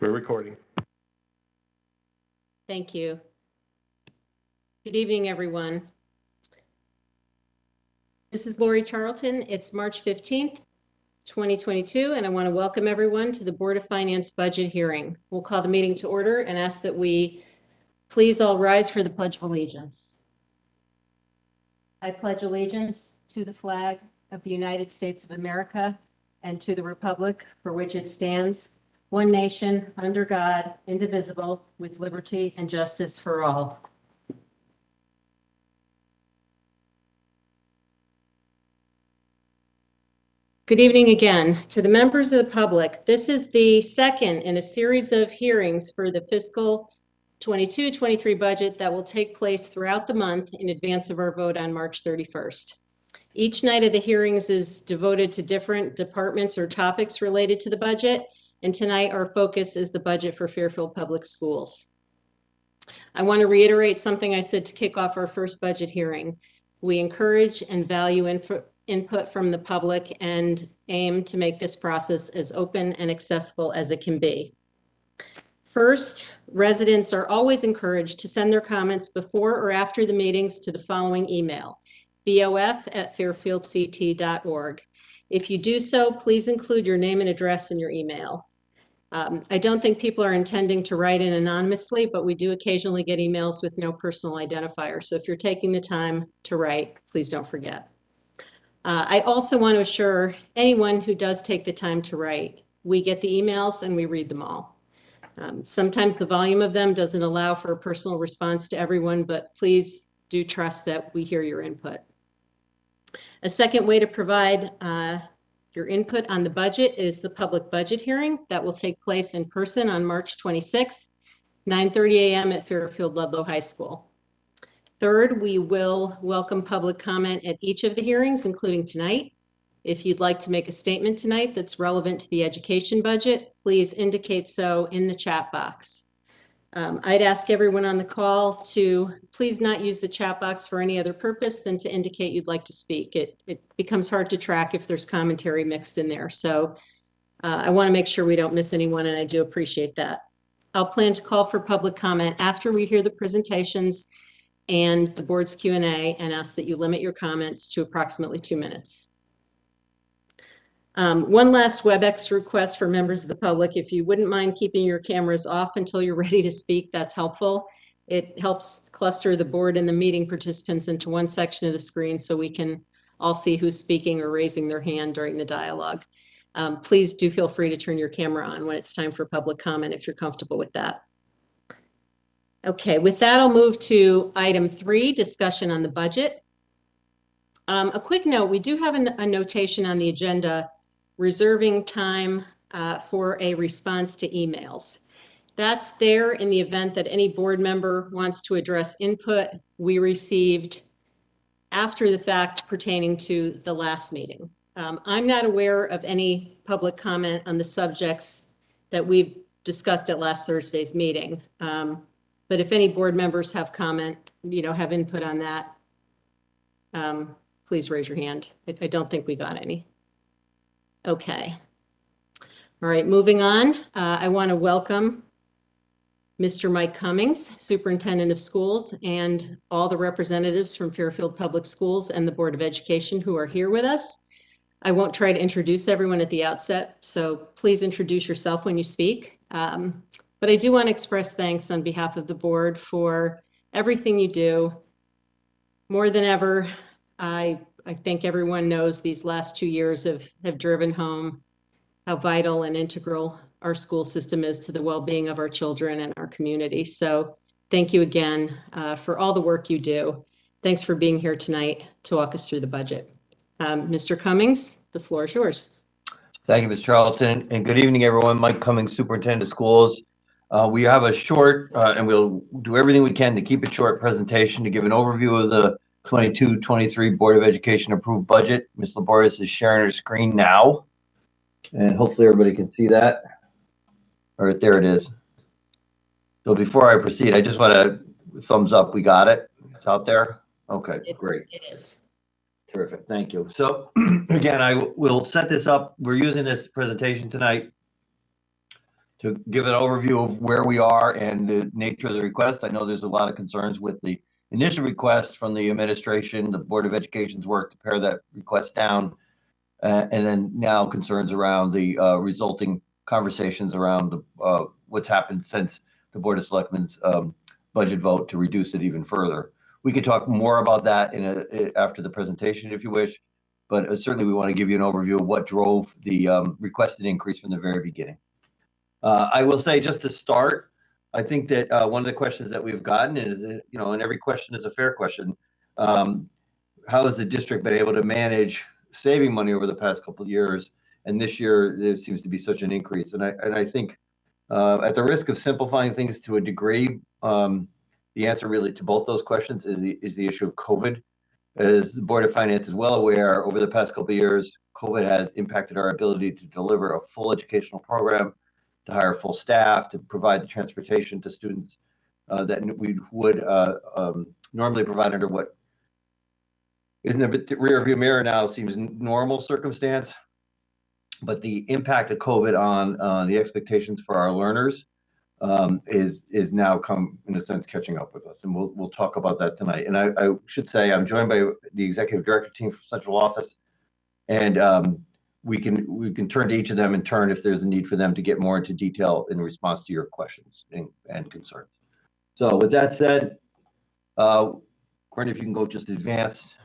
We're recording. Thank you. Good evening, everyone. This is Lori Charlton. It's March 15th, 2022, and I want to welcome everyone to the Board of Finance budget hearing. We'll call the meeting to order and ask that we please all rise for the Pledge of Allegiance. I pledge allegiance to the flag of the United States of America and to the republic for which it stands, one nation, under God, indivisible, with liberty and justice for all. Good evening again. To the members of the public, this is the second in a series of hearings for the fiscal 22-23 budget that will take place throughout the month in advance of our vote on March 31st. Each night of the hearings is devoted to different departments or topics related to the budget, and tonight our focus is the budget for Fairfield Public Schools. I want to reiterate something I said to kick off our first budget hearing. We encourage and value input from the public and aim to make this process as open and accessible as it can be. First, residents are always encouraged to send their comments before or after the meetings to the following email, bof@fairfieldct.org. If you do so, please include your name and address in your email. I don't think people are intending to write in anonymously, but we do occasionally get emails with no personal identifier. So if you're taking the time to write, please don't forget. I also want to assure anyone who does take the time to write, we get the emails and we read them all. Sometimes the volume of them doesn't allow for a personal response to everyone, but please do trust that we hear your input. A second way to provide your input on the budget is the public budget hearing that will take place in person on March 26th, 9:30 a.m. at Fairfield Ludlow High School. Third, we will welcome public comment at each of the hearings, including tonight. If you'd like to make a statement tonight that's relevant to the education budget, please indicate so in the chat box. I'd ask everyone on the call to please not use the chat box for any other purpose than to indicate you'd like to speak. It becomes hard to track if there's commentary mixed in there. So I want to make sure we don't miss anyone, and I do appreciate that. I'll plan to call for public comment after we hear the presentations and the board's Q&A, and ask that you limit your comments to approximately 2 minutes. One last WebEx request for members of the public. If you wouldn't mind keeping your cameras off until you're ready to speak, that's helpful. It helps cluster the board and the meeting participants into one section of the screen so we can all see who's speaking or raising their hand during the dialogue. Please do feel free to turn your camera on when it's time for public comment if you're comfortable with that. Okay, with that, I'll move to item 3, discussion on the budget. A quick note, we do have a notation on the agenda reserving time for a response to emails. That's there in the event that any board member wants to address input we received after the fact pertaining to the last meeting. I'm not aware of any public comment on the subjects that we've discussed at last Thursday's meeting. But if any board members have comment, have input on that, please raise your hand. I don't think we got any. Okay. All right, moving on. I want to welcome Mr. Mike Cummings, Superintendent of Schools, and all the representatives from Fairfield Public Schools and the Board of Education who are here with us. I won't try to introduce everyone at the outset, so please introduce yourself when you speak. But I do want to express thanks on behalf of the board for everything you do. More than ever, I think everyone knows these last 2 years have driven home how vital and integral our school system is to the well-being of our children and our community. So thank you again for all the work you do. Thanks for being here tonight to walk us through the budget. Mr. Cummings, the floor is yours. Thank you, Ms. Charlton, and good evening, everyone. Mike Cummings, Superintendent of Schools. We have a short, and we'll do everything we can to keep it short presentation to give an overview of the 22-23 Board of Education approved budget. Ms. Laborious is sharing her screen now, and hopefully everybody can see that. All right, there it is. So before I proceed, I just want to thumbs up. We got it. It's out there. Okay, great. It is. Terrific. Thank you. So again, I will set this up. We're using this presentation tonight to give an overview of where we are and the nature of the request. I know there's a lot of concerns with the initial request from the administration, the Board of Education's work to pare that request down, and then now concerns around the resulting conversations around the, what's happened since the Board of Selectmen's budget vote to reduce it even further. We could talk more about that after the presentation if you wish, but certainly we want to give you an overview of what drove the requested increase from the very beginning. I will say, just to start, I think that one of the questions that we've gotten is, and every question is a fair question. How has the district been able to manage saving money over the past couple of years? And this year, there seems to be such an increase. And I think at the risk of simplifying things to a degree, the answer really to both those questions is the issue of COVID. As the Board of Finance is well aware, over the past couple of years, COVID has impacted our ability to deliver a full educational program, to hire full staff, to provide the transportation to students that we would normally provide under what in the rear view mirror now seems normal circumstance. But the impact of COVID on the expectations for our learners is now come, in a sense, catching up with us. And we'll talk about that tonight. And I should say I'm joined by the executive director team from central office, and we can turn to each of them in turn if there's a need for them to get more into detail in response to your questions and concerns. So with that said, Courtney, if you can go just advance.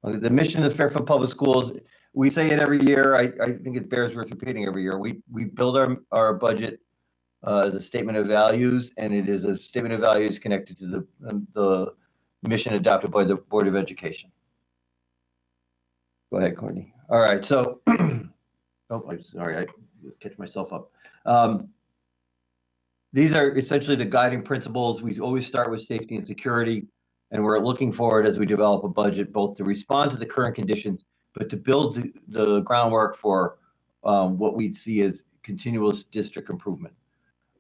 The mission of Fairfield Public Schools, we say it every year. I think it bears worth repeating every year. We build our budget as a statement of values, and it is a statement of values connected to the mission adopted by the Board of Education. Go ahead, Courtney. All right, so, I'm sorry, I catch myself up. These are essentially the guiding principles. We always start with safety and security, and we're looking forward as we develop a budget, both to respond to the current conditions, but to build the groundwork for what we'd see as continuous district improvement.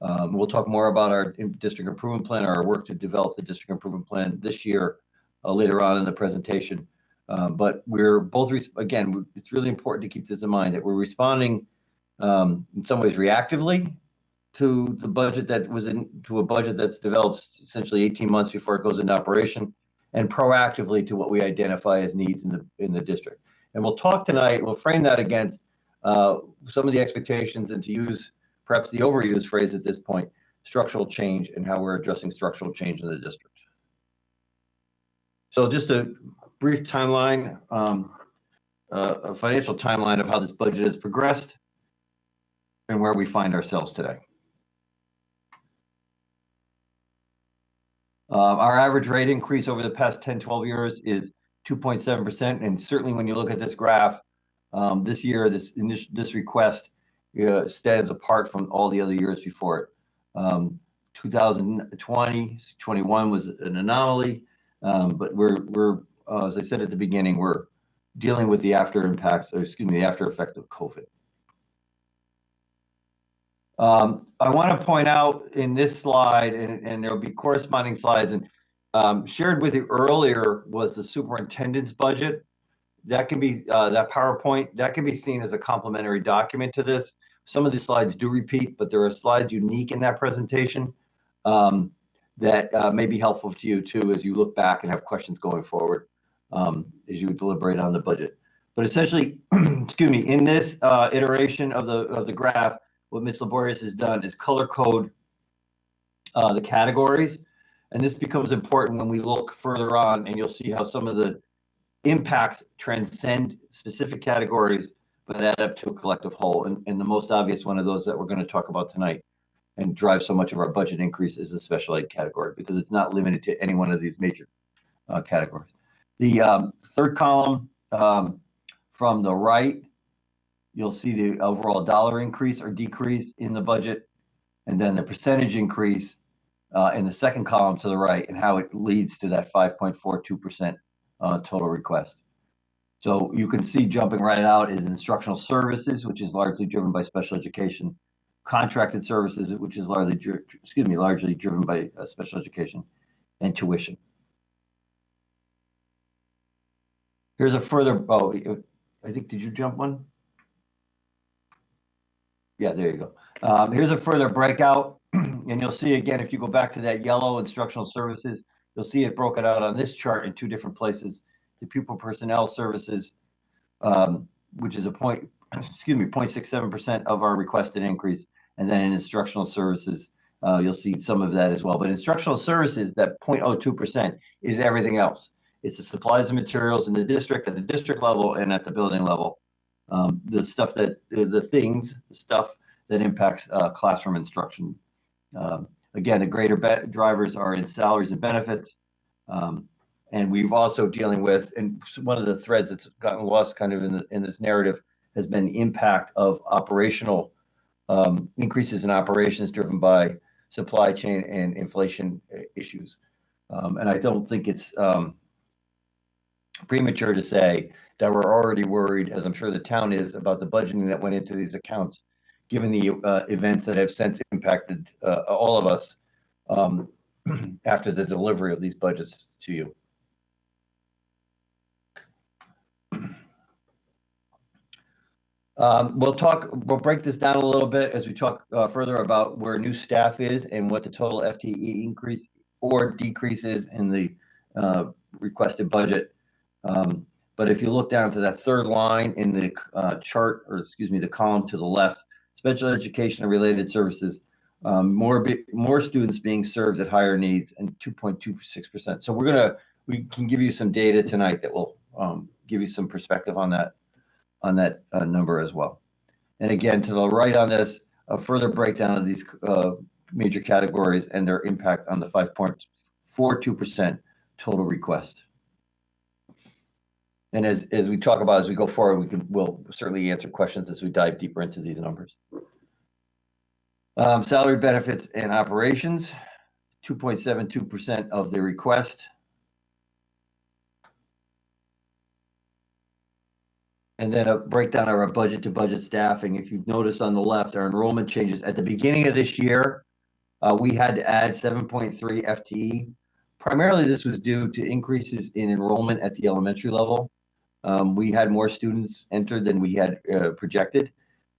We'll talk more about our district improvement plan, our work to develop the district improvement plan this year, later on in the presentation. But we're both, again, it's really important to keep this in mind that we're responding in some ways reactively to the budget to a budget that's developed essentially 18 months before it goes into operation, and proactively to what we identify as needs in the district. And we'll talk tonight, we'll frame that against some of the expectations, and to use perhaps the overused phrase at this point, structural change, and how we're addressing structural change in the district. So just a brief timeline, a financial timeline of how this budget has progressed and where we find ourselves today. Our average rate increase over the past 10, 12 years is 2.7%. And certainly when you look at this graph, this year, this request stands apart from all the other years before it. 2020, 21 was an anomaly, but we're as I said at the beginning, we're dealing with the after effects of COVID. I want to point out in this slide, and there'll be corresponding slides, and shared with you earlier was the superintendent's budget. That can be that PowerPoint that can be seen as a complementary document to this. Some of the slides do repeat, but there are slides unique in that presentation that may be helpful to you too as you look back and have questions going forward as you deliberate on the budget. But essentially, excuse me, in this iteration of the graph, what Ms. Laborious has done is color code the categories, and this becomes important when we look further on, and you'll see how some of the impacts transcend specific categories, but add up to a collective whole. And the most obvious one of those that we're going to talk about tonight and drive so much of our budget increase is the special ed category, because it's not limited to any one of these major categories. The third column from the right, you'll see the overall dollar increase or decrease in the budget, and then the percentage increase in the second column to the right, and how it leads to that 5.42% total request. So you can see jumping right out is instructional services, which is largely driven by special education, contracted services, which is largely driven by special education, and tuition. Here's a further, I think, did you jump one? Yeah, there you go. Here's a further breakout, and you'll see again, if you go back to that yellow instructional services, you'll see it broken out on this chart in two different places. The pupil personnel services, which is a 0.67% of our requested increase. And then in instructional services, you'll see some of that as well. But instructional services, that 0.02% is everything else. It's the supplies and materials in the district, at the district level and at the building level. The stuff that, the stuff that impacts classroom instruction. Again, the greater drivers are in salaries and benefits. And we've also dealing with, and one of the threads that's gotten lost kind of in this narrative has been the impact of operational increases in operations driven by supply chain and inflation issues. And I don't think it's premature to say that we're already worried, as I'm sure the town is, about the budgeting that went into these accounts, given the events that have since impacted all of us after the delivery of these budgets to you. We'll break this down a little bit as we talk further about where new staff is and what the total FTE increase or decrease is in the requested budget. But if you look down to that third line in the chart, or excuse me, the column to the left, special education and related services, more students being served at higher needs, and 2.26%. So we can give you some data tonight that will give you some perspective on that number as well. And again, to the right on this, a further breakdown of these major categories and their impact on the 5.42% total request. And as we talk about, as we go forward, we'll certainly answer questions as we dive deeper into these numbers. Salary, benefits, and operations, 2.72% of the request. And then a breakdown of our budget to budget staffing. If you notice on the left, our enrollment changes at the beginning of this year, we had to add 7.3 FTE. Primarily, this was due to increases in enrollment at the elementary level. We had more students entered than we had projected.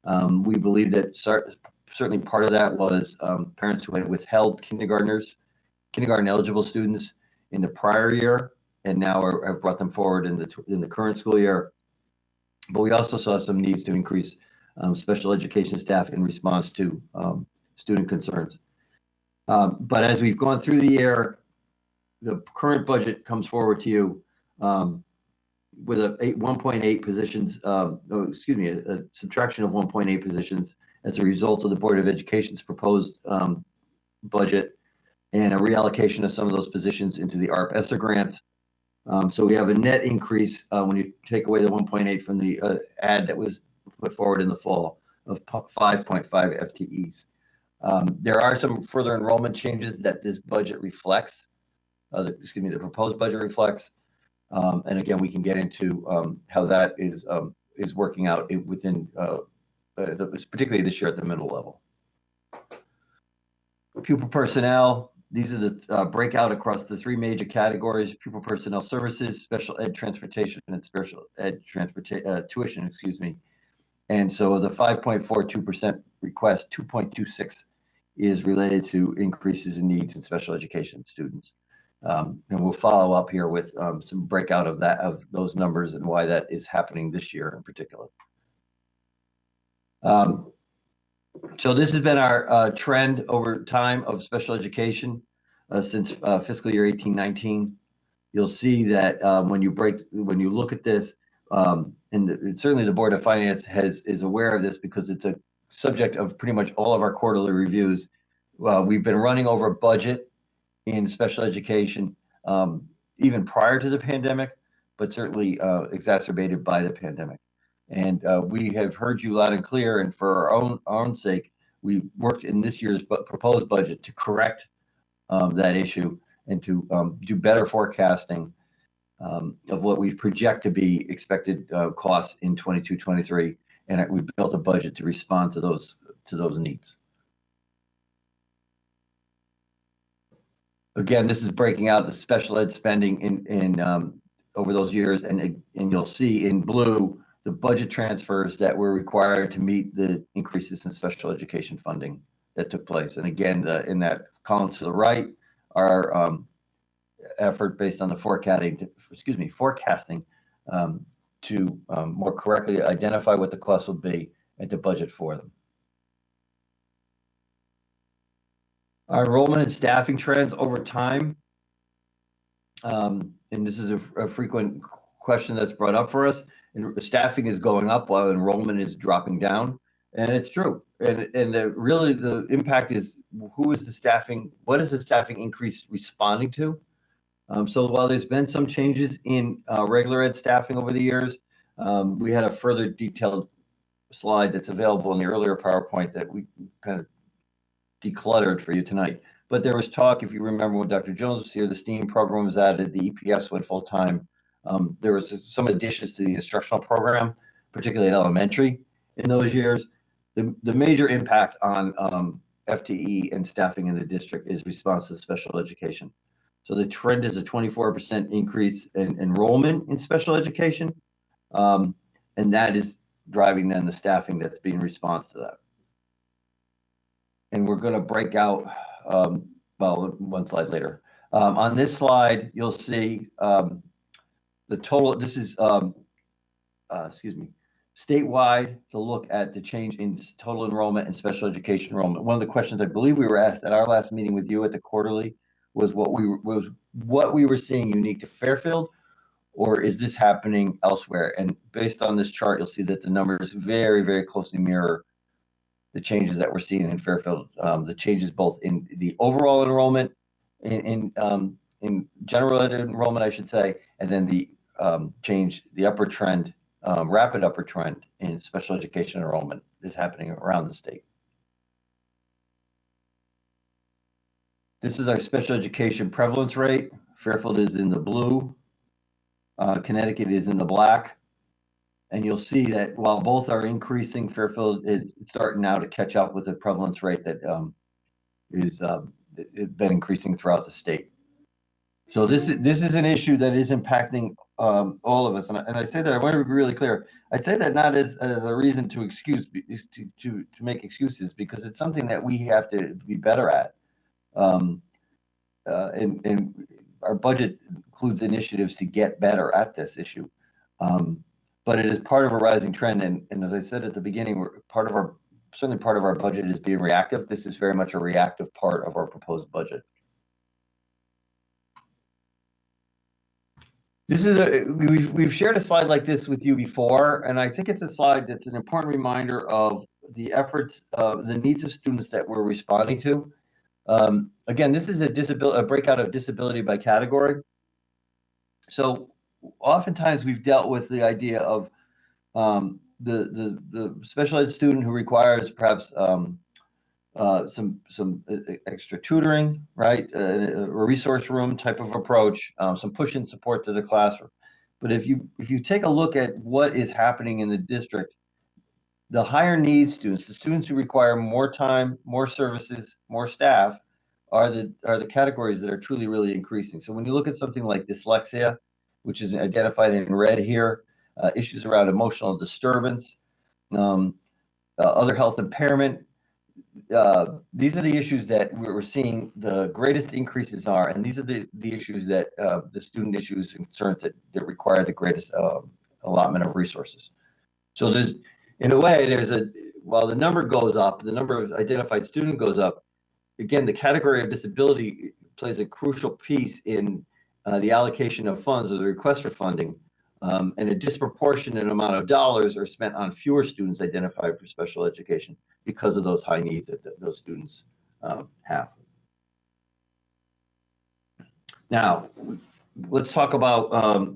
We believe that certainly part of that was parents who had withheld kindergarten eligible students in the prior year, and now have brought them forward in the current school year. But we also saw some needs to increase special education staff in response to student concerns. But as we've gone through the year, the current budget comes forward to you with 1.8 positions, a subtraction of 1.8 positions as a result of the Board of Education's proposed budget, and a reallocation of some of those positions into the ARP ESSER grants. So we have a net increase when you take away the 1.8 from the ad that was put forward in the fall of 5.5 FTEs. There are some further enrollment changes that this budget reflects, the proposed budget reflects. And again, we can get into how that is working out within, particularly this year at the middle level. Pupil personnel. These are the breakout across the three major categories: pupil personnel services, special ed transportation, and special ed tuition, And so the 5.42% request, 2.26 is related to increases in needs in special education students. And we'll follow up here with some breakout of those numbers and why that is happening this year in particular. So this has been our trend over time of special education since fiscal year 18-19. You'll see that when you look at this, and certainly the Board of Finance is aware of this because it's a subject of pretty much all of our quarterly reviews. We've been running over budget in special education even prior to the pandemic, but certainly exacerbated by the pandemic. And we have heard you loud and clear, and for our own sake, we worked in this year's proposed budget to correct that issue and to do better forecasting of what we project to be expected costs in 22-23, and we built a budget to respond to those needs. Again, this is breaking out the special ed spending in over those years, and you'll see in blue the budget transfers that were required to meet the increases in special education funding that took place. And again, in that column to the right, our effort based on the forecasting to more correctly identify what the costs will be and to budget for them. Our enrollment and staffing trends over time, and this is a frequent question that's brought up for us. And staffing is going up while enrollment is dropping down, and it's true. And really the impact is who is the staffing? What is the staffing increase responding to? So while there's been some changes in regular ed staffing over the years, we had a further detailed slide that's available in the earlier PowerPoint that we kind of decluttered for you tonight. But there was talk, if you remember when Dr. Jones was here, the STEAM program was added, the EPS went full time. There was some additions to the instructional program, particularly at elementary in those years. The major impact on FTE and staffing in the district is response to special education. So the trend is a 24% increase in enrollment in special education. And that is driving then the staffing that's being response to that. And we're going to break out, well, one slide later. On this slide, you'll see the total, this is, statewide to look at the change in total enrollment and special education enrollment. One of the questions I believe we were asked at our last meeting with you at the quarterly was what we were seeing unique to Fairfield, or is this happening elsewhere? And based on this chart, you'll see that the numbers very, very closely mirror the changes that we're seeing in Fairfield. The changes both in the overall enrollment, in general ed enrollment, I should say, and then the change, the upward trend, rapid upward trend in special education enrollment is happening around the state. This is our special education prevalence rate. Fairfield is in the blue. Connecticut is in the black. And you'll see that while both are increasing, Fairfield is starting now to catch up with the prevalence rate that is been increasing throughout the state. So this is an issue that is impacting all of us. And I say that, I want to be really clear. I say that not as a reason to excuse, to make excuses, because it's something that we have to be better at. And our budget includes initiatives to get better at this issue. But it is part of a rising trend. And as I said at the beginning, certainly part of our budget is being reactive. This is very much a reactive part of our proposed budget. This is we've shared a slide like this with you before, and I think it's a slide that's an important reminder of the efforts, the needs of students that we're responding to. Again, this is a breakout of disability by category. So oftentimes we've dealt with the idea of the special ed student who requires perhaps some extra tutoring, right? A resource room type of approach, some push and support to the classroom. But if you take a look at what is happening in the district, the higher needs students, the students who require more time, more services, more staff, are the categories that are truly really increasing. So when you look at something like dyslexia, which is identified in red here, issues around emotional disturbance, other health impairment, these are the issues that we're seeing the greatest increases are, and these are the issues that the student issues and concerns that require the greatest allotment of resources. So there's, in a way, while the number goes up, the number of identified student goes up, again, the category of disability plays a crucial piece in the allocation of funds or the request for funding, and a disproportionate amount of dollars are spent on fewer students identified for special education because of those high needs that those students have. Now, let's talk about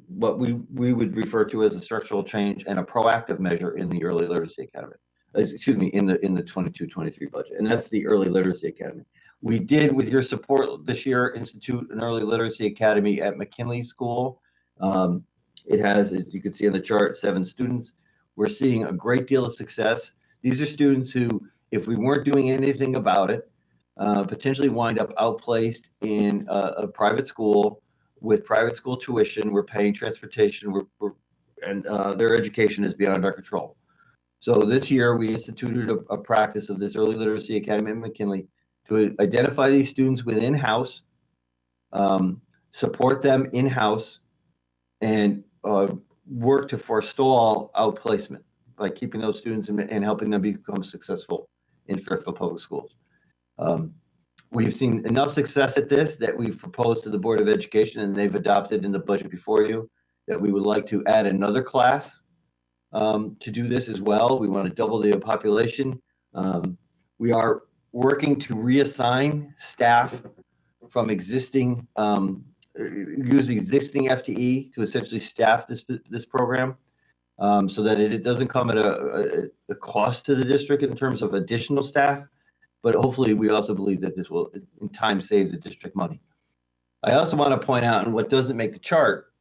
what we would refer to as a structural change and a proactive measure in the Early Literacy Academy. Excuse me, in the 22-23 budget, and that's the Early Literacy Academy. We did, with your support this year, institute an Early Literacy Academy at McKinley School. It has, as you can see on the chart, 7 students. We're seeing a great deal of success. These are students who, if we weren't doing anything about it, potentially wind up outplaced in a private school with private school tuition. We're paying transportation. We're and their education is beyond our control. So this year we instituted a practice of this Early Literacy Academy at McKinley to identify these students within house, support them in-house, and work to forestall outplacement by keeping those students and helping them become successful in Fairfield Public Schools. We've seen enough success at this that we've proposed to the Board of Education, and they've adopted in the budget before you, that we would like to add another class to do this as well. We want to double the population. We are working to reassign staff from existing, use existing FTE to essentially staff this program, so that it doesn't come at a cost to the district in terms of additional staff, but hopefully we also believe that this will in time save the district money. I also want to point out, and what doesn't make the chart,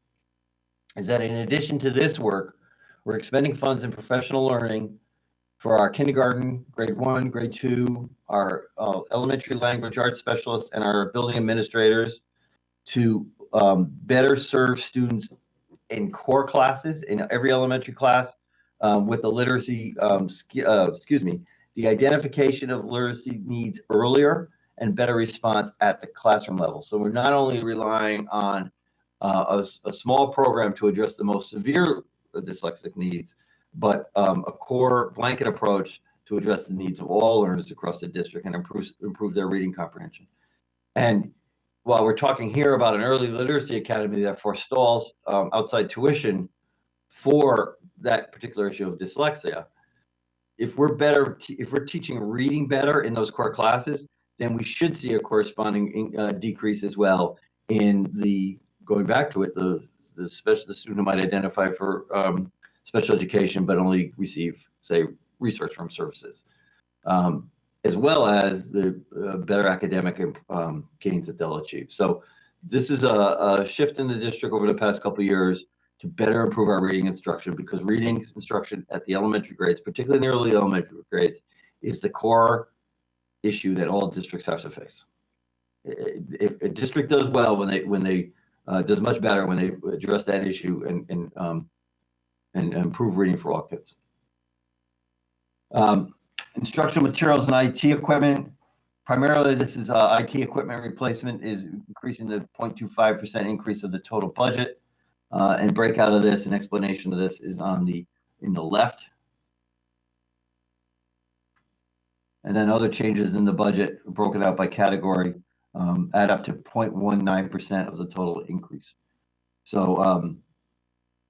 is that in addition to this work, we're expending funds in professional learning for our kindergarten, grade 1, grade 2, our elementary language arts specialists, and our building administrators to better serve students in core classes in every elementary class with the literacy, the identification of literacy needs earlier and better response at the classroom level. So we're not only relying on a small program to address the most severe dyslexic needs, but a core blanket approach to address the needs of all learners across the district and improve their reading comprehension. And while we're talking here about an early literacy academy that forestalls outside tuition for that particular issue of dyslexia, if we're teaching reading better in those core classes, then we should see a corresponding decrease as well in the, going back to it, the student who might identify for special education but only receive, say, research from services, as well as the better academic gains that they'll achieve. So this is a shift in the district over the past couple of years to better improve our reading instruction, because reading instruction at the elementary grades, particularly in the early elementary grades, is the core issue that all districts have to face. If a district does well when they does much better when they address that issue and improve reading for all kids. Instructional materials and IT equipment. Primarily, this is IT equipment replacement is increasing the 0.25% increase of the total budget. And breakout of this, an explanation of this is in the left. And then other changes in the budget broken out by category add up to 0.19% of the total increase. So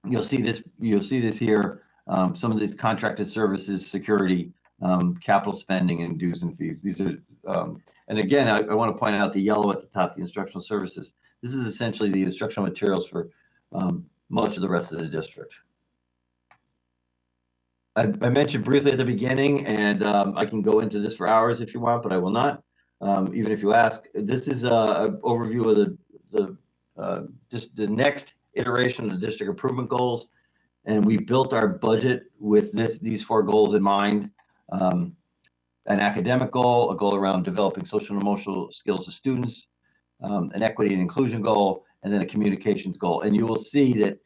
you'll see this here. Some of these contracted services, security, capital spending, and dues and fees. These are, and again, I want to point out the yellow at the top, the instructional services. This is essentially the instructional materials for much of the rest of the district. I mentioned briefly at the beginning, and I can go into this for hours if you want, but I will not, even if you ask. This is an overview of just the next iteration of the district improvement goals, and we built our budget with these 4 goals in mind. An academic goal, a goal around developing social and emotional skills of students, an equity and inclusion goal, and then a communications goal. And you will see that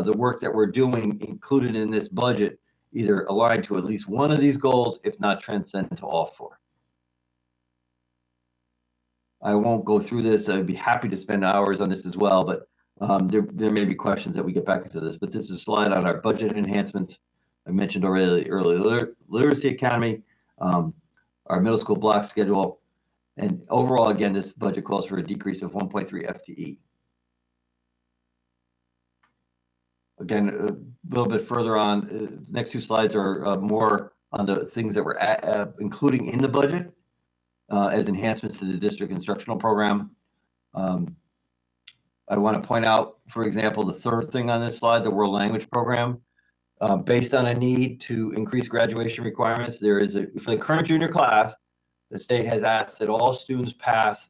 the work that we're doing included in this budget either aligned to at least one of these goals, if not transcend to all 4. I won't go through this. I'd be happy to spend hours on this as well, but there may be questions that we get back into this. But this is a slide on our budget enhancements. I mentioned already the early literacy academy, our middle school block schedule, and overall, again, this budget calls for a decrease of 1.3 FTE. Again, a little bit further on, the next 2 slides are more on the things that we're including in the budget as enhancements to the district instructional program. I want to point out, for example, the 3rd thing on this slide, the world language program. Based on a need to increase graduation requirements, there is for the current junior class, the state has asked that all students pass,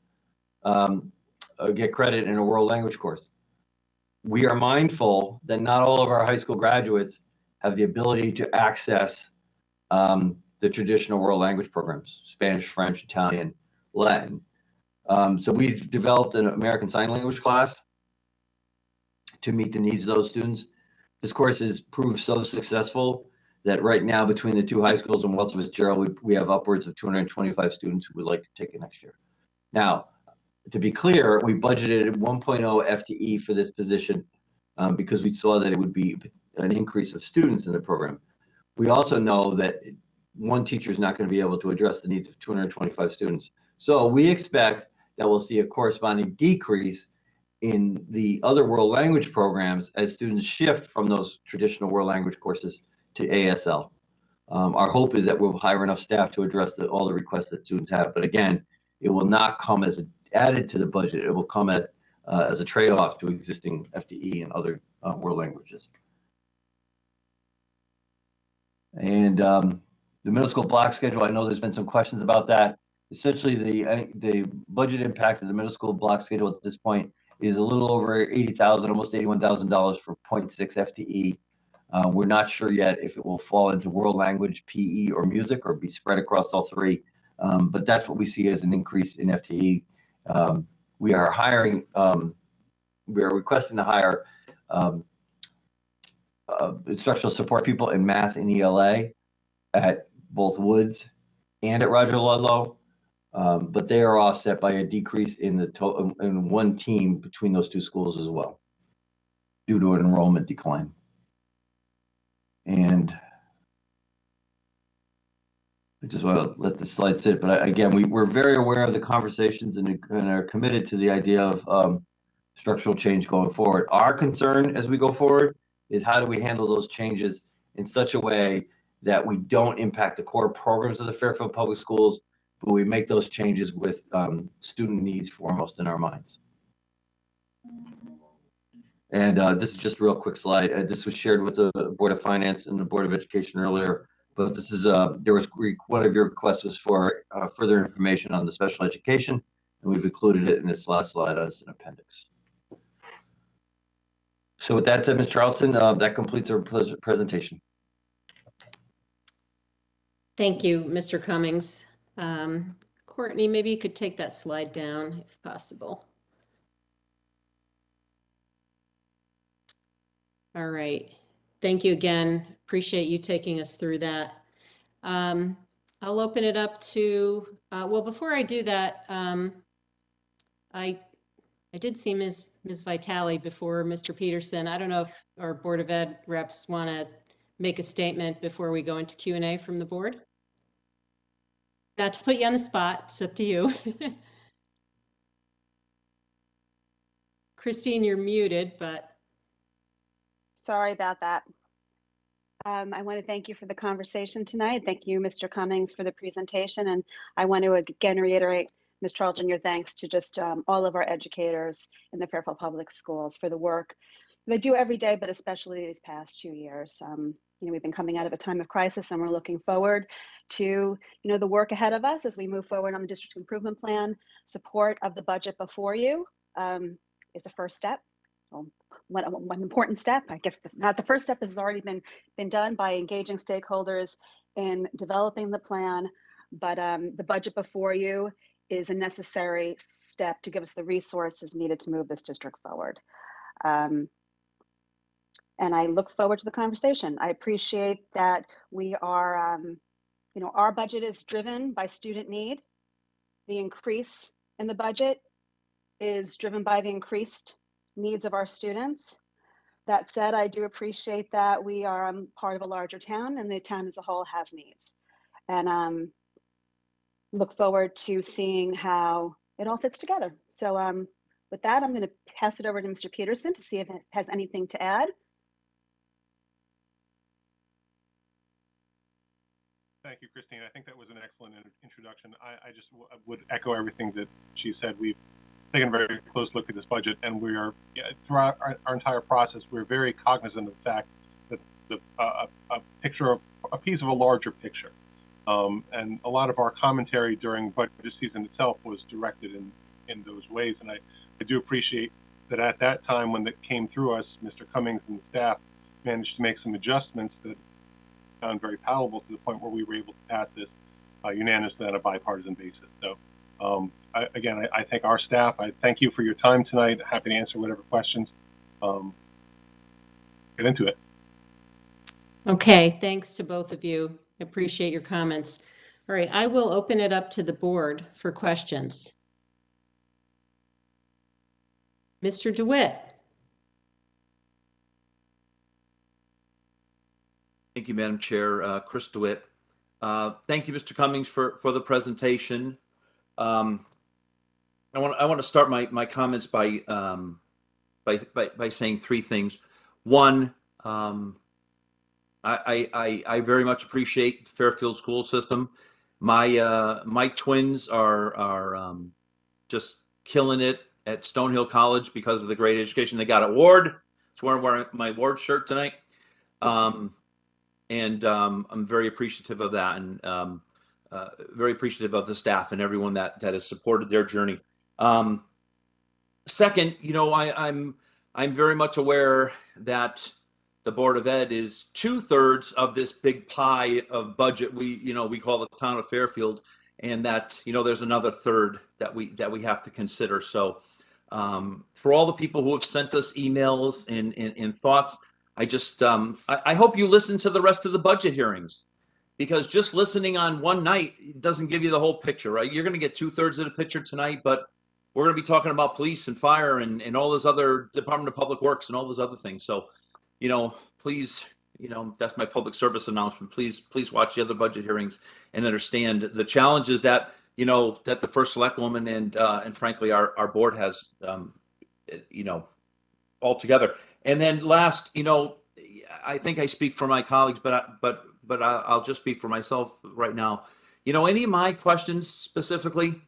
get credit in a world language course. We are mindful that not all of our high school graduates have the ability to access the traditional world language programs, Spanish, French, Italian, Latin. So we've developed an American Sign Language class to meet the needs of those students. This course has proved so successful that right now between the two high schools in Walsh and Fitzgerald, we have upwards of 225 students who would like to take it next year. Now, to be clear, we budgeted 1.0 FTE for this position because we saw that it would be an increase of students in the program. We also know that one teacher is not going to be able to address the needs of 225 students. So we expect that we'll see a corresponding decrease in the other world language programs as students shift from those traditional world language courses to ASL. Our hope is that we'll hire enough staff to address all the requests that students have. But again, it will not come as added to the budget. It will come as a trade-off to existing FTE and other world languages. And the middle school block schedule, I know there's been some questions about that. Essentially, the budget impact of the middle school block schedule at this point is a little over $80,000, almost $81,000 for 0.6 FTE. We're not sure yet if it will fall into world language, PE, or music, or be spread across all three. But that's what we see as an increase in FTE. We are hiring, we are requesting to hire instructional support people in math and ELA at both Woods and at Roger Ludlow. But they are offset by a decrease in the total in one team between those two schools as well, due to an enrollment decline. And I just want to let the slide sit, but again, we're very aware of the conversations and are committed to the idea of structural change going forward. Our concern as we go forward is how do we handle those changes in such a way that we don't impact the core programs of the Fairfield Public Schools, but we make those changes with student needs foremost in our minds. And this is just a real quick slide. This was shared with the Board of Finance and the Board of Education earlier, but this is, there was one of your requests was for further information on the special education, and we've included it in this last slide as an appendix. So with that said, Ms. Charlton, that completes our presentation. Thank you, Mr. Cummings. Courtney, maybe you could take that slide down if possible. All right. Thank you again. Appreciate you taking us through that. I'll open it up to, well, before I do that, I did see Ms. Vitale before Mr. Peterson. I don't know if our Board of Ed reps want to make a statement before we go into Q&A from the board. Not to put you on the spot, it's up to you. Christine, you're muted, but. Sorry about that. I want to thank you for the conversation tonight. Thank you, Mr. Cummings, for the presentation. And I want to again reiterate, Ms. Charlton, your thanks to just all of our educators in the Fairfield Public Schools for the work they do every day, but especially these past 2 years. You know, we've been coming out of a time of crisis, and we're looking forward to, you know, the work ahead of us as we move forward on the district improvement plan. Support of the budget before you is a first step. Well, one important step, I guess, not the first step, has already been done by engaging stakeholders in developing the plan, but the budget before you is a necessary step to give us the resources needed to move this district forward. And I look forward to the conversation. I appreciate that we are, you know, our budget is driven by student need. The increase in the budget is driven by the increased needs of our students. That said, I do appreciate that we are part of a larger town, and the town as a whole has needs. And look forward to seeing how it all fits together. So with that, I'm going to pass it over to Mr. Peterson to see if it has anything to add. Thank you, Christine. I think that was an excellent introduction. I just would echo everything that she said. We've taken a very close look at this budget, and we are, throughout our entire process, we're very cognizant of the fact that a piece of a larger picture. And a lot of our commentary during budget season itself was directed in those ways. And I do appreciate that at that time when that came through us, Mr. Cummings and the staff managed to make some adjustments that found very palatable to the point where we were able to pass this unanimously on a bipartisan basis. So again, I thank our staff. I thank you for your time tonight. Happy to answer whatever questions. Get into it. Okay, thanks to both of you. I appreciate your comments. All right, I will open it up to the board for questions. Mr. DeWitt. Thank you, Madam Chair. Chris DeWitt. Thank you, Mr. Cummings, for the presentation. I want to start my comments by saying three things. One, I very much appreciate the Fairfield school system. My twins are just killing it at Stonehill College because of the great education. They got an award. It's wearing my award shirt tonight. And I'm very appreciative of that, and very appreciative of the staff and everyone that has supported their journey. Second, I'm very much aware that the Board of Ed is 2/3 of this big pie of budget we call the town of Fairfield, and that there's another third that we have to consider. So for all the people who have sent us emails and thoughts, I hope you listen to the rest of the budget hearings, because just listening on one night doesn't give you the whole picture, right? You're going to get 2/3 of the picture tonight, but we're going to be talking about police and fire and all those other Department of Public Works and all those other things. So, please, that's my public service announcement. Please watch the other budget hearings and understand the challenges that, that the first select woman and frankly, our board has, all together. And then last, I think I speak for my colleagues, but I'll just speak for myself right now. Any of my questions specifically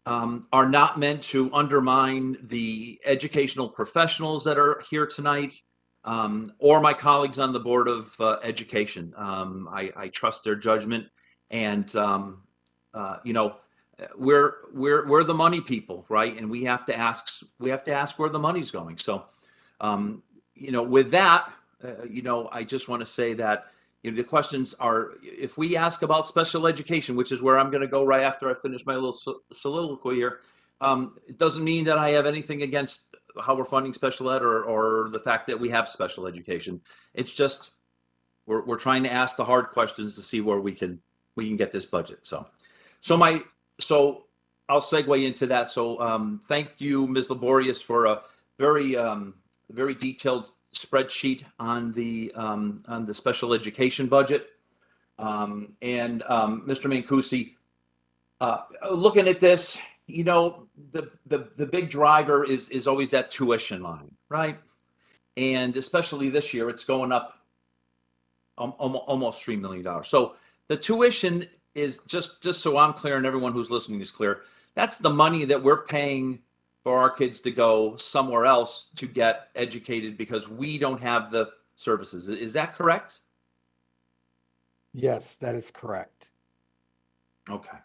are not meant to undermine the educational professionals that are here tonight, or my colleagues on the Board of Education. I trust their judgment, and we're the money people, right? And we have to ask where the money's going. So, with that, I just want to say that the questions are, if we ask about special education, which is where I'm going to go right after I finish my little soliloquy here, it doesn't mean that I have anything against how we're funding special ed or the fact that we have special education. It's just we're trying to ask the hard questions to see where we can get this budget. So I'll segue into that. So thank you, Ms. Laborious, for a very detailed spreadsheet on the special education budget. And Mr. Mancusi, looking at this, the big driver is always that tuition line, right? And especially this year, it's going up almost $3 million. So the tuition is, just so I'm clear and everyone who's listening is clear, that's the money that we're paying for our kids to go somewhere else to get educated because we don't have the services. Is that correct? Yes, that is correct. Okay.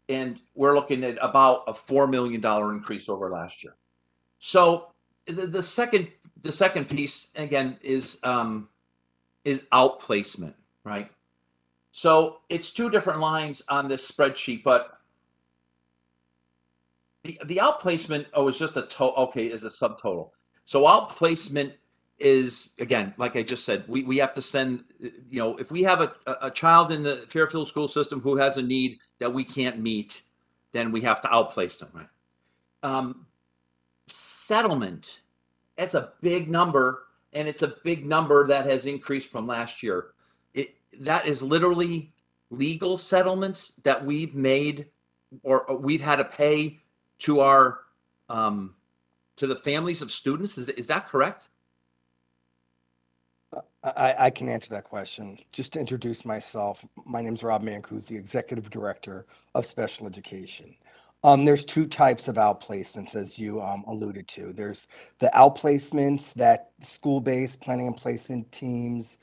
And we're looking at about a $4 million increase over last year. So the second piece, again, is outplacement, right? So it's two different lines on this spreadsheet, but the outplacement is just is a subtotal. So outplacement is, again, like I just said, we have to send, if we have a child in the Fairfield school system who has a need that we can't meet, then we have to outplace them, right? Settlement, that's a big number, and it's a big number that has increased from last year. That is literally legal settlements that we've made or we've had to pay to our to the families of students. Is that correct? I can answer that question. Just to introduce myself, my name is Rob Mancusi, Executive Director of Special Education. There's two types of outplacements, as you alluded to. There's the outplacements that school-based planning and placement teams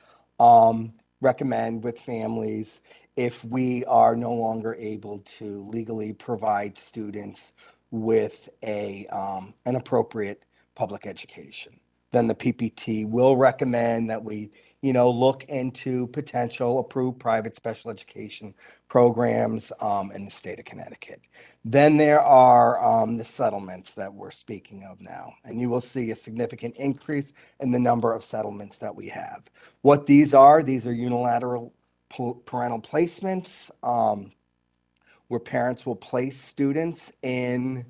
recommend with families if we are no longer able to legally provide students with an appropriate public education. Then the PPT will recommend that we, look into potential approved private special education programs in the state of Connecticut. Then there are the settlements that we're speaking of now, and you will see a significant increase in the number of settlements that we have. What these are unilateral parental placements, where parents will place students in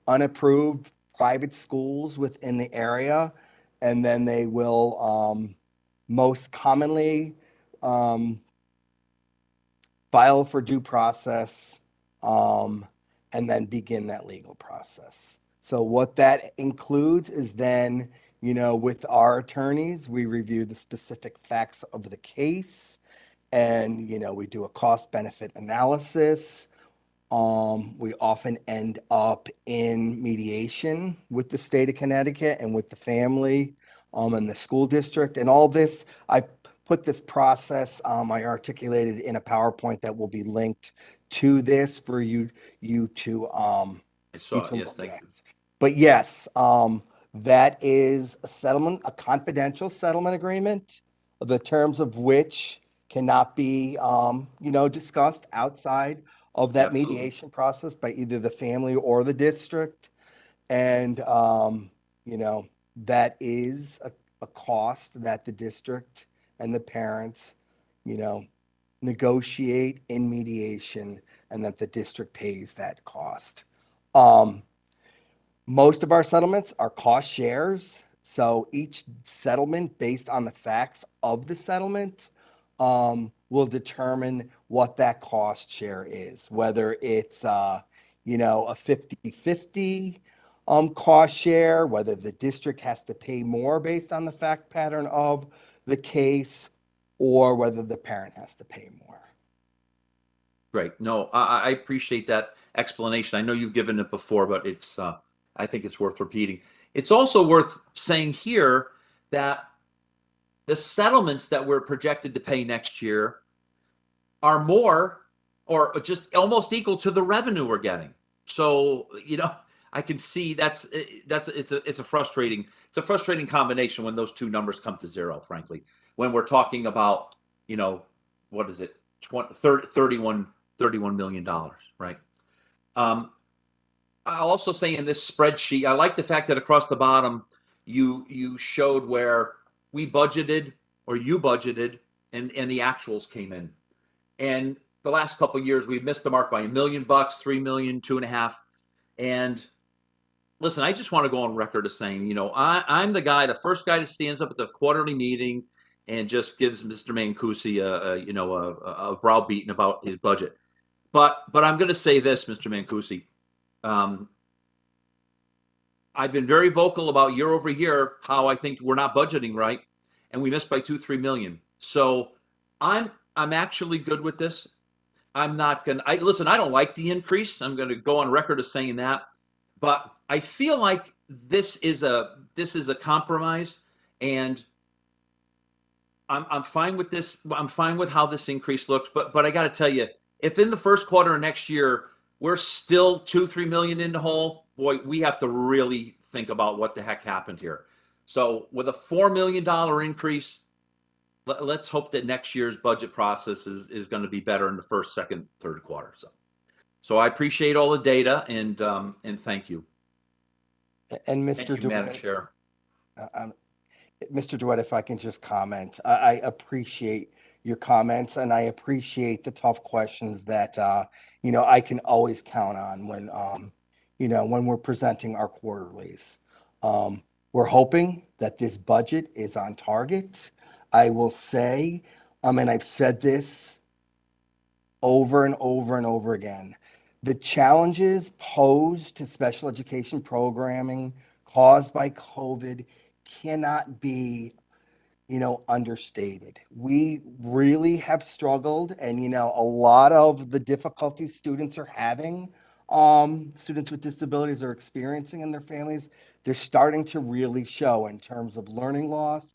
unapproved private schools within the area, and then they will most commonly file for due process and then begin that legal process. So what that includes is then, with our attorneys, we review the specific facts of the case, and, we do a cost-benefit analysis. We often end up in mediation with the state of Connecticut and with the family and the school district. And all this, I put this process, I articulated in a PowerPoint that will be linked to this for you to I saw it. Yes, look thank at. you. But yes, that is a settlement, a confidential settlement agreement, the terms of which cannot be, discussed outside of that Absolutely. mediation process by either the family or the district. And, that is a cost that the district and the parents, negotiate in mediation, and that the district pays that cost. Most of our settlements are cost shares. So each settlement, based on the facts of the settlement, will determine what that cost share is, whether it's, a 50-50 cost share, whether the district has to pay more based on the fact pattern of the case, or whether the parent has to pay more. Great. No, I appreciate that explanation. I know you've given it before, but it's I think it's worth repeating. It's also worth saying here that the settlements that we're projected to pay next year are more or just almost equal to the revenue we're getting. So, I can see it's a frustrating combination when those two numbers come to zero, frankly, when we're talking about, what is it? $31 million, right? I'll also say in this spreadsheet, I like the fact that across the bottom, you showed where we budgeted or you budgeted and the actuals came in. And the last couple of years, we've missed the mark by $1 million, $3 million, $2.5 million. And listen, I just want to go on record as saying, I'm the first guy that stands up at the quarterly meeting and just gives Mr. Mancusi a browbeating about his budget. But I'm going to say this, Mr. Mancusi. I've been very vocal about year over year how I think we're not budgeting right, and we missed by $2-3 million. So I'm actually good with this. I'm not going to listen. I don't like the increase. I'm going to go on record as saying that, but I feel like this is a compromise, and I'm fine with this. I'm fine with how this increase looks. But I got to tell you, if in the first quarter of next year we're still $2-3 million in the hole, boy, we have to really think about what the heck happened here. So with a $4 million increase, let's hope that next year's budget process is going to be better in the first, second, third quarter. So I appreciate all the data and thank you. And Thank Mr. you, Madam DeWitt, Chair. Mr. DeWitt, if I can just comment, I appreciate your comments, and I appreciate the tough questions that I can always count on when we're presenting our quarterlies. We're hoping that this budget is on target. I will say, and I've said this over and over and over again, the challenges posed to special education programming caused by COVID cannot be, understated. We really have struggled, and, a lot of the difficulties students are having, students with disabilities are experiencing in their families, they're starting to really show in terms of learning loss,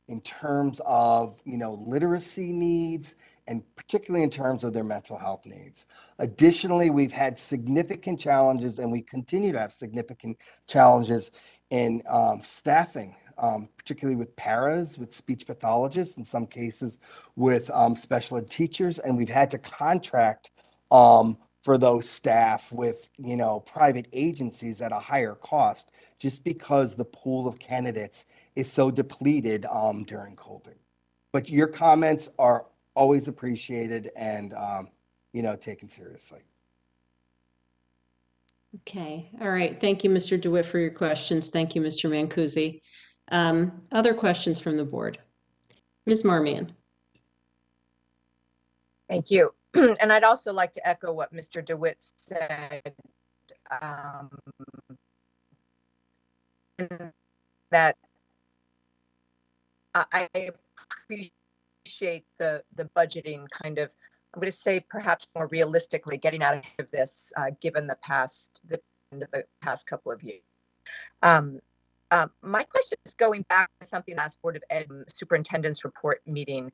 in terms of, literacy needs, and particularly in terms of their mental health needs. Additionally, we've had significant challenges, and we continue to have significant challenges in staffing particularly with paras, with speech pathologists, in some cases with special ed teachers, and we've had to contract for those staff with, private agencies at a higher cost, just because the pool of candidates is so depleted during COVID. But your comments are always appreciated and, taken seriously. Okay, all right. Thank you, Mr. DeWitt, for your questions. Thank you, Mr. Mancusi. Other questions from the board? Ms. Marmion. Thank you. And I'd also like to echo what Mr. DeWitt said, that I appreciate the budgeting kind of, I'm going to say perhaps more realistically getting out of this, given the end of the past couple of years. My question is going back to something last Board of Ed Superintendent's report meeting,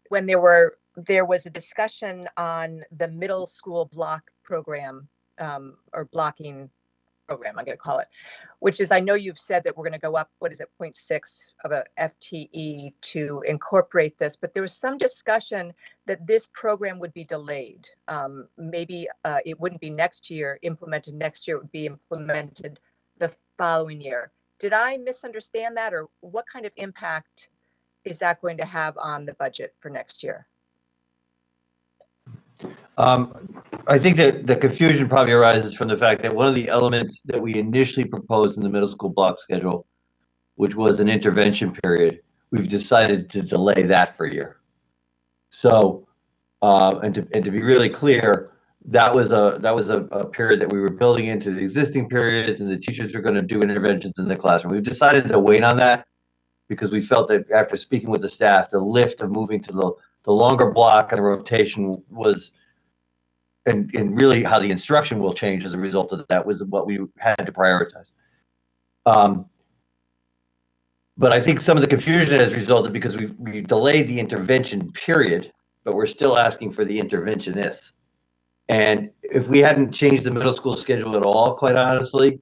when there was a discussion on the middle school block program, or blocking program, I'm going to call it, which is, I know you've said that we're going to go up, 0.6 of a FTE to incorporate this, but there was some discussion that this program would be delayed. Maybe it wouldn't be implemented next year, it would be implemented the following year. Did I misunderstand that, or what kind of impact is that going to have on the budget for next year? I think that the confusion probably arises from the fact that one of the elements that we initially proposed in the middle school block schedule, which was an intervention period, we've decided to delay that for a year. So, and to be really clear, that was a period that we were building into the existing periods, and the teachers were going to do interventions in the classroom. We've decided to wait on that because we felt that after speaking with the staff, the lift of moving to the longer block and the rotation was, and really how the instruction will change as a result of that, was what we had to prioritize. But I think some of the confusion has resulted because we delayed the intervention period, but we're still asking for the interventionists. And if we hadn't changed the middle school schedule at all, quite honestly,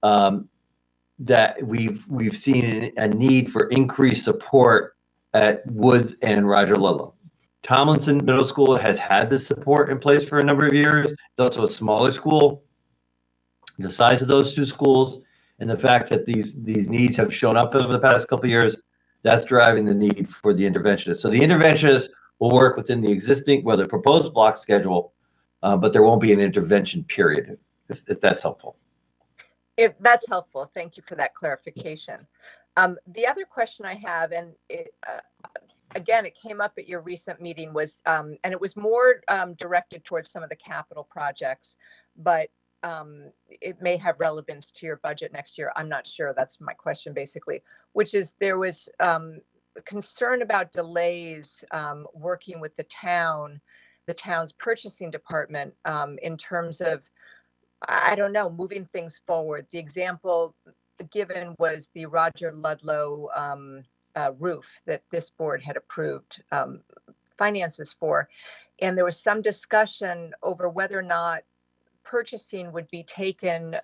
that we've seen a need for increased support at Woods and Roger Ludlow. Tomlinson Middle School has had this support in place for a number of years. It's also a smaller school. The size of those two schools and the fact that these needs have shown up over the past couple of years, that's driving the need for the interventionist. So the interventionist will work within the existing, the proposed block schedule, but there won't be an intervention period, if that's helpful. If that's helpful, thank you for that clarification. The other question I have, and again, it came up at your recent meeting, was, and it was more directed towards some of the capital projects, but it may have relevance to your budget next year. I'm not sure. That's my question, basically, which is there was concern about delays working with the town's purchasing department in terms of, I don't know, moving things forward. The example given was the Roger Ludlow roof that this board had approved finances for. And there was some discussion over whether or not purchasing would be taken,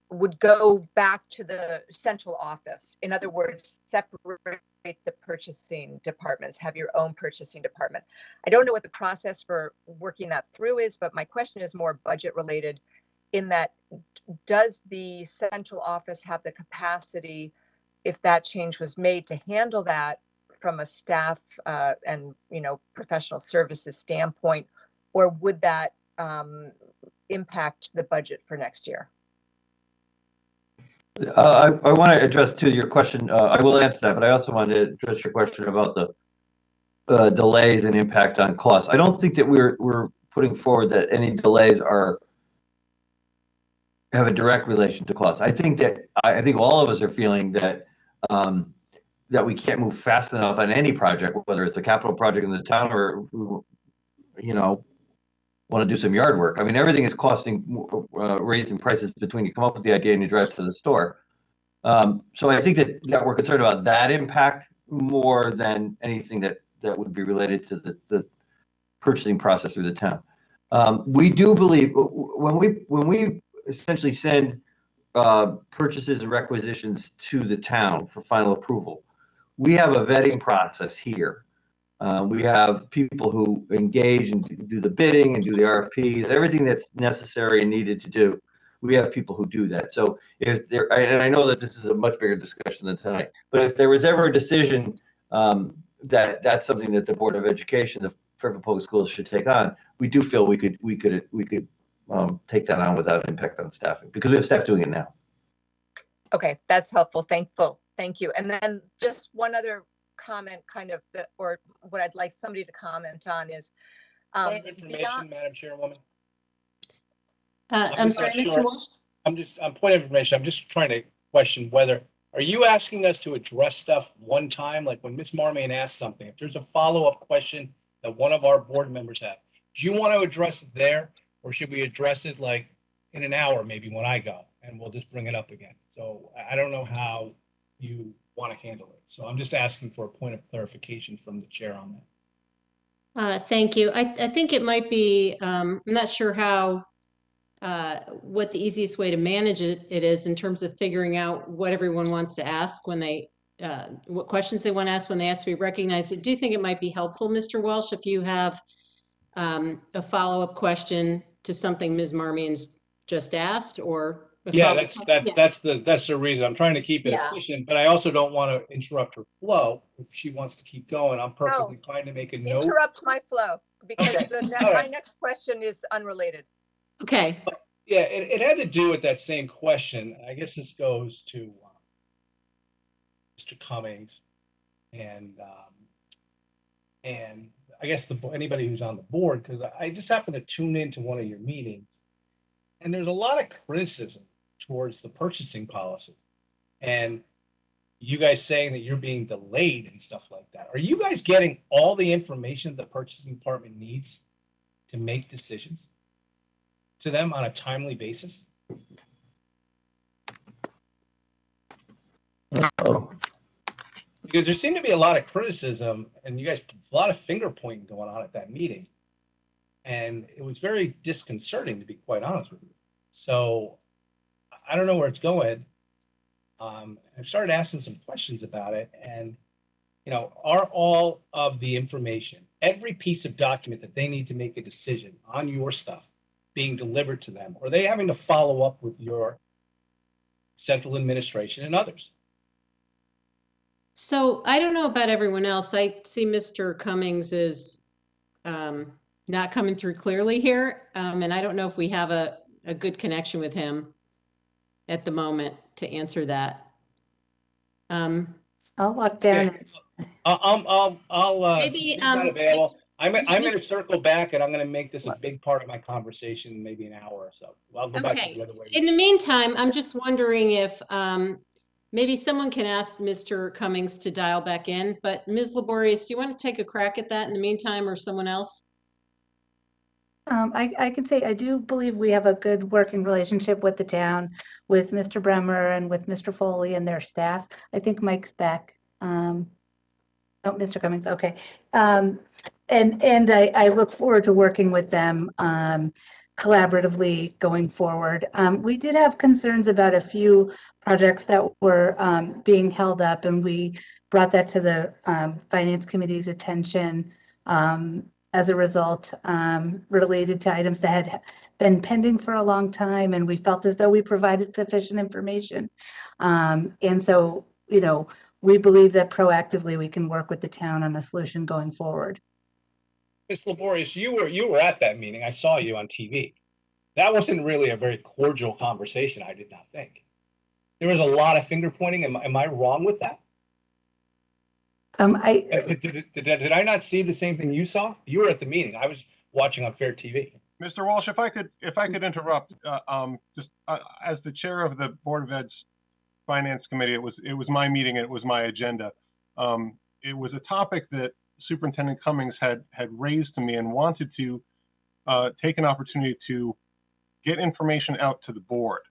would go back to the central office. In other words, separate the purchasing departments, have your own purchasing department. I don't know what the process for working that through is, but my question is more budget related in that, does the central office have the capacity, if that change was made, to handle that from a staff and professional services standpoint, or would that impact the budget for next year? I want to address to your question. I will answer that, but I also want to address your question about the delays and impact on costs. I don't think that we're putting forward that any delays have a direct relation to costs. I think all of us are feeling that that we can't move fast enough on any project, whether it's a capital project in the town or want to do some yard work. I mean, everything is costing, raising prices between you come up with the idea and you drive to the store. So I think that we're concerned about that impact more than anything that would be related to the purchasing process through the town. We do believe when we essentially send purchases and requisitions to the town for final approval, we have a vetting process here. We have people who engage and do the bidding and do the RFPs, everything that's necessary and needed to do. We have people who do that. So if there, and I know that this is a much bigger discussion than tonight, but if there was ever a decision that that's something that the Board of Education, the Fairfield Public Schools should take on, we do feel we could take that on without impact on staffing, because we have staff doing it now. Okay, that's helpful. Thank you. And then just one other comment, kind of, or what I'd like somebody to comment on is Point of information, Madam Chairwoman. I'm sorry, Mr. Walsh? On point of information, I'm just trying to question whether, are you asking us to address stuff one time? Like when Ms. Marmion asked something, if there's a follow-up question that one of our board members have, do you want to address it there? Or should we address it like in an hour, maybe when I go, and we'll just bring it up again? So I don't know how you want to handle it. So I'm just asking for a point of clarification from the chair on that. Thank you. I think it might be, I'm not sure how, what the easiest way to manage it is in terms of figuring out what everyone wants to ask when they, what questions they want to ask when they ask to be recognized. I do think it might be helpful, Mr. Walsh, if you have a follow-up question to something Ms. Marmion's just asked, or yeah, that's the reason I'm trying to keep it efficient, but I also don't want to interrupt her flow. If she wants to keep going, I'm perfectly fine to make a note. Interrupt my flow, because Okay. my next question is unrelated. Okay. Yeah, it had to do with that same question. I guess this goes to Mr. Cummings and I guess anybody who's on the board, because I just happened to tune into one of your meetings, and there's a lot of criticism towards the purchasing policy, and you guys saying that you're being delayed and stuff like that. Are you guys getting all the information the purchasing department needs to make decisions to them on a timely basis? Because there seemed to be a lot of criticism, and you guys, a lot of finger pointing going on at that meeting. And it was very disconcerting, to be quite honest with you. So I don't know where it's going. I've started asking some questions about it, and are all of the information, every piece of document that they need to make a decision on your stuff, being delivered to them? Or are they having to follow up with your central administration and others? So I don't know about everyone else. I see Mr. Cummings is not coming through clearly here. And I don't know if we have a good connection with him at the moment to answer that. I'll walk down. Okay. I'll Maybe, since he's not available. I'm going to circle back, and I'm going to make this a big part of my conversation, maybe an hour or so. I'll go back to the other way. In the meantime, I'm just wondering if maybe someone can ask Mr. Cummings to dial back in, but Ms. Laborious, do you want to take a crack at that in the meantime, or someone else? I can say I do believe we have a good working relationship with the town, with Mr. Bremer and with Mr. Foley and their staff. I think Mike's back. Oh, Mr. Cummings, okay. And I look forward to working with them collaboratively going forward. We did have concerns about a few projects that were being held up, and we brought that to the Finance Committee's attention as a result, related to items that had been pending for a long time, and we felt as though we provided sufficient information. And so, we believe that proactively we can work with the town on the solution going forward. Ms. Laborious, you were at that meeting. I saw you on TV. That wasn't really a very cordial conversation, I did not think. There was a lot of finger pointing. Am I wrong with that? Did I not see the same thing you saw? You were at the meeting. I was watching on FairTV. Mr. Walsh, if I could interrupt, just as the chair of the Board of Ed's Finance Committee, it was my meeting and it was my agenda. It was a topic that Superintendent Cummings had raised to me and wanted to take an opportunity to get information out to the board,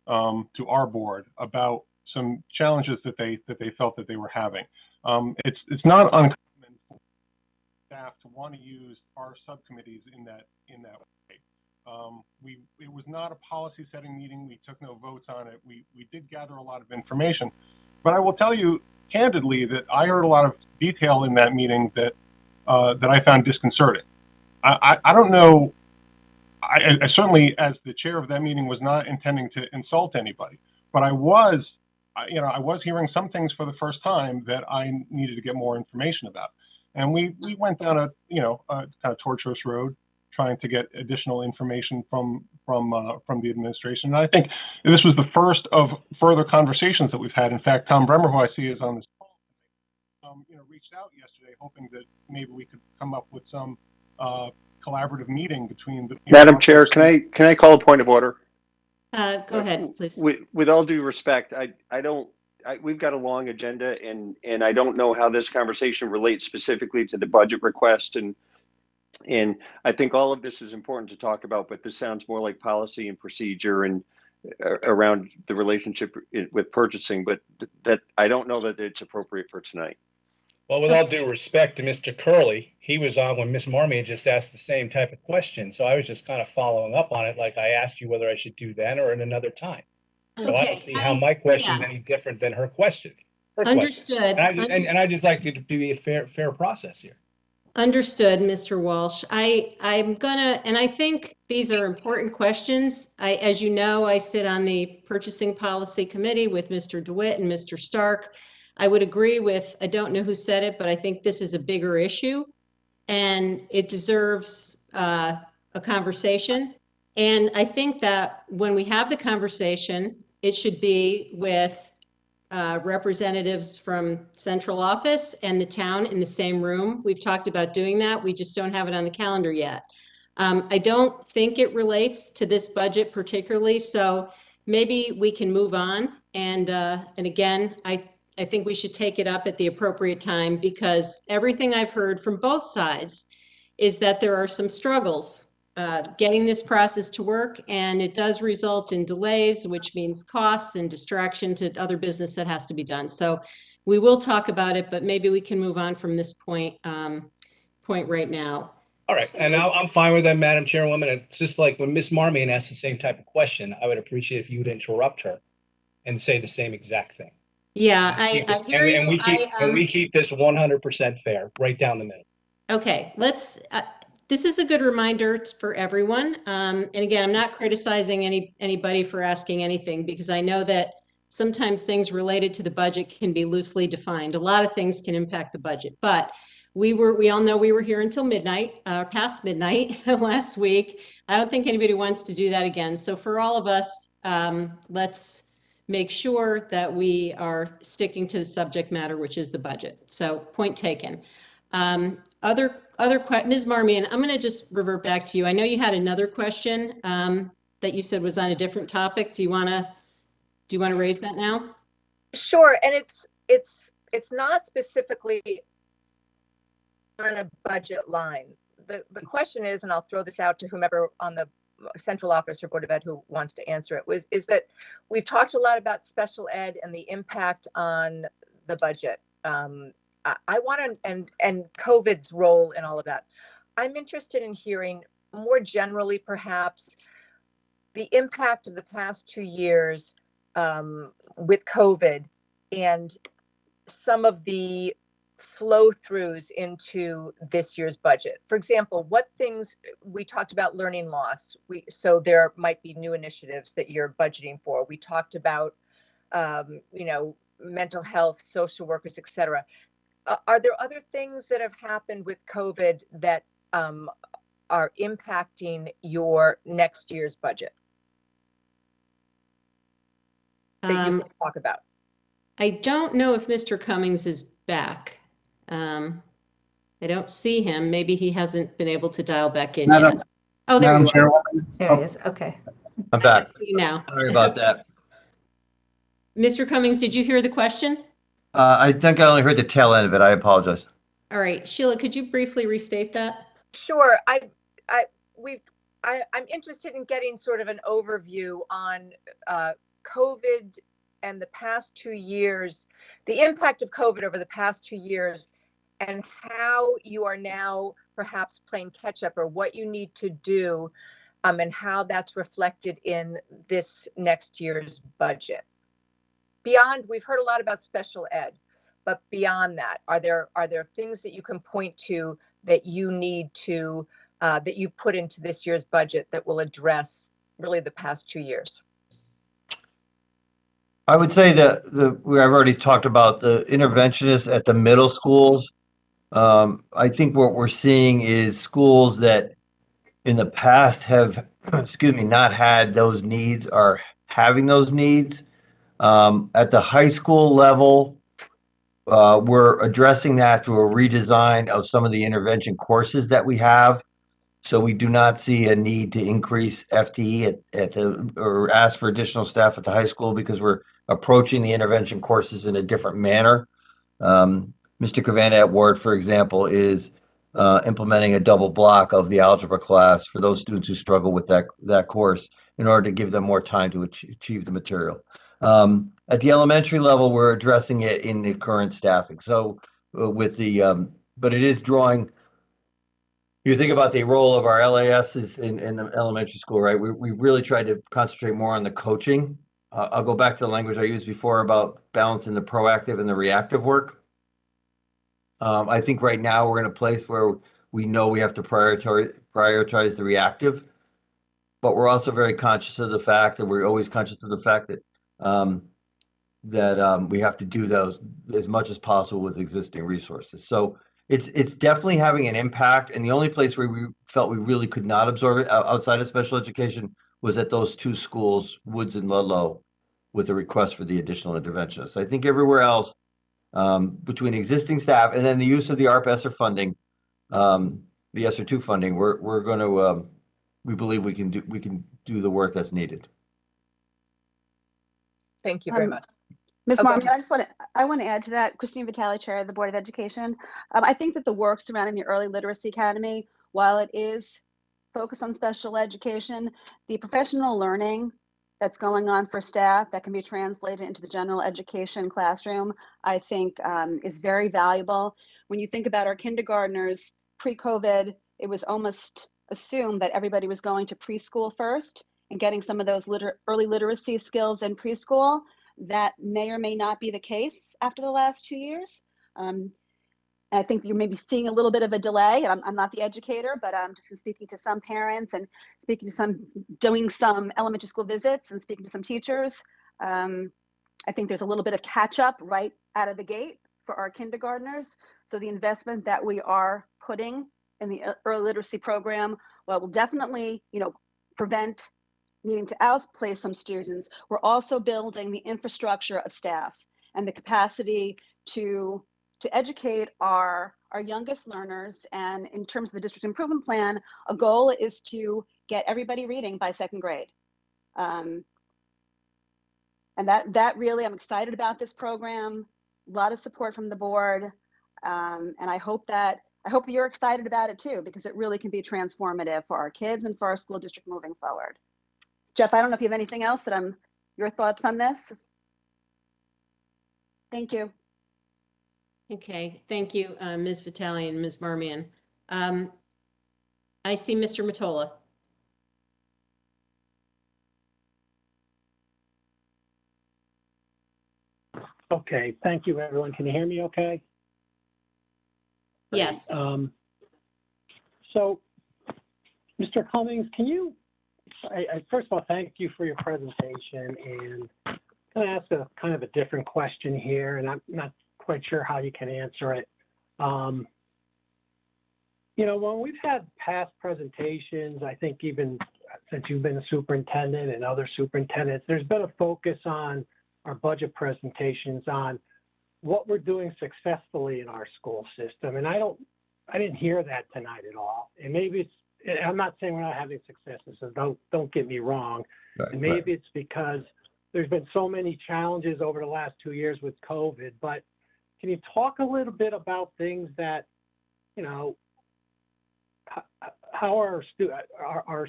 to our board, about some challenges that they felt that they were having. It's not uncommon for staff to want to use our subcommittees in that way. It was not a policy setting meeting. We took no votes on it. We did gather a lot of information, but I will tell you candidly that I heard a lot of detail in that meeting that I found disconcerting. I don't know. I certainly, as the chair of that meeting, was not intending to insult anybody, but I was hearing some things for the first time that I needed to get more information about. And we went down a kind of tortuous road trying to get additional information from the administration. And I think this was the first of further conversations that we've had. In fact, Tom Bremer, who I see is on this call, reached out yesterday hoping that maybe we could come up with some collaborative meeting between the Madam Chair, can I call a point of order? Go ahead, please. With all due respect, we've got a long agenda, and I don't know how this conversation relates specifically to the budget request, and I think all of this is important to talk about, but this sounds more like policy and procedure and around the relationship with purchasing, but that I don't know that it's appropriate for tonight. Well, with all due respect to Mr. Curley, he was on when Ms. Marmion just asked the same type of question. So I was just kind of following up on it, like I asked you whether I should do then or at another time. So I don't see how my question is any different than her question. Understood. And I just like it to be a fair process here. Understood, Mr. Walsh. I'm gonna, and I think these are important questions. As you know, I sit on the Purchasing Policy Committee with Mr. DeWitt and Mr. Stark. I would agree with, I don't know who said it, but I think this is a bigger issue and it deserves a conversation. And I think that when we have the conversation, it should be with representatives from central office and the town in the same room. We've talked about doing that. We just don't have it on the calendar yet. I don't think it relates to this budget particularly, so maybe we can move on. And again, I think we should take it up at the appropriate time because everything I've heard from both sides is that there are some struggles getting this process to work, and it does result in delays, which means costs and distraction to other business that has to be done. So we will talk about it, but maybe we can move on from this point right now. All right, and I'm fine with that, Madam Chairwoman. It's just like when Ms. Marmion asked the same type of question, I would appreciate if you would interrupt her and say the same exact thing. Yeah, I hear you. And we keep this 100% fair, right down the middle. Okay, let's, this is a good reminder for everyone. And again, I'm not criticizing anybody for asking anything because I know that sometimes things related to the budget can be loosely defined. A lot of things can impact the budget, but we all know we were here until midnight, past midnight last week. I don't think anybody wants to do that again. So for all of us, let's make sure that we are sticking to the subject matter, which is the budget. So point taken. Ms. Marmion, I'm going to just revert back to you. I know you had another question that you said was on a different topic. Do you want to raise that now? Sure, and it's not specifically on a budget line. The question is, and I'll throw this out to whomever on the central office or Board of Ed who wants to answer it, is that we've talked a lot about special ed and the impact on the budget. I want to, and COVID's role in all of that. I'm interested in hearing more generally, perhaps, the impact of the past 2 years with COVID and some of the flow throughs into this year's budget. For example, what things we talked about learning loss. So there might be new initiatives that you're budgeting for. We talked about, mental health, social workers, et cetera. Are there other things that have happened with COVID that are impacting your next year's budget that you can talk about? I don't know if Mr. Cummings is back. I don't see him. Maybe he hasn't been able to dial back in yet. Oh, there you are. There he is. Okay. I'm back. I see you now. Sorry about that. Mr. Cummings, did you hear the question? I think I only heard the tail end of it. I apologize. All right, Sheila, could you briefly restate that? Sure. I'm interested in getting sort of an overview on COVID and the past 2 years, the impact of COVID over the past 2 years, and how you are now perhaps playing catch up, or what you need to do and how that's reflected in this next year's budget. Beyond, we've heard a lot about special ed, but beyond that, are there things that you can point to that you need to, that you put into this year's budget that will address really the past 2 years? I would say that I've already talked about the interventionists at the middle schools. I think what we're seeing is schools that in the past have, excuse me, not had those needs are having those needs. At the high school level, we're addressing that through a redesign of some of the intervention courses that we have. So we do not see a need to increase FTE or ask for additional staff at the high school because we're approaching the intervention courses in a different manner. Mr. Cavana at Ward, for example, is implementing a double block of the algebra class for those students who struggle with that course in order to give them more time to achieve the material. At the elementary level, we're addressing it in the current staffing. So with the, but it is drawing, you think about the role of our LASs in the elementary school, right? We really tried to concentrate more on the coaching. I'll go back to the language I used before about balancing the proactive and the reactive work. I think right now we're in a place where we know we have to prioritize the reactive, but we're also very conscious of the fact, and we're always conscious of the fact that we have to do those as much as possible with existing resources. So it's definitely having an impact. And the only place where we felt we really could not absorb it outside of special education was at those two schools, Woods and Ludlow, with a request for the additional interventionists. I think everywhere else, between existing staff and then the use of the ARP ESSER funding, the ESSER 2 funding, we're going to, we believe we can do the work that's needed. Thank you very much. Ms. Oh, go Marmon, ahead. I want to add to that. Christine Vitale, Chair of the Board of Education. I think that the work surrounding the Early Literacy Academy, while it is focused on special education, the professional learning that's going on for staff that can be translated into the general education classroom, I think is very valuable. When you think about our kindergartners, pre-COVID, it was almost assumed that everybody was going to preschool first and getting some of those early literacy skills in preschool. That may or may not be the case after the last 2 years. I think you're maybe seeing a little bit of a delay. I'm not the educator, but just in speaking to some parents and doing some elementary school visits and speaking to some teachers, I think there's a little bit of catch up right out of the gate for our kindergartners. So the investment that we are putting in the early literacy program, will definitely, prevent needing to outplace some students. We're also building the infrastructure of staff and the capacity to educate our youngest learners. And in terms of the district improvement plan, a goal is to get everybody reading by second grade. And that really, I'm excited about this program. A lot of support from the board. And I hope that you're excited about it too, because it really can be transformative for our kids and for our school district moving forward. Jeff, I don't know if you have anything else your thoughts on this? Thank you. Okay, thank you, Ms. Vitale and Ms. Marmion. I see Mr. Mottola. Okay, thank you, everyone. Can you hear me okay? Yes. So, Mr. Cummings, can you, first of all, thank you for your presentation, and I'm going to ask a kind of a different question here, and I'm not quite sure how you can answer it. When we've had past presentations, I think even since you've been a superintendent and other superintendents, there's been a focus on our budget presentations on what we're doing successfully in our school system. And I didn't hear that tonight at all. And maybe I'm not saying we're not having successes, so don't get me wrong. Right, and maybe it's because there's been so many challenges over the last 2 years with COVID, but can you talk a little bit about things that, how are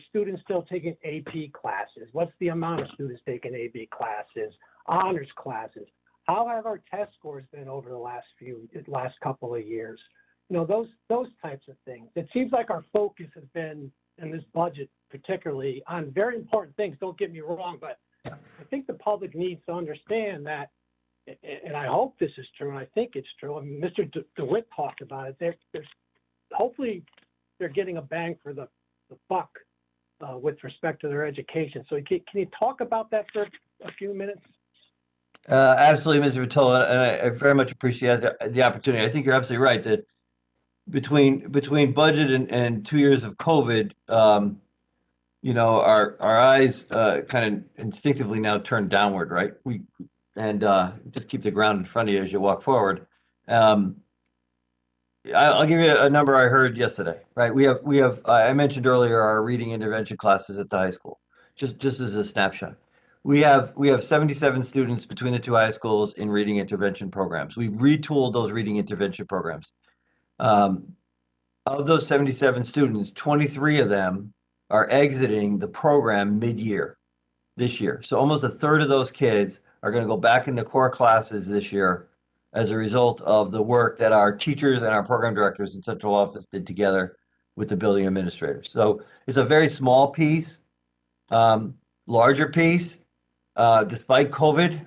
students still taking AP classes? What's the amount of students taking AP classes, honors classes? How have our test scores been over the last couple of years? Those types of things. It seems like our focus has been and this budget particularly on very important things. Don't get me wrong, but I think the public needs to understand that, and I hope this is true, and I think it's true. I mean, Mr. DeWitt talked about it. There's hopefully they're getting a bang for the buck with respect to their education. So can you talk about that for a few minutes? Absolutely, Mr. Vitola, and I very much appreciate the opportunity. I think you're absolutely right that between budget and 2 years of COVID, you know, our eyes kind of instinctively now turn downward, right? Just keep the ground in front of you as you walk forward. I'll give you a number I heard yesterday, right? We have I mentioned earlier our reading intervention classes at the high school, just as a snapshot. We have 77 students between the two high schools in reading intervention programs. We've retooled those reading intervention programs. Of those 77 students, 23 of them are exiting the program mid-year this year. So almost a third of those kids are going to go back into core classes this year as a result of the work that our teachers and our program directors in central office did together with the building administrators. So it's a very small piece, larger piece, despite COVID,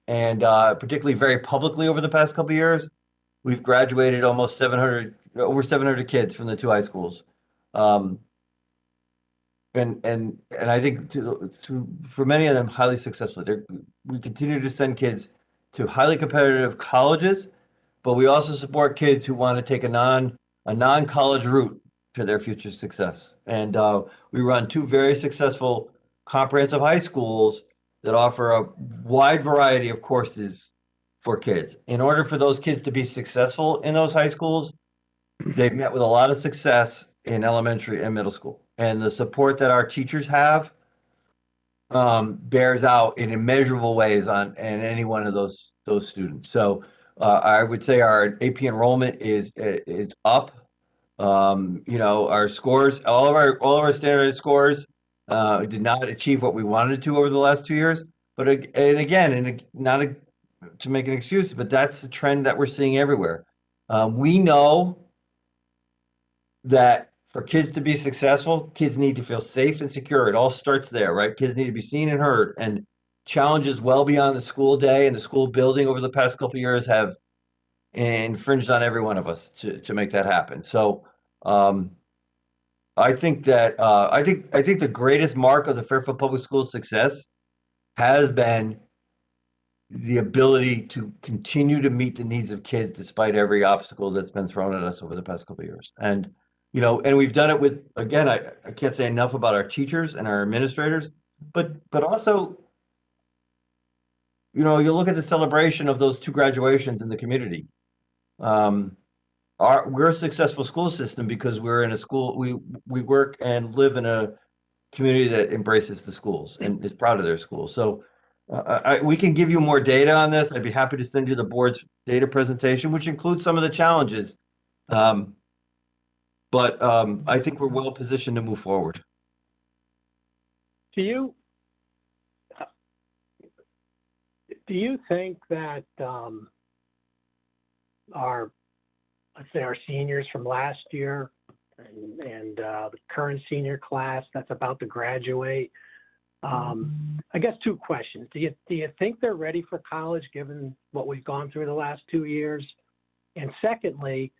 and particularly very publicly over the past couple of years. We've graduated over 700 kids from the two high schools. And I think for many of them, highly successful. We continue to send kids to highly competitive colleges, but we also support kids who want to take a non-college route to their future success. And we run two very successful comprehensive high schools that offer a wide variety of courses for kids. In order for those kids to be successful in those high schools, they've met with a lot of success in elementary and middle school. And the support that our teachers have bears out in immeasurable ways in any one of those students. So I would say our AP enrollment is up. You know, our scores, all of our standardized scores did not achieve what we wanted to over the last 2 years. But not to make an excuse, but that's the trend that we're seeing everywhere. We know that for kids to be successful, kids need to feel safe and secure. It all starts there, right? Kids need to be seen and heard. And challenges well beyond the school day and the school building over the past couple of years have infringed on every one of us to make that happen. So I think that I think the greatest mark of the Fairfield Public Schools' success has been the ability to continue to meet the needs of kids despite every obstacle that's been thrown at us over the past couple of years. And you know, and we've done it with, again, I can't say enough about our teachers and our administrators, but also, you know, you look at the celebration of those two graduations in the community. We're a successful school system because we're in a school, we work and live in a community that embraces the schools and is proud of their schools. So we can give you more data on this. I'd be happy to send you the board's data presentation, which includes some of the challenges. But I think we're well positioned to move forward. Do you think that let's say our seniors from last year and the current senior class that's about to graduate, I guess two questions. Do you think they're ready for college given what we've gone through the last 2 years? And secondly,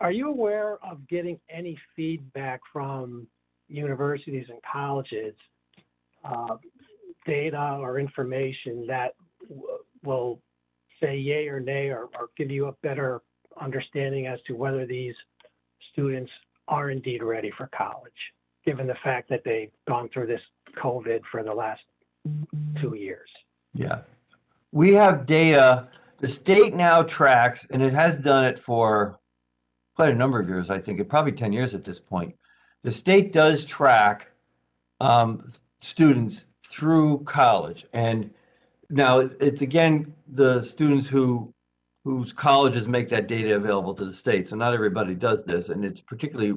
are you aware of getting any feedback from universities and colleges, data or information that will say yay or nay or give you a better understanding as to whether these students are indeed ready for college, given the fact that they've gone through this COVID for the last 2 years? Yeah, we have data. The state now tracks, and it has done it for quite a number of years, I think, probably 10 years at this point. The state does track students through college. And now it's, again, the students whose colleges make that data available to the state. So not everybody does this, and it's particularly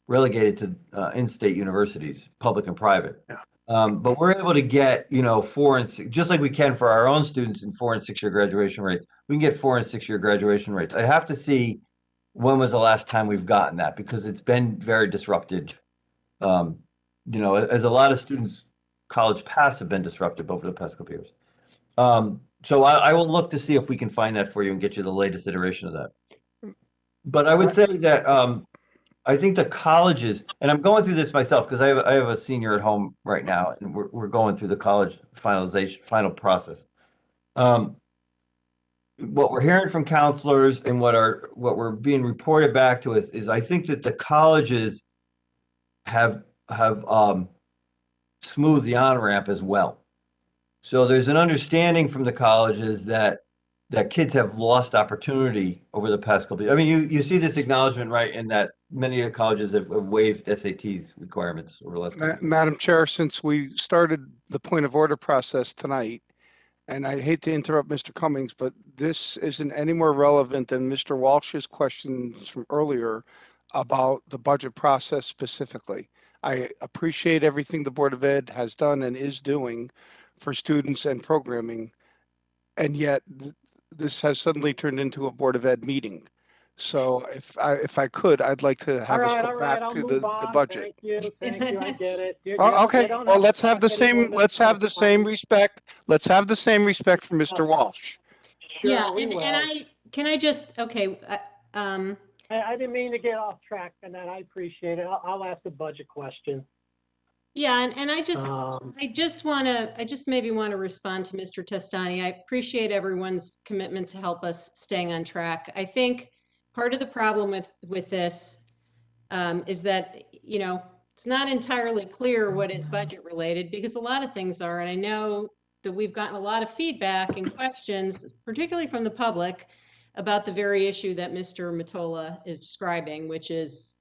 relegated to in-state universities, public and private. Yeah. But we're able to get, you know, 4 and 6, just like we can for our own students in 4 and 6 year graduation rates. We can get 4 and 6 year graduation rates. I have to see when was the last time we've gotten that? Because it's been very disrupted. As a lot of students, college paths have been disrupted over the past couple of years. So I will look to see if we can find that for you and get you the latest iteration of that. But I would say that I think the colleges, and I'm going through this myself because I have a senior at home right now, and we're going through the college final process. What we're hearing from counselors and what we're being reported back to us is I think that the colleges have smoothed the on-ramp as well. So there's an understanding from the colleges that kids have lost opportunity over the past couple of years. I mean, you see this acknowledgement, right, in that many of the colleges have waived SATs requirements over the last couple of years. Madam Chair, since we started the point of order process tonight, and I hate to interrupt Mr. Cummings, but this isn't any more relevant than Mr. Walsh's questions from earlier about the budget process specifically. I appreciate everything the Board of Ed has done and is doing for students and programming, and yet this has suddenly turned into a Board of Ed meeting. So if I could, I'd like to have us go back to the budget. Thank you, I get it. Okay, well, let's have the same respect. Let's have the same respect for Mr. Walsh. Yeah, and can I just, okay, I didn't mean to get off track, and then I appreciate it. I'll ask the budget question. yeah, and I just maybe want to respond to Mr. Testani. I appreciate everyone's commitment to help us staying on track. I think part of the problem with this is that, it's not entirely clear what is budget related, because a lot of things are, and I know that we've gotten a lot of feedback and questions, particularly from the public, about the very issue that Mr. Mottola is describing, which is,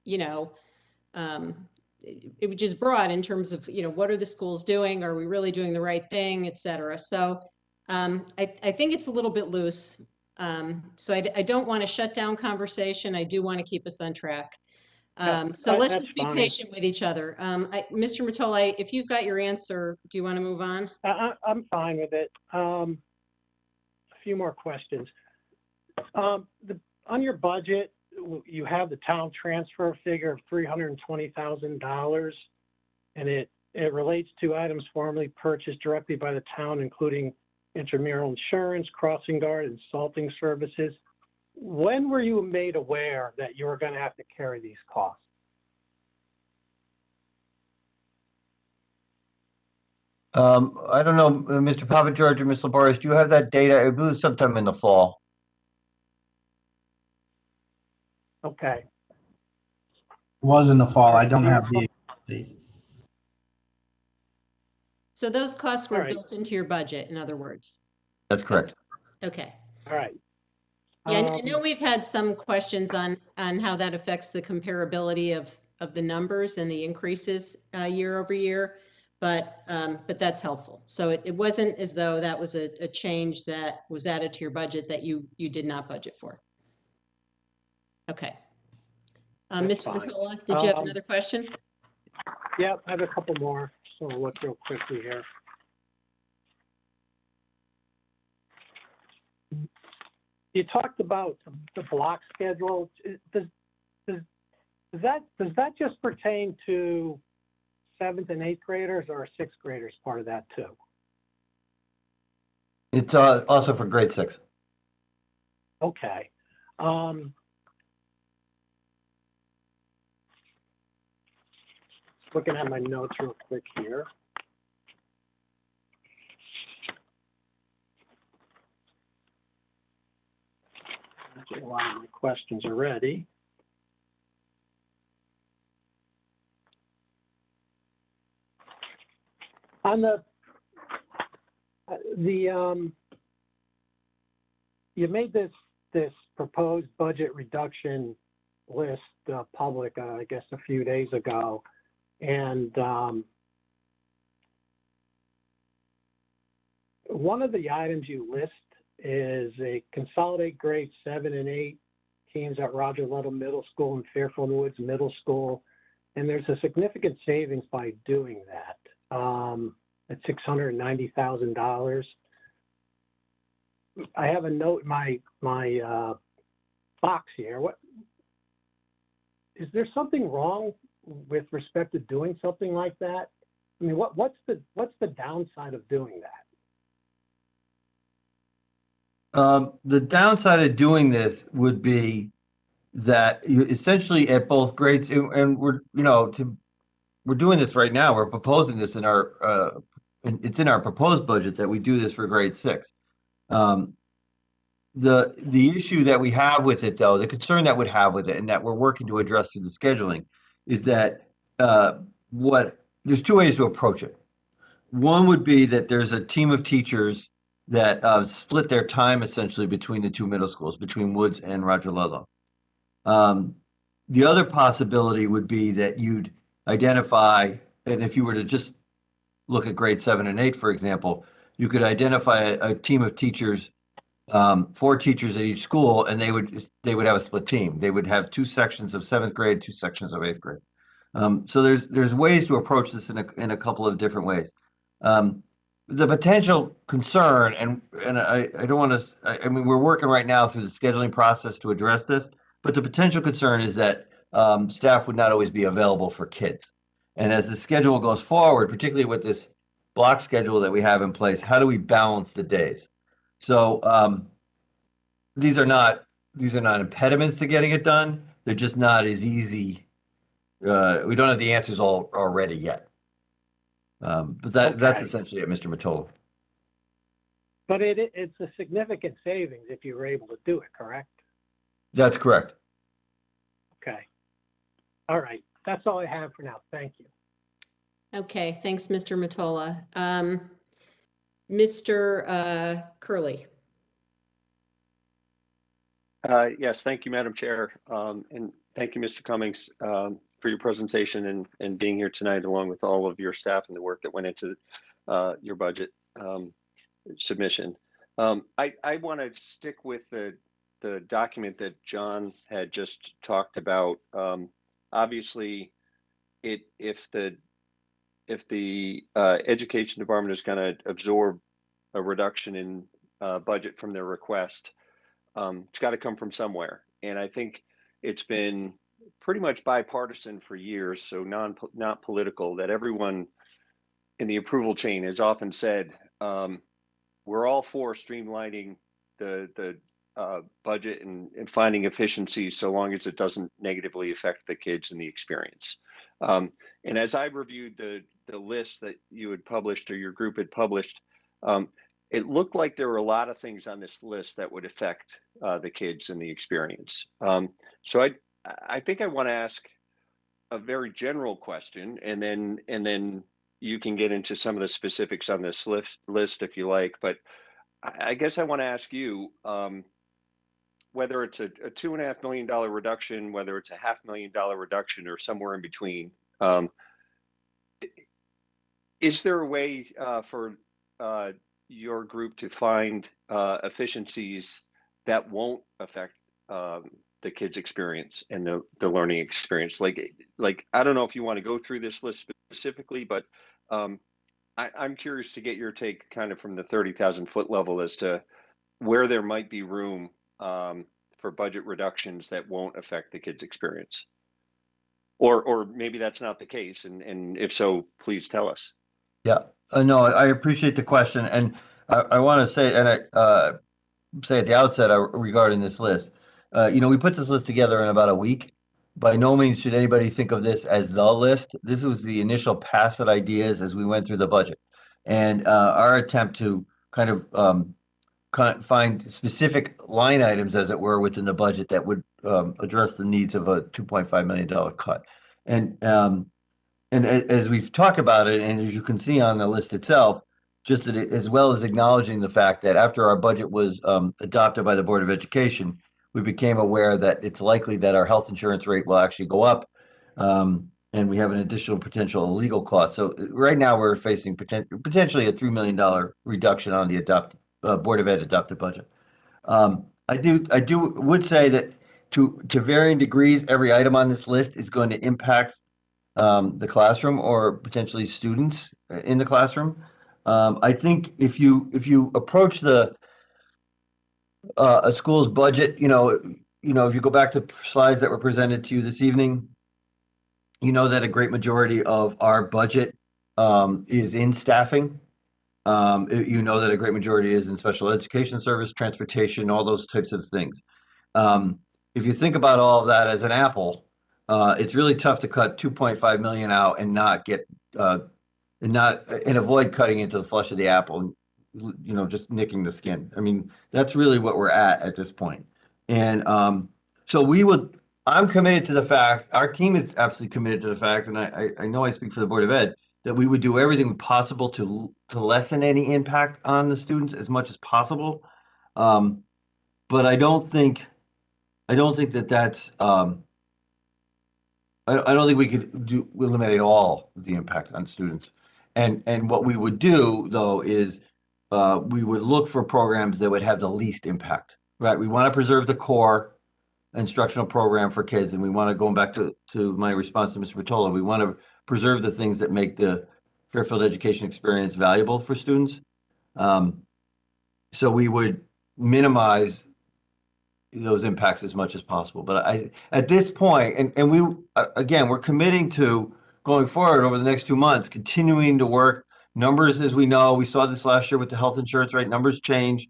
which is broad in terms of, what are the schools doing? Are we really doing the right thing, et cetera? So I think it's a little bit loose. So I don't want to shut down conversation. I do want to keep us on track. So let's just be patient with each other. Mr. Mottola, if you've got your answer, do you want to move on? I'm fine with it. A few more questions. On your budget, you have the town transfer figure of $320,000, and it relates to items formerly purchased directly by the town, including intramural insurance, crossing guard, and salting services. When were you made aware that you were going to have to carry these costs? I don't know, Mr. Papa George or Ms. Labaris, do you have that data? It was sometime in the fall. Okay. Was in the fall. I don't have the date. So those costs were All right. built into your budget, in other words. That's correct. Okay. All right. Yeah, I know we've had some questions on how that affects the comparability of the numbers and the increases year over year, but that's helpful. So it wasn't as though that was a change that was added to your budget that you did not budget for. Okay. Mr. Mottola, did you have another question? Yeah, I have a couple more, so I'll look real quickly here. You talked about the block schedule. Does that just pertain to 7th and 8th graders, or are 6th graders part of that too? It's also for grade 6. Okay. Looking at my notes real quick here. A lot of my questions already. On you made this proposed budget reduction list public, I guess, a few days ago, and one of the items you list is a consolidate grade 7 and 8 teams at Roger Little Middle School and Fairfield Woods Middle School. And there's a significant savings by doing that at $690,000. I have a note in my box here. is there something wrong with respect to doing something like that? I mean, what's the downside of doing that? The downside of doing this would be that you essentially at both grades, and we're, we're doing this right now. We're proposing this in our, it's in our proposed budget that we do this for grade 6. The issue that we have with it, though, the concern that we'd have with it, and that we're working to address through the scheduling, is that there's 2 ways to approach it. One would be that there's a team of teachers that split their time essentially between the 2 middle schools, between Woods and Roger Ludlow. The other possibility would be that you'd identify, and if you were to just look at grade 7 and 8, for example, you could identify a team of teachers, 4 teachers at each school, and they would have a split team. They would have 2 sections of 7th grade, 2 sections of 8th grade. So there's ways to approach this in a couple of different ways. The potential concern, and I don't want to, I mean, we're working right now through the scheduling process to address this, but the potential concern is that staff would not always be available for kids. And as the schedule goes forward, particularly with this block schedule that we have in place, how do we balance the days? So these are not impediments to getting it done. They're just not as easy. We don't have the answers already yet. But that's essentially it, Mr. Mottola. But it's a significant savings if you were able to do it, correct? That's correct. Okay. All right. That's all I have for now. Thank you. Okay, thanks, Mr. Mottola. Mr. Curley. Yes, thank you, Madam Chair. And thank you, Mr. Cummings, for your presentation and being here tonight, along with all of your staff and the work that went into your budget submission. I want to stick with the document that John had just talked about. Obviously, if the education department is going to absorb a reduction in budget from their request, it's got to come from somewhere. And I think it's been pretty much bipartisan for years, so not political, that everyone in the approval chain has often said, we're all for streamlining the budget and finding efficiencies so long as it doesn't negatively affect the kids and the experience. And as I reviewed the list that you had published or your group had published, it looked like there were a lot of things on this list that would affect the kids and the experience. So I think I want to ask a very general question, and then you can get into some of the specifics on this list if you like. But I guess I want to ask you, whether it's a $2.5 million reduction, whether it's a $500,000 reduction, or somewhere in between, is there a way for your group to find efficiencies that won't affect the kids' experience and the learning experience? Like I don't know if you want to go through this list specifically, but I'm curious to get your take kind of from the 30,000 foot level as to where there might be room for budget reductions that won't affect the kids' experience. Or maybe that's not the case, and if so, please tell us. Yeah, no, I appreciate the question, and I want to say, and I say at the outset regarding this list, we put this list together in about a week. By no means should anybody think of this as the list. This was the initial pass at ideas as we went through the budget, and our attempt to kind of find specific line items, as it were, within the budget that would address the needs of a $2.5 million cut. And as we've talked about it, and as you can see on the list itself, just that as well as acknowledging the fact that after our budget was adopted by the Board of Education, we became aware that it's likely that our health insurance rate will actually go up, and we have an additional potential legal cost. So right now we're facing potentially a $3 million reduction on the Board of Ed adopted budget. I would say that to varying degrees, every item on this list is going to impact the classroom or potentially students in the classroom. I think if you approach a school's budget, you know, if you go back to slides that were presented to you this evening, you know that a great majority of our budget is in staffing. You know that a great majority is in special education service, transportation, all those types of things. If you think about all of that as an apple, it's really tough to cut 2.5 million out and not get and avoid cutting into the flesh of the apple and, you know, just nicking the skin. I mean, that's really what we're at this point. And so I'm committed to the fact, our team is absolutely committed to the fact, and I know I speak for the Board of Ed, that we would do everything possible to lessen any impact on the students as much as possible. But I don't think that that's I don't think we could eliminate all of the impact on students. And what we would do though is we would look for programs that would have the least impact, right? We want to preserve the core instructional program for kids, and we want to, going back to my response to Mr. Patola, we want to preserve the things that make the Fairfield education experience valuable for students. So we would minimize those impacts as much as possible. But at this point, and we, again, we're committing to going forward over the next 2 months, continuing to work numbers. As we know, we saw this last year with the health insurance, right? Numbers change.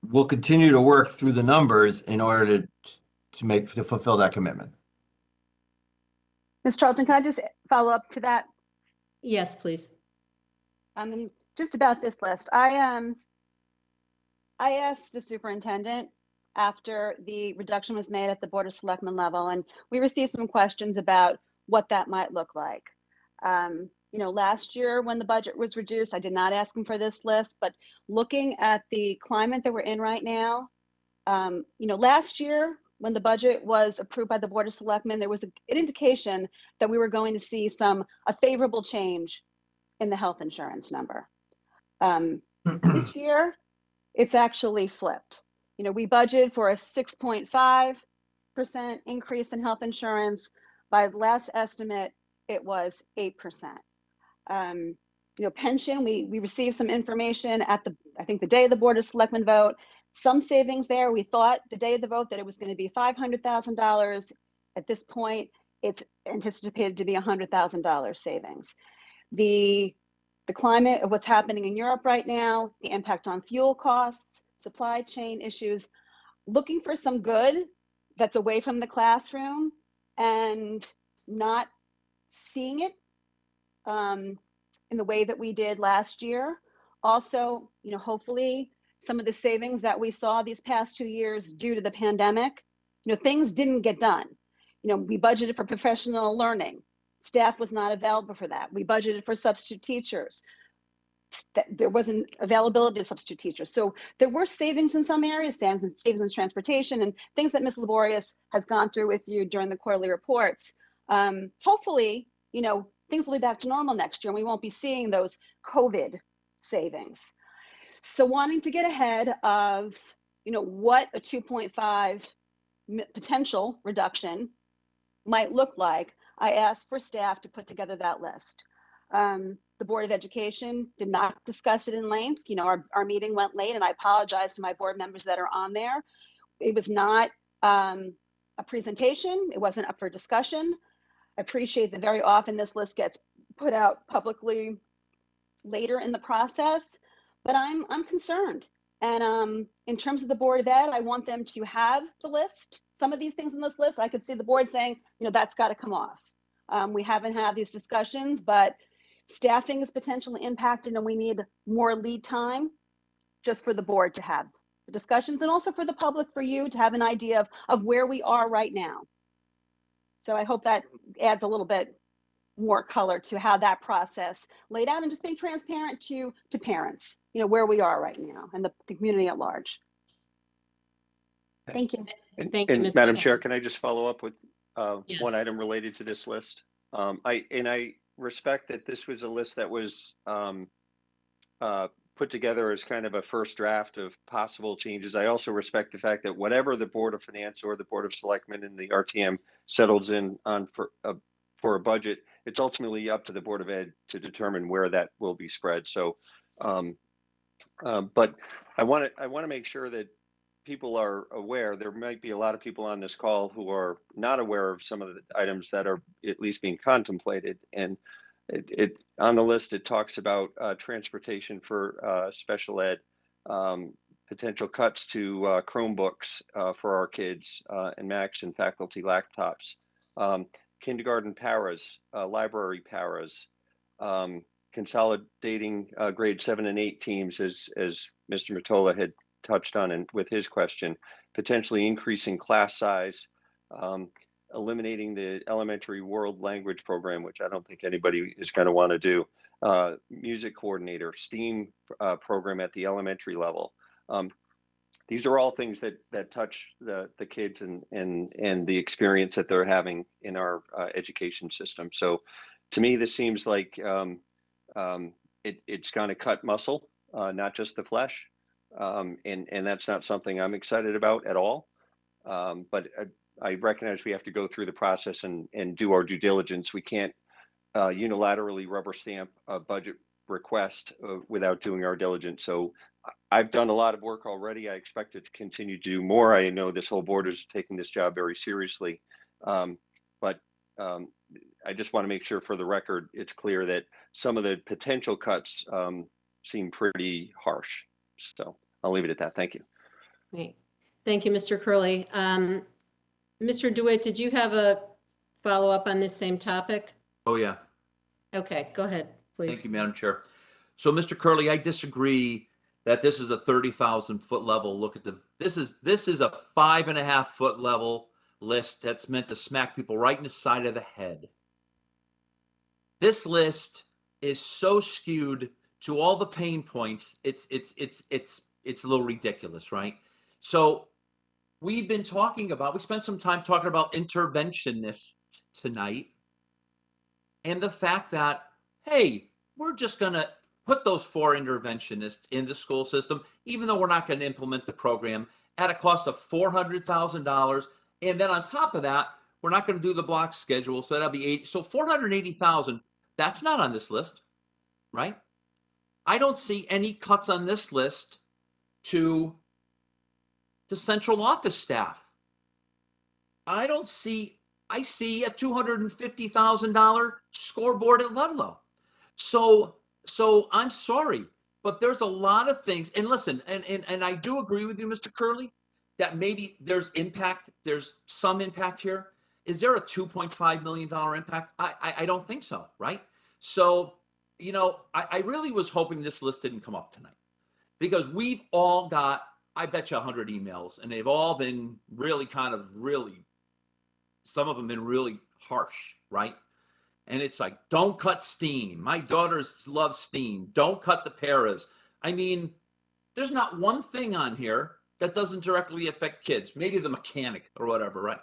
We'll continue to work through the numbers in order to fulfill that commitment. Ms. Charlton, can I just follow up to that? Yes, please. Just about this list. I asked the superintendent after the reduction was made at the Board of Selectmen level, and we received some questions about what that might look like. You know, last year when the budget was reduced, I did not ask him for this list, but looking at the climate that we're in right now, you know, last year when the budget was approved by the Board of Selectmen, there was an indication that we were going to see a favorable change in the health insurance number. This year, it's actually flipped. You know, we budgeted for a 6.5% increase in health insurance. By the last estimate, it was 8%. You know, pension, we received some information at I think the day of the Board of Selectmen vote, some savings there. We thought the day of the vote that it was going to be $500,000. At this point, it's anticipated to be $100,000 savings. The climate of what's happening in Europe right now, the impact on fuel costs, supply chain issues, looking for some good that's away from the classroom and not seeing it in the way that we did last year. Also, you know, hopefully some of the savings that we saw these past 2 years due to the pandemic, you know, things didn't get done. You know, we budgeted for professional learning. Staff was not available for that. We budgeted for substitute teachers. There wasn't availability of substitute teachers. So there were savings in some areas, savings in transportation and things that Ms. Laborious has gone through with you during the quarterly reports. Hopefully, you know, things will be back to normal next year and we won't be seeing those COVID savings. So wanting to get ahead of, you know, what a 2.5 potential reduction might look like, I asked for staff to put together that list. The Board of Education did not discuss it in length. You know, our meeting went late and I apologize to my board members that are on there. It was not a presentation. It wasn't up for discussion. I appreciate that very often this list gets put out publicly later in the process, but I'm concerned. And in terms of the Board of Ed, I want them to have the list. Some of these things on this list, I could see the board saying, you know, that's got to come off. We haven't had these discussions, but staffing is potentially impacted and we need more lead time just for the board to have the discussions and also for the public, for you to have an idea of where we are right now. So I hope that adds a little bit more color to how that process laid out and just being transparent to parents, you know, where we are right now and the community at large. Thank you. Thank you, Ms. Madam Patola. Chair, can I just follow up with Yes. one item related to this list? I respect that this was a list that was put together as kind of a first draft of possible changes. I also respect the fact that whatever the Board of Finance or the Board of Selectmen and the RTM settles in on for a budget, it's ultimately up to the Board of Ed to determine where that will be spread. So, but I want to make sure that people are aware, there might be a lot of people on this call who are not aware of some of the items that are at least being contemplated. And it on the list, it talks about transportation for special ed, potential cuts to Chromebooks for our kids and Macs and faculty laptops, kindergarten paras, library paras, consolidating grade 7 and 8 teams, as Mr. Mottola had touched on and with his question, potentially increasing class size, eliminating the elementary world language program, which I don't think anybody is going to want to do, music coordinator, STEAM program at the elementary level. These are all things that touch the kids and the experience that they're having in our education system. So to me, this seems like it's going to cut muscle, not just the flesh. And that's not something I'm excited about at all. But I recognize we have to go through the process and do our due diligence. We can't unilaterally rubber stamp a budget request without doing our diligence. So I've done a lot of work already. I expect it to continue to do more. I know this whole board is taking this job very seriously. But I just want to make sure for the record, it's clear that some of the potential cuts seem pretty harsh. So I'll leave it at that. Thank you. Great. Thank you, Mr. Curley. Mr. DeWitt, did you have a follow-up on this same topic? Oh, yeah. Okay, go ahead, please. Thank you, Madam Chair. So, Mr. Curley, I disagree that this is a 30,000 foot level. Look at this is a 5.5 foot level list that's meant to smack people right in the side of the head. This list is so skewed to all the pain points. It's a little ridiculous, right? So we spent some time talking about interventionists tonight, and the fact that, hey, we're just going to put those 4 interventionists in the school system, even though we're not going to implement the program, at a cost of $400,000. And then on top of that, we're not going to do the block schedule. So that'll be so $480,000. That's not on this list, right? I don't see any cuts on this list to the central office staff. I see a $250,000 scoreboard at Ludlow. So I'm sorry, but there's a lot of things. And listen, and I do agree with you, Mr. Curley, that maybe there's some impact here. Is there a $2.5 million impact? I don't think so, right? So, I really was hoping this list didn't come up tonight, because we've all got, I bet you 100 emails, and they've all been really some of them been really harsh, right? And it's like, don't cut STEAM. My daughters love STEAM. Don't cut the paras. I mean, there's not one thing on here that doesn't directly affect kids. Maybe the mechanic or whatever, right?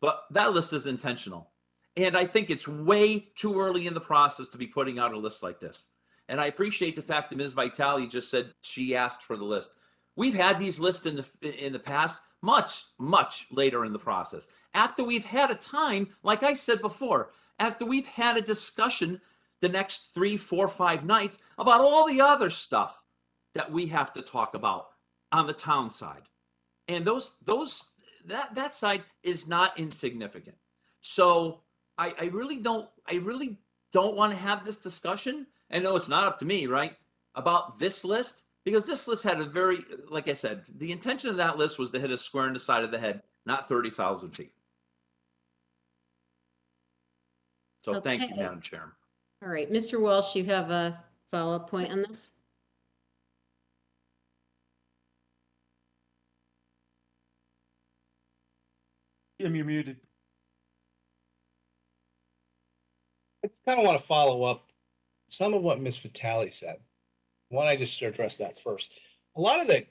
But that list is intentional. And I think it's way too early in the process to be putting out a list like this. And I appreciate the fact that Ms. Vitale just said she asked for the list. We've had these lists in the past, much later in the process. After we've had a time, like I said before, after we've had a discussion the next 3, 4, 5 nights about all the other stuff that we have to talk about on the town side. And that side is not insignificant. So I really don't want to have this discussion. And no, it's not up to me, right? About this list, because this list had like I said, the intention of that list was to hit a square in the side of the head, not 30,000 feet. So Thank you, Madam Chair. All right, Mr. Walsh, you have a follow-up point on this? You're muted. I kind of want to follow up some of what Ms. Vitale said. Why don't I just address that first? A lot of the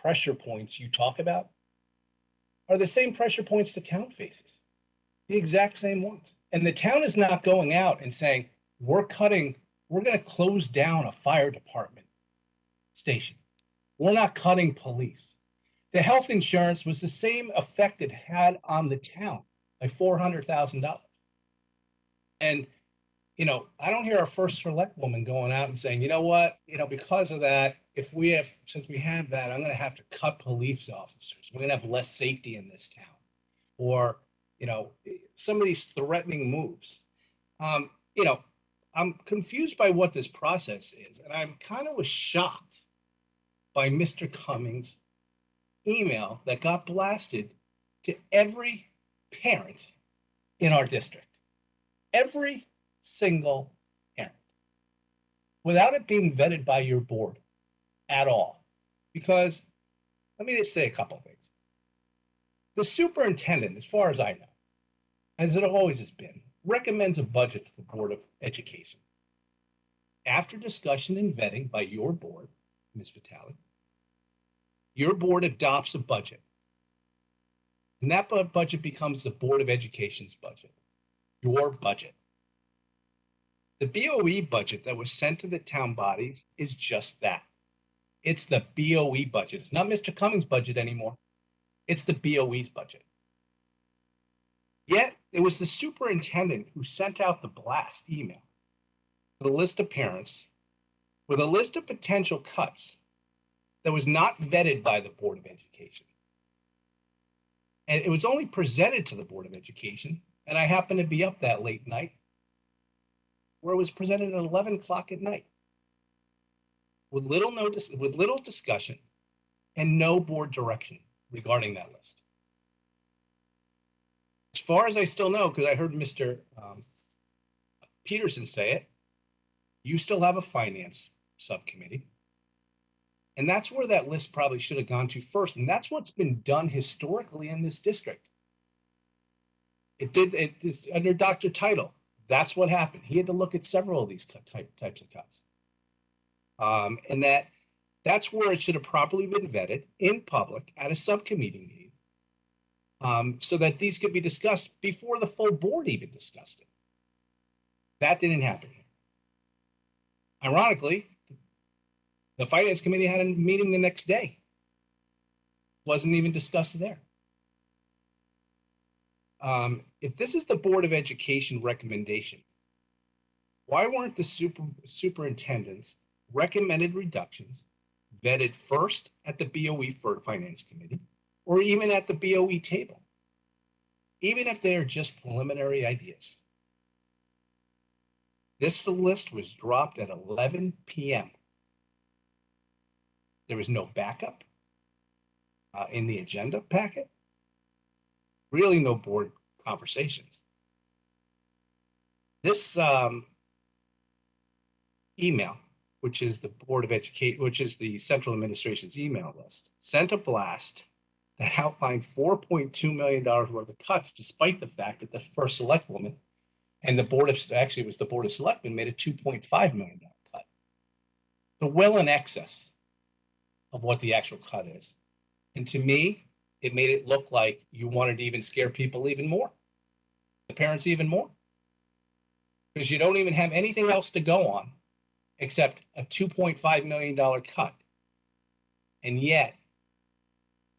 pressure points you talk about are the same pressure points the town faces, the exact same ones. And the town is not going out and saying, we're going to close down a fire department station. We're not cutting police. The health insurance was the same effect it had on the town, like $400,000. And, I don't hear our first select woman going out and saying, you know what, because of that, if since we have that, I'm going to have to cut police officers. We're going to have less safety in this town, or some of these threatening moves. I'm confused by what this process is, and I'm kind of was shocked by Mr. Cummings' email that got blasted to every parent in our district. Every single parent, without it being vetted by your board at all. Because let me just say a couple of things. The superintendent, as far as I know, as it always has been, recommends a budget to the Board of Education. After discussion and vetting by your board, Ms. Vitale, your board adopts a budget. And that budget becomes the Board of Education's budget, your budget. The BOE budget that was sent to the town bodies is just that. It's the BOE budget. It's not Mr. Cummings' budget anymore. It's the BOE's budget. Yet, it was the superintendent who sent out the blast email with a list of parents, with a list of potential cuts that was not vetted by the Board of Education. And it was only presented to the Board of Education, and I happened to be up that late night, where it was presented at 11 o'clock at night, with little discussion and no board direction regarding that list. As far as I still know, because I heard Mr. Peterson say it, you still have a finance subcommittee. And that's where that list probably should have gone to first. And that's what's been done historically in this district. It's under Dr. Title. That's what happened. He had to look at several of these types of cuts. And that's where it should have properly been vetted in public at a subcommittee meeting, so that these could be discussed before the full board even discussed it. That didn't happen. Ironically, the finance committee had a meeting the next day. Wasn't even discussed there. If this is the Board of Education recommendation, why weren't the superintendents recommended reductions vetted first at the BOE for Finance Committee, or even at the BOE table, even if they are just preliminary ideas? This list was dropped at 11 p.m. There was no backup in the agenda packet. Really no board conversations. This email, which is the Board of Education, which is the Central Administration's email list, sent a blast that outlined $4.2 million worth of cuts, despite the fact that the first select woman and the Board of, actually it was the Board of Selectmen, made a $2.5 million cut. So well in excess of what the actual cut is. And to me, it made it look like you wanted to even scare people even more, the parents even more, because you don't even have anything else to go on except a $2.5 million cut. And yet,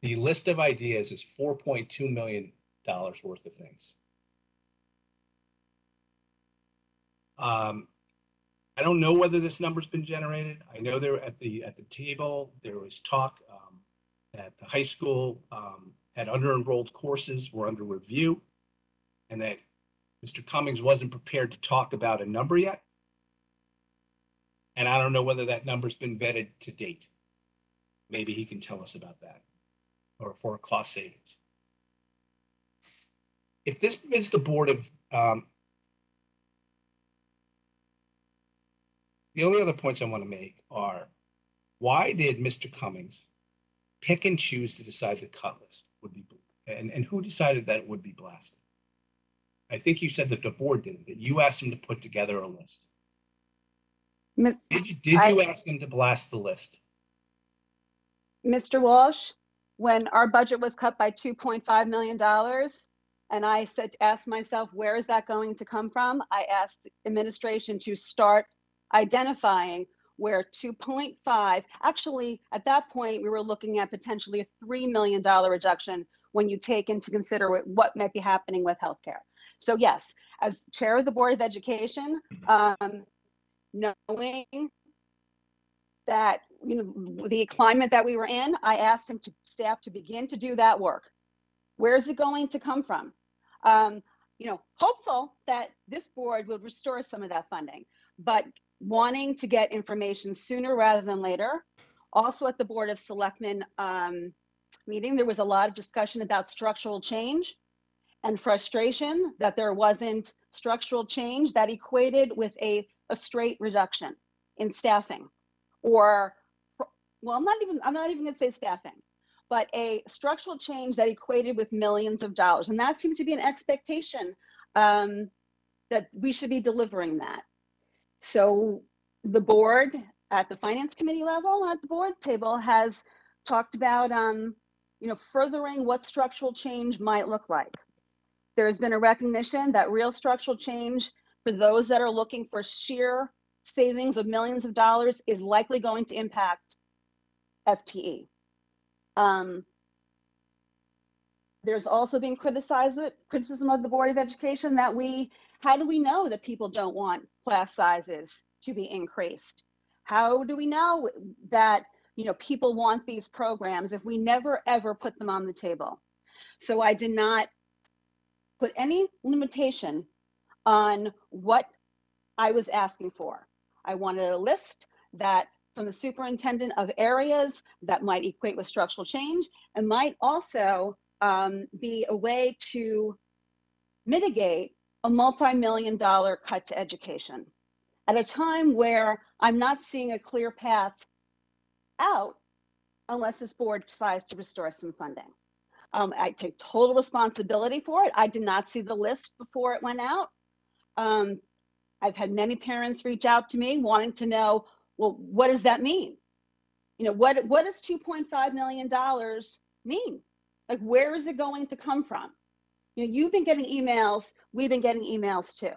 the list of ideas is $4.2 million worth of things. I don't know whether this number's been generated. I know there at the table, there was talk that the high school had under-enrolled courses were under review, and that Mr. Cummings wasn't prepared to talk about a number yet. And I don't know whether that number's been vetted to date. Maybe he can tell us about that, or for cost savings. If this is the Board of, the only other points I want to make are, why did Mr. Cummings pick and choose to decide the cut list would be, and who decided that it would be blasted? I think you said that the board didn't, that you asked him to put together a list. Did you ask him to blast the list? Mr. Walsh, when our budget was cut by $2.5 million, and I asked myself, where is that going to come from? I asked administration to start identifying where 2.5, actually at that point, we were looking at potentially a $3 million reduction when you take into consider what might be happening with healthcare. So yes, as chair of the Board of Education, knowing that, the climate that we were in, I asked staff to begin to do that work. Where's it going to come from? Hopeful that this board will restore some of that funding, but wanting to get information sooner rather than later. Also at the Board of Selectmen meeting, there was a lot of discussion about structural change and frustration that there wasn't structural change that equated with a straight reduction in staffing, or, well, I'm not even gonna say staffing, but a structural change that equated with millions of dollars. And that seemed to be an expectation that we should be delivering that. So the board at the finance committee level, at the board table, has talked about, furthering what structural change might look like. There's been a recognition that real structural change for those that are looking for sheer savings of millions of dollars is likely going to impact FTE. There's also been criticism of the Board of Education that how do we know that people don't want class sizes to be increased? How do we know that people want these programs if we never ever put them on the table? So I did not put any limitation on what I was asking for. I wanted a list that from the superintendent of areas that might equate with structural change and might also be a way to mitigate a multi-million-dollar cut to education at a time where I'm not seeing a clear path out unless this board decides to restore some funding. I take total responsibility for it. I did not see the list before it went out. I've had many parents reach out to me wanting to know, well, what does that mean? What does $2.5 million mean? Like, where is it going to come from? You've been getting emails. We've been getting emails too.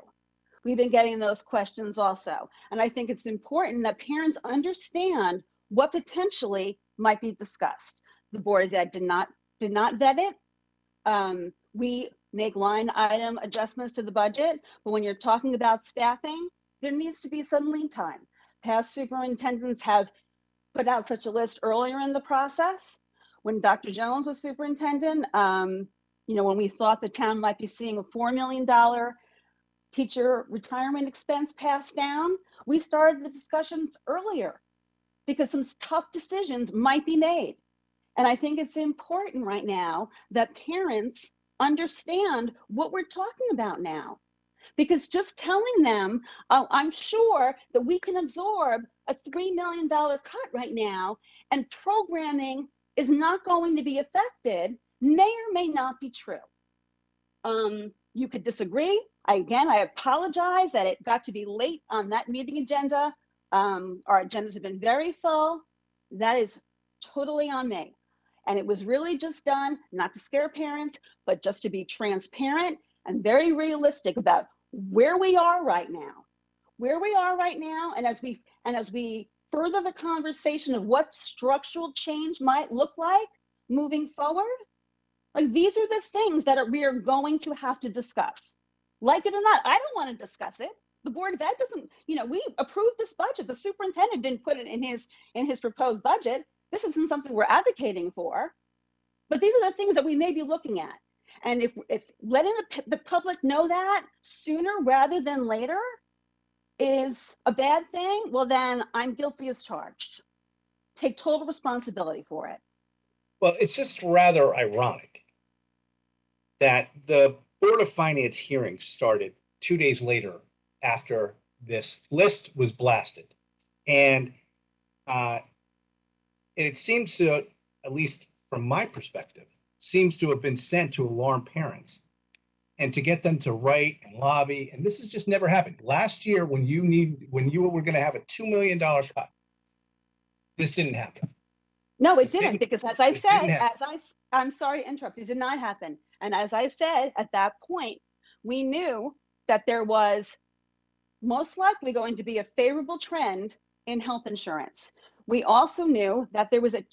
We've been getting those questions also. And I think it's important that parents understand what potentially might be discussed. The Board of Ed did not vet it. We make line item adjustments to the budget, but when you're talking about staffing, there needs to be some lead time. Past superintendents have put out such a list earlier in the process. When Dr. Jones was superintendent, when we thought the town might be seeing a $4 million teacher retirement expense passed down, we started the discussions earlier because some tough decisions might be made. And I think it's important right now that parents understand what we're talking about now. Because just telling them, oh, I'm sure that we can absorb a $3 million cut right now and programming is not going to be affected, may or may not be true. You could disagree. I apologize that it got to be late on that meeting agenda. Our agendas have been very full. That is totally on me. And it was really just done, not to scare parents, but just to be transparent and very realistic about where we are right now. And as we further the conversation of what structural change might look like moving forward, like, these are the things that we are going to have to discuss. Like it or not, I don't want to discuss it. The Board of Ed doesn't, we approved this budget. The superintendent didn't put it in his proposed budget. This isn't something we're advocating for, but these are the things that we may be looking at. And if letting the public know that sooner rather than later is a bad thing, well, then I'm guilty as charged. Take total responsibility for it. Well, it's just rather ironic that the Board of Finance hearing started 2 days later after this list was blasted. And it seems to, at least from my perspective, seems to have been sent to alarm parents and to get them to write and lobby. And this has just never happened. Last year, when you were going to have a $2 million cut, this didn't happen. No, it didn't, because as I said, I'm sorry to interrupt, it did not happen. And as I said, at that point, we knew that there was most likely going to be a favorable trend in health insurance. We also knew that there was a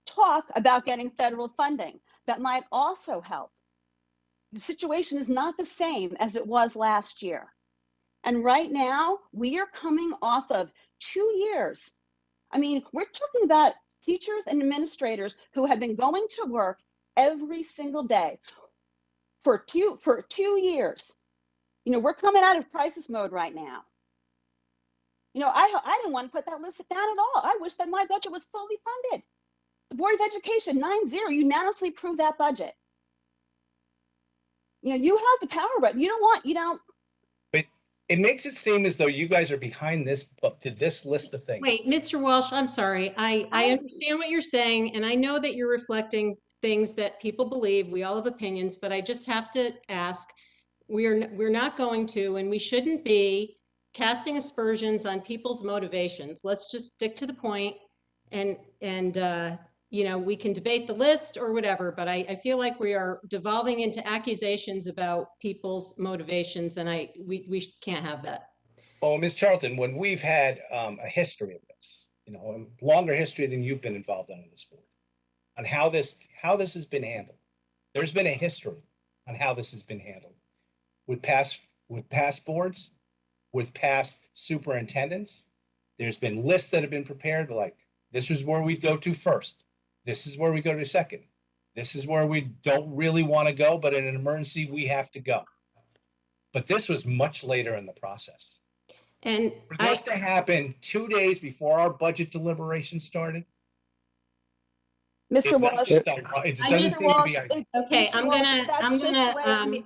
talk about getting federal funding that might also help. The situation is not the same as it was last year. And right now, we are coming off of 2 years I mean, we're talking about teachers and administrators who have been going to work every single day for 2 years. You know, we're coming out of crisis mode right now. You know, I didn't want to put that list down at all. I wish that my budget was fully funded. The Board of Education 9-0 unanimously approved that budget. You know, you have the power, but you don't want, you know. But it makes it seem as though you guys are behind this list of things. Wait, Mr. Walsh, I'm sorry. I understand what you're saying, and I know that you're reflecting things that people believe. We all have opinions, but I just have to ask, we're not going to, and we shouldn't be casting aspersions on people's motivations. Let's just stick to the point, and you know, we can debate the list or whatever, but I feel like we are devolving into accusations about people's motivations, and we can't have that. Well, Ms. Charlton, when we've had a history of this, you know, a longer history than you've been involved in this board, on how this has been handled. There's been a history on how this has been handled with past boards, with past superintendents. There's been lists that have been prepared, like this is where we'd go to first. This is where we go to second. This is where we don't really want to go, but in an emergency, we have to go. But this was much later in the process. And For this to happen 2 days before our budget deliberation started, Mr. Walsh, it doesn't seem to be. Okay, I'm gonna,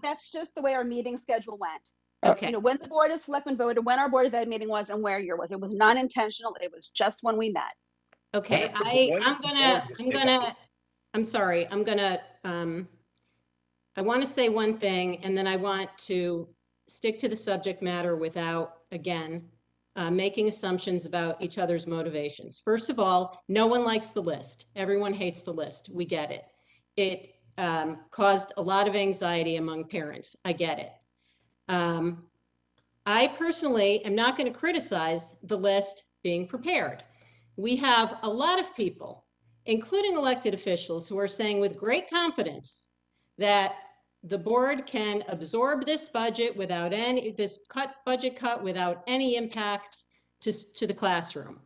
that's just the way our meeting schedule went. okay. You know, when the Board of Selectmen voted, when our Board of Ed meeting was, and where year was. It was not intentional. It was just when we met. Okay, I'm sorry, I want to say one thing, and then I want to stick to the subject matter without, again, making assumptions about each other's motivations. First of all, no one likes the list. Everyone hates the list. We get it. It caused a lot of anxiety among parents. I get it. I personally am not going to criticize the list being prepared. We have a lot of people, including elected officials, who are saying with great confidence that the board can absorb this budget without this budget cut without any impact to the classroom.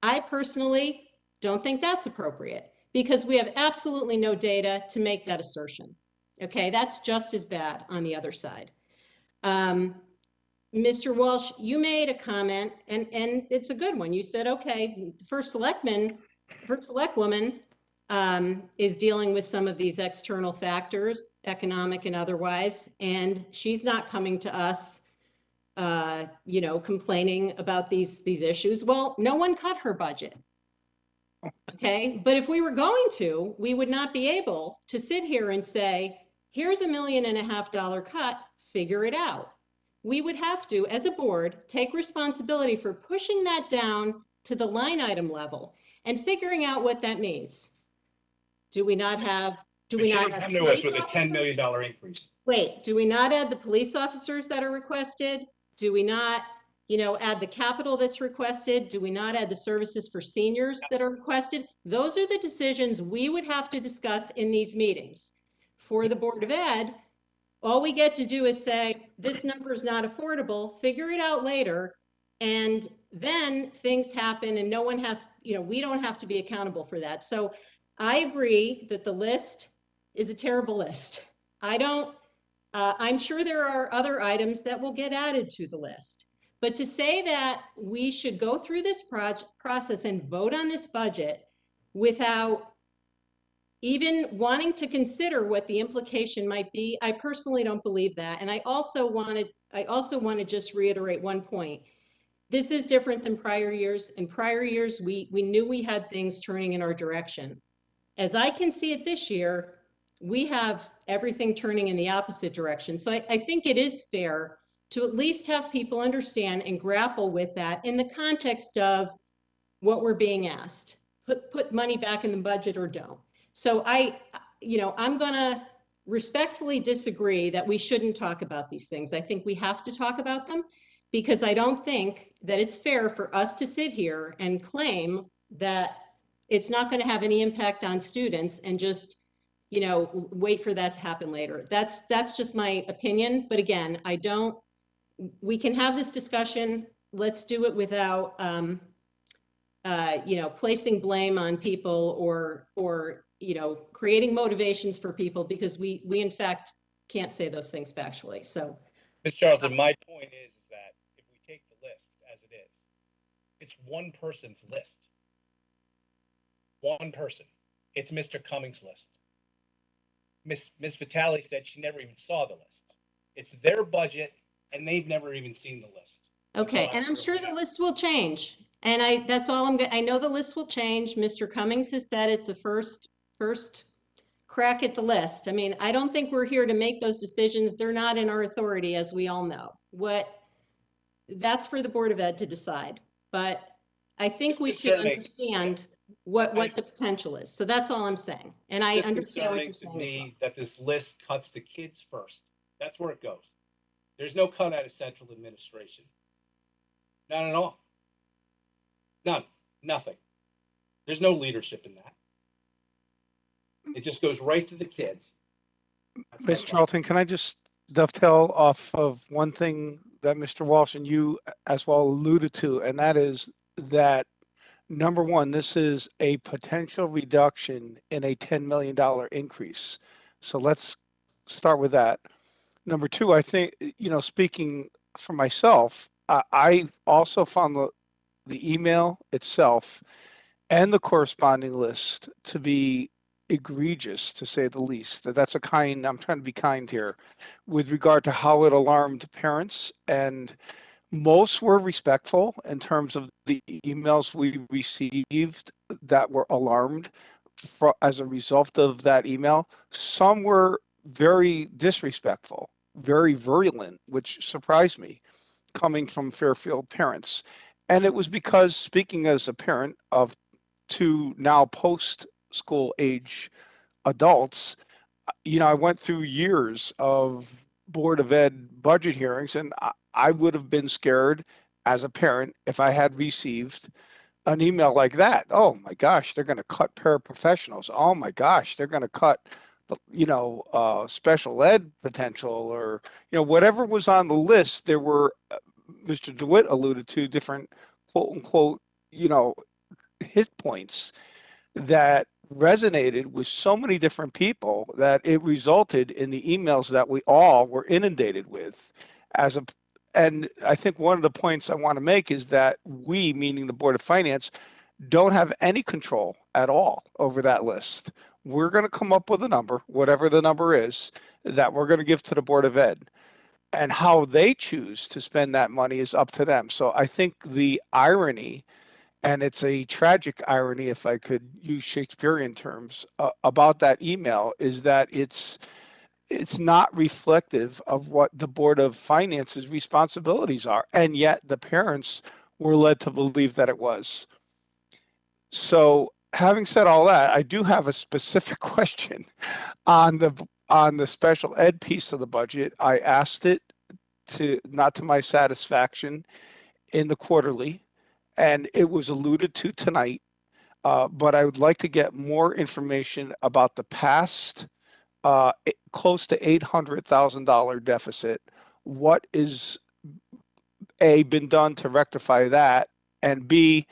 I personally don't think that's appropriate because we have absolutely no data to make that assertion. Okay, that's just as bad on the other side. Mr. Walsh, you made a comment, and it's a good one. You said, okay, first selectwoman is dealing with some of these external factors, economic and otherwise, and she's not coming to us, you know, complaining about these issues. Well, no one cut her budget. Okay, but if we were going to, we would not be able to sit here and say, here's $1.5 million cut, figure it out. We would have to, as a board, take responsibility for pushing that down to the line item level and figuring out what that means. Do we not have Come to us with a $10 million increase. Wait, do we not add the police officers that are requested? Do we not, you know, add the capital that's requested? Do we not add the services for seniors that are requested? Those are the decisions we would have to discuss in these meetings. For the Board of Ed, all we get to do is say, this number is not affordable, figure it out later, and then things happen and no one has, you know, we don't have to be accountable for that. So I agree that the list is a terrible list. I'm sure there are other items that will get added to the list. But to say that we should go through this process and vote on this budget without even wanting to consider what the implication might be, I personally don't believe that. And I also want to just reiterate one point. This is different than prior years. In prior years, we knew we had things turning in our direction. As I can see it this year, we have everything turning in the opposite direction. So I think it is fair to at least have people understand and grapple with that in the context of what we're being asked. Put money back in the budget or don't. So I'm going to respectfully disagree that we shouldn't talk about these things. I think we have to talk about them because I don't think that it's fair for us to sit here and claim that it's not going to have any impact on students and just, you know, wait for that to happen later. That's just my opinion. But again, we can have this discussion. Let's do it without placing blame on people or, creating motivations for people, because we in fact can't say those things factually. So, Ms. Charlton, my point is that if we take the list as it is, it's one person's list. One person. It's Mr. Cummings' list. Miss Vitale said she never even saw the list. It's their budget, and they've never even seen the list. okay, and I'm sure the list will change. And that's all I know the list will change. Mr. Cummings has said it's a first crack at the list. I mean, I don't think we're here to make those decisions. They're not in our authority, as we all know. That's for the Board of Ed to decide. But I think we should understand what the potential is. So that's all I'm saying. And I understand what you're saying as well. That this list cuts the kids first. That's where it goes. There's no cut out of central administration. None at all. None. Nothing. There's no leadership in that. It just goes right to the kids. Mr. Charlton, can I just dovetail off of one thing that Mr. Walsh and you as well alluded to, and that is that, number one, this is a potential reduction in a $10 million increase. So let's start with that. Number two, I think, speaking for myself, I also found the email itself and the corresponding list to be egregious, to say the least. I'm trying to be kind here with regard to how it alarmed parents, and most were respectful in terms of the emails we received that were alarmed as a result of that email. Some were very disrespectful, very virulent, which surprised me coming from Fairfield parents. And it was because, speaking as a parent of two now post-school age adults, I went through years of Board of Ed budget hearings, and I would have been scared as a parent if I had received an email like that. Oh my gosh, they're going to cut paraprofessionals. Oh my gosh, they're going to cut special ed potential, or whatever was on the list. There were, Mr. DeWitt alluded to, different quote unquote hit points that resonated with so many different people that it resulted in the emails that we all were inundated with. And I think one of the points I want to make is that we, meaning the Board of Finance, don't have any control at all over that list. We're going to come up with a number, whatever the number is, that we're going to give to the Board of Ed. And how they choose to spend that money is up to them. So I think the irony, and it's a tragic irony, if I could use Shakespearean terms, about that email, is that it's not reflective of what the Board of Finance's responsibilities are. And yet the parents were led to believe that it was. So having said all that, I do have a specific question on the special ed piece of the budget. I asked it not to my satisfaction in the quarterly, and it was alluded to tonight. But I would like to get more information about the past close to $800,000 deficit. What is A, been done to rectify that, and B,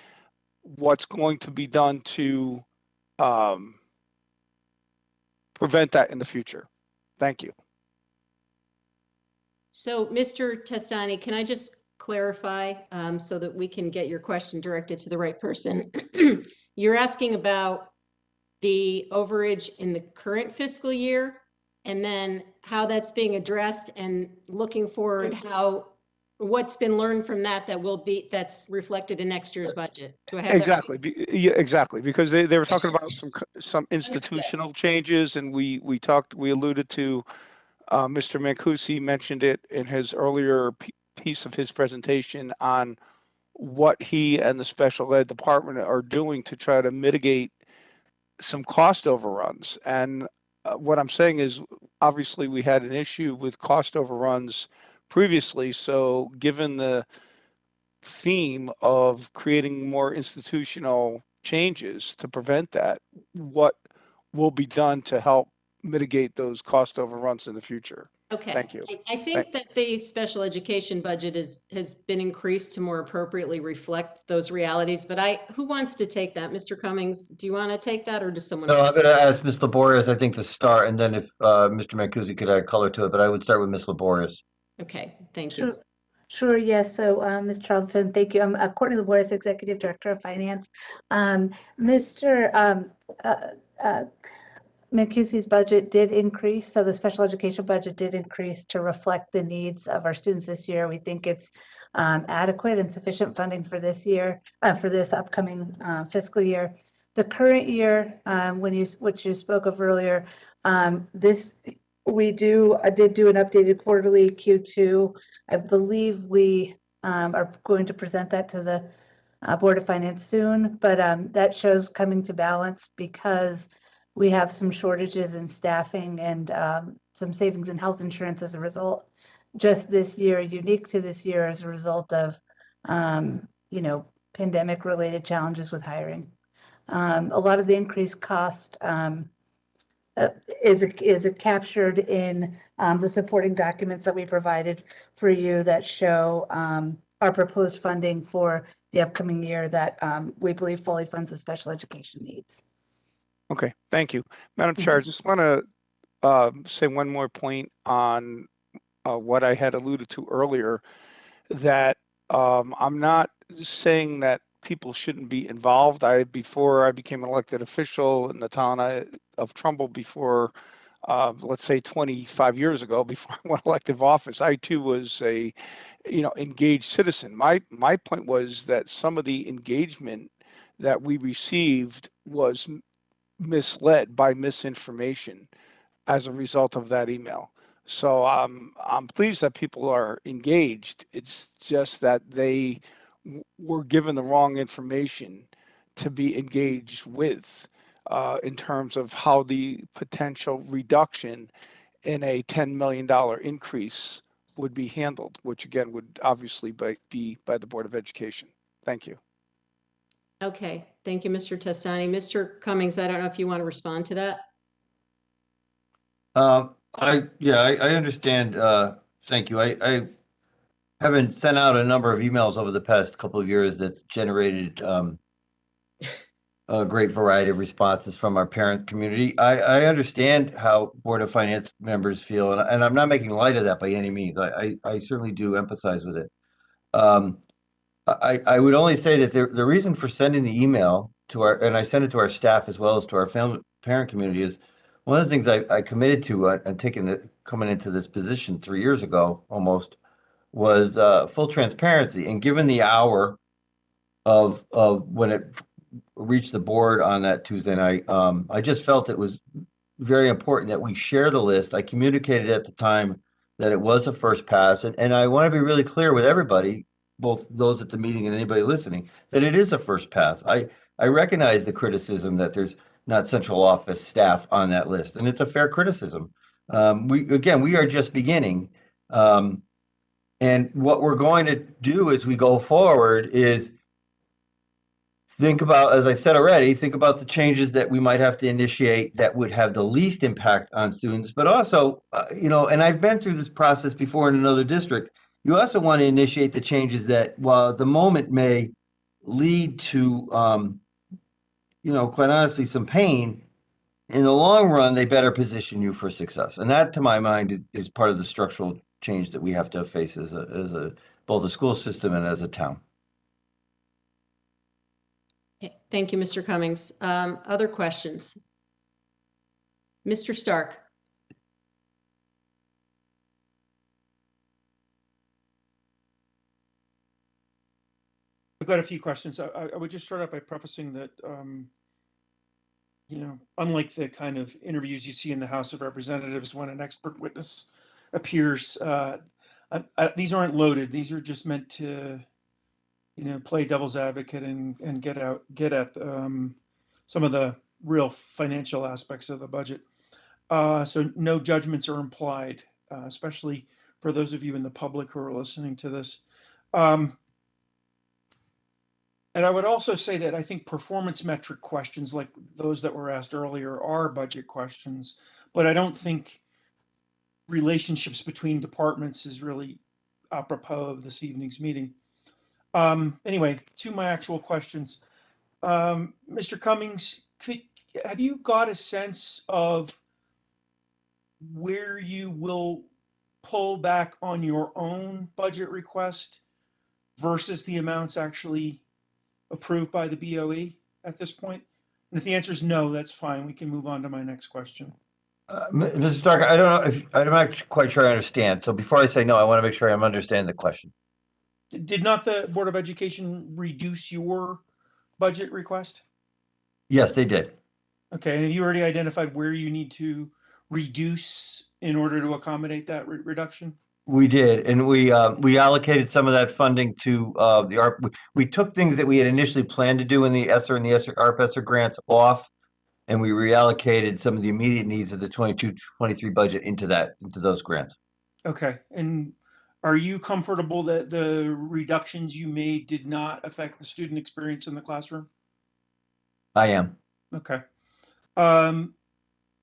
what's going to be done to prevent that in the future? Thank you. So, Mr. Testani, can I just clarify so that we can get your question directed to the right person? You're asking about the overage in the current fiscal year, and then how that's being addressed, and looking forward what's been learned from that's reflected in next year's budget. Do I have Exactly. Yeah, exactly. Because they were talking about some institutional changes, and we alluded to Mr. Mancusi mentioned it in his earlier piece of his presentation on what he and the special ed department are doing to try to mitigate some cost overruns. And what I'm saying is, obviously, we had an issue with cost overruns previously. So given the theme of creating more institutional changes to prevent that, what will be done to help mitigate those cost overruns in the future? Okay. Thank you. I think that the special education budget has been increased to more appropriately reflect those realities, but who wants to take that? Mr. Cummings, do you want to take that or does someone No, I'm else? going to ask Ms. Laborious, I think, to start, and then if Mr. Mancusi could add color to it, but I would start with Ms. Laborious. Okay, thank you. Sure, yes. So, Ms. Charlton, thank you. I'm Courtney Laborious, Executive Director of Finance. Mr. Mancusi's budget did increase, so the special education budget did increase to reflect the needs of our students this year. We think it's adequate and sufficient funding for this year, for this upcoming fiscal year. The current year, which you spoke of earlier, we did do an updated quarterly Q2. I believe we are going to present that to the Board of Finance soon, but that shows coming to balance because we have some shortages in staffing and some savings in health insurance as a result. Just this year, unique to this year as a result of, pandemic-related challenges with hiring. A lot of the increased cost is captured in the supporting documents that we provided for you that show our proposed funding for the upcoming year that we believe fully funds the special education needs. Okay, thank you. Madam Chair, I just want to say one more point on what I had alluded to earlier, that I'm not saying that people shouldn't be involved. Before I became an elected official in the town of Trumbull, before, let's say 25 years ago, before I went elective office, I too was a, engaged citizen. My point was that some of the engagement that we received was misled by misinformation as a result of that email. So I'm pleased that people are engaged. It's just that they were given the wrong information to be engaged with in terms of how the potential reduction in a $10 million increase would be handled, which again would obviously be by the Board of Education. Thank you. Okay, thank you, Mr. Testani. Mr. Cummings, I don't know if you want to respond to that. I understand. Thank you. I haven't sent out a number of emails over the past couple of years that's generated a great variety of responses from our parent community. I understand how Board of Finance members feel, and I'm not making light of that by any means. I certainly do empathize with it. I would only say that the reason for sending the email and I sent it to our staff as well as to our parent community, is one of the things I committed to and coming into this position 3 years ago almost was full transparency. And given the hour of when it reached the board on that Tuesday night, I just felt it was very important that we share the list. I communicated at the time that it was a first pass, and I want to be really clear with everybody, both those at the meeting and anybody listening, that it is a first pass. I recognize the criticism that there's not central office staff on that list, and it's a fair criticism. We are just beginning. And what we're going to do as we go forward is think about, as I've said already, think about the changes that we might have to initiate that would have the least impact on students, but also, and I've been through this process before in another district, you also want to initiate the changes that, while at the moment may lead to, quite honestly, some pain, in the long run, they better position you for success. And that, to my mind, is part of the structural change that we have to face as both a school system and as a town. Okay, thank you, Mr. Cummings. Other questions? Mr. Stark. I've got a few questions. I would just start out by prefacing that, unlike the kind of interviews you see in the House of Representatives when an expert witness appears, these aren't loaded. These are just meant to, play devil's advocate and get at some of the real financial aspects of the budget. So no judgments are implied, especially for those of you in the public who are listening to this. And I would also say that I think performance metric questions like those that were asked earlier are budget questions, but I don't think relationships between departments is really apropos of this evening's meeting. Anyway, to my actual questions. Mr. Cummings, have you got a sense of where you will pull back on your own budget request versus the amounts actually approved by the BOE at this point? And if the answer is no, that's fine. We can move on to my next question. Mr. Stark, I don't know if I'm not quite sure I understand. So before I say no, I want to make sure I'm understanding the question. Did not the Board of Education reduce your budget request? Yes, they did. Okay, and have you already identified where you need to reduce in order to accommodate that reduction? We did, and we allocated some of that funding to the ARP. We took things that we had initially planned to do in the ESSER and the ARP ESSER grants off, and we reallocated some of the immediate needs of the 22-23 budget into those grants. Okay, and are you comfortable that the reductions you made did not affect the student experience in the classroom? I am. Okay.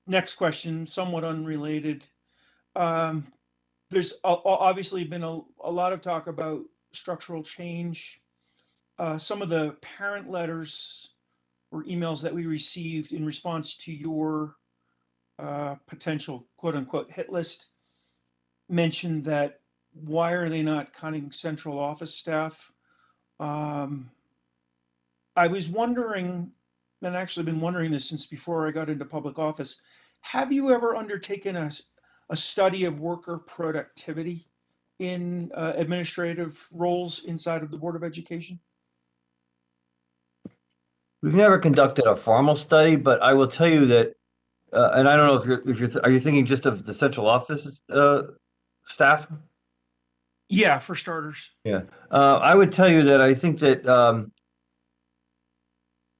Next question, somewhat unrelated. There's obviously been a lot of talk about structural change. Some of the parent letters or emails that we received in response to your potential quote unquote hit list mentioned that why are they not cutting central office staff? I was wondering, and actually been wondering this since before I got into public office, have you ever undertaken a study of worker productivity in administrative roles inside of the Board of Education? We've never conducted a formal study, but I will tell you that, and I don't know are you thinking just of the central office staff? Yeah, for starters. Yeah, I would tell you that I think that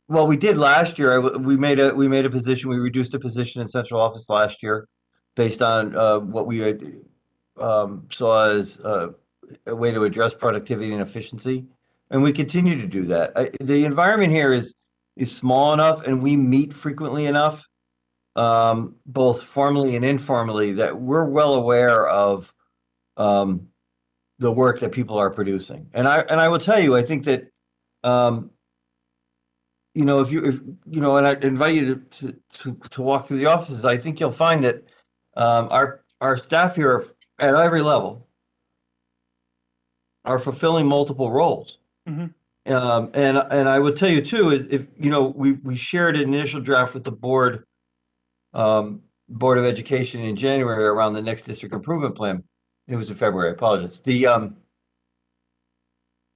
well, we did last year. We made a position. We reduced a position in central office last year, based on what we had saw as a way to address productivity and efficiency, and we continue to do that. The environment here is small enough, and we meet frequently enough, both formally and informally, that we're well aware of the work that people are producing. And I will tell you, I think that you know, if you know, and I invite you to walk through the offices, I think you'll find that our staff here at every level are fulfilling multiple roles. Mm-hmm. And I would tell you too, is if you know, we shared an initial draft with the board of Education in January around the next district improvement plan. It was in February. I apologize. There's going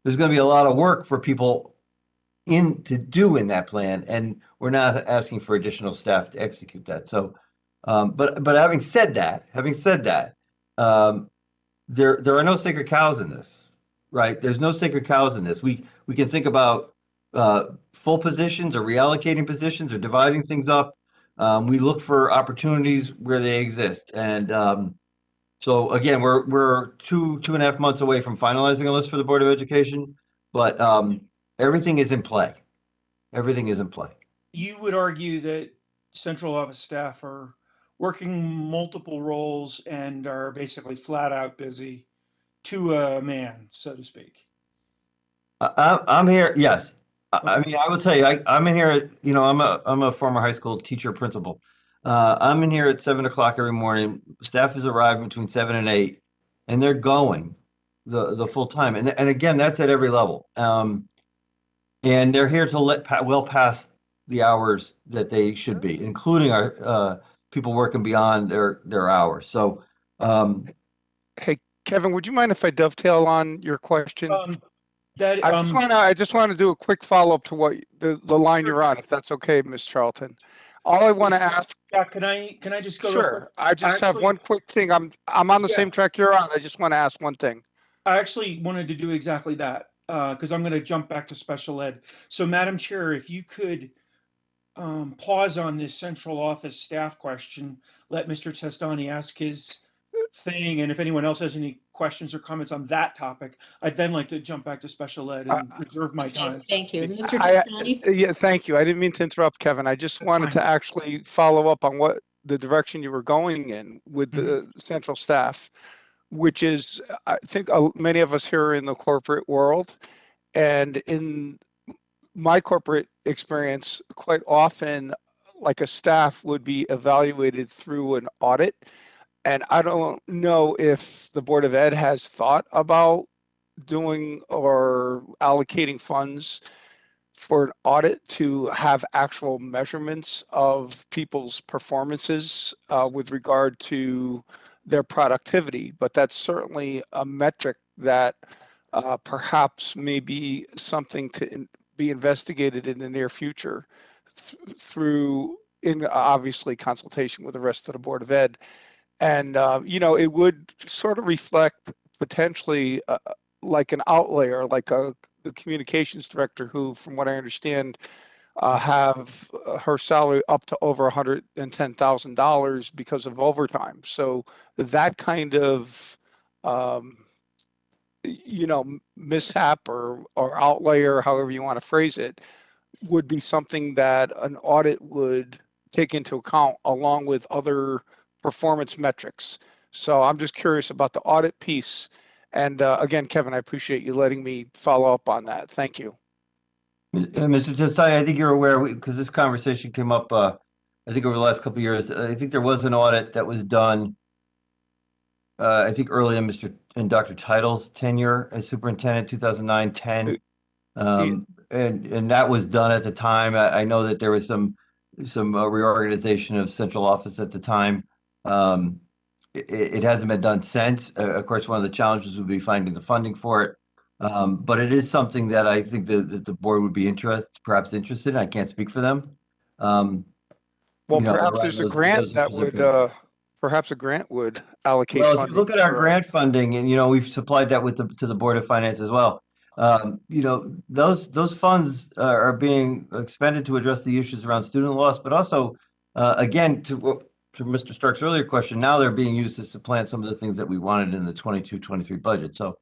to be a lot of work for people to do in that plan, and we're not asking for additional staff to execute that. So, but having said that, there are no sacred cows in this, right? There's no sacred cows in this. We can think about full positions or reallocating positions or dividing things up. We look for opportunities where they exist, and so again, we're 2.5 months away from finalizing a list for the Board of Education, but everything is in play. Everything is in play. You would argue that central office staff are working multiple roles and are basically flat out busy to a man, so to speak. I'm here. Yes. I mean, I will tell you, I'm in here, you know, I'm a former high school teacher principal. I'm in here at 7 o'clock every morning. Staff is arriving between 7 and 8, and they're going the full time. And again, that's at every level. And they're here to well past the hours that they should be, including our people working beyond their hours. So, Hey, Kevin, would you mind if I dovetail on your question? I just want to do a quick follow-up to what the line you're on, if that's okay, Ms. Charlton. All I want to ask. Yeah, can I just go? Sure. I just have one quick thing. I'm on the same track you're on. I just want to ask one thing. I actually wanted to do exactly that because I'm going to jump back to special ed. So, Madam Chair, if you could pause on this central office staff question, let Mr. Testani ask his thing, and if anyone else has any questions or comments on that topic, I'd then like to jump back to special ed and reserve my time. Thank you. Mr. Testani? Yeah, thank you. I didn't mean to interrupt, Kevin. I just wanted to actually follow up on what the direction you were going in with the central staff, which is, I think many of us here are in the corporate world, and in my corporate experience, quite often, like a staff would be evaluated through an audit. And I don't know if the Board of Ed has thought about doing or allocating funds for an audit to have actual measurements of people's performances with regard to their productivity. But that's certainly a metric that perhaps may be something to be investigated in the near future through, in obviously consultation with the rest of the Board of Ed. And, it would sort of reflect potentially like an outlier, like the communications director who, from what I understand, have her salary up to over $110,000 because of overtime. So that kind of, mishap or outlier, however you want to phrase it, would be something that an audit would take into account along with other performance metrics. So I'm just curious about the audit piece. And again, Kevin, I appreciate you letting me follow up on that. Thank you. Mr. Testani, I think you're aware, because this conversation came up, I think over the last couple of years, I think there was an audit that was done, I think early in Dr. Title's tenure as superintendent, 2009-10. And that was done at the time. I know that there was some reorganization of central office at the time. It hasn't been done since. Of course, one of the challenges would be finding the funding for it. But it is something that I think that the board would be perhaps interested in. I can't speak for them. Well, perhaps there's a grant that would, perhaps a grant would allocate funding. Well, if you look at our grant funding, and, we've supplied that to the Board of Finance as well. Those funds are being expended to address the issues around student loss, but also, again, to Mr. Stark's earlier question, now they're being used to supplant some of the things that we wanted in the 22-23 budget. So,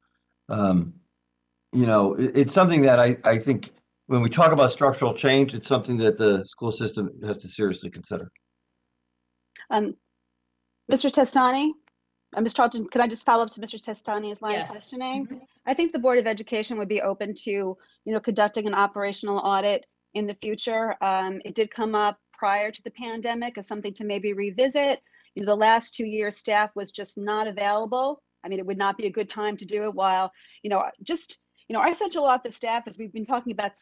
it's something that I think when we talk about structural change, it's something that the school system has to seriously consider. Mr. Testani, Ms. Charlton, could I just follow up to Mr. Testani's line of questioning? I think the Board of Education would be open to, conducting an operational audit in the future. It did come up prior to the pandemic as something to maybe revisit. The last 2 years, staff was just not available. I mean, it would not be a good time to do it while, our central office staff, as we've been talking about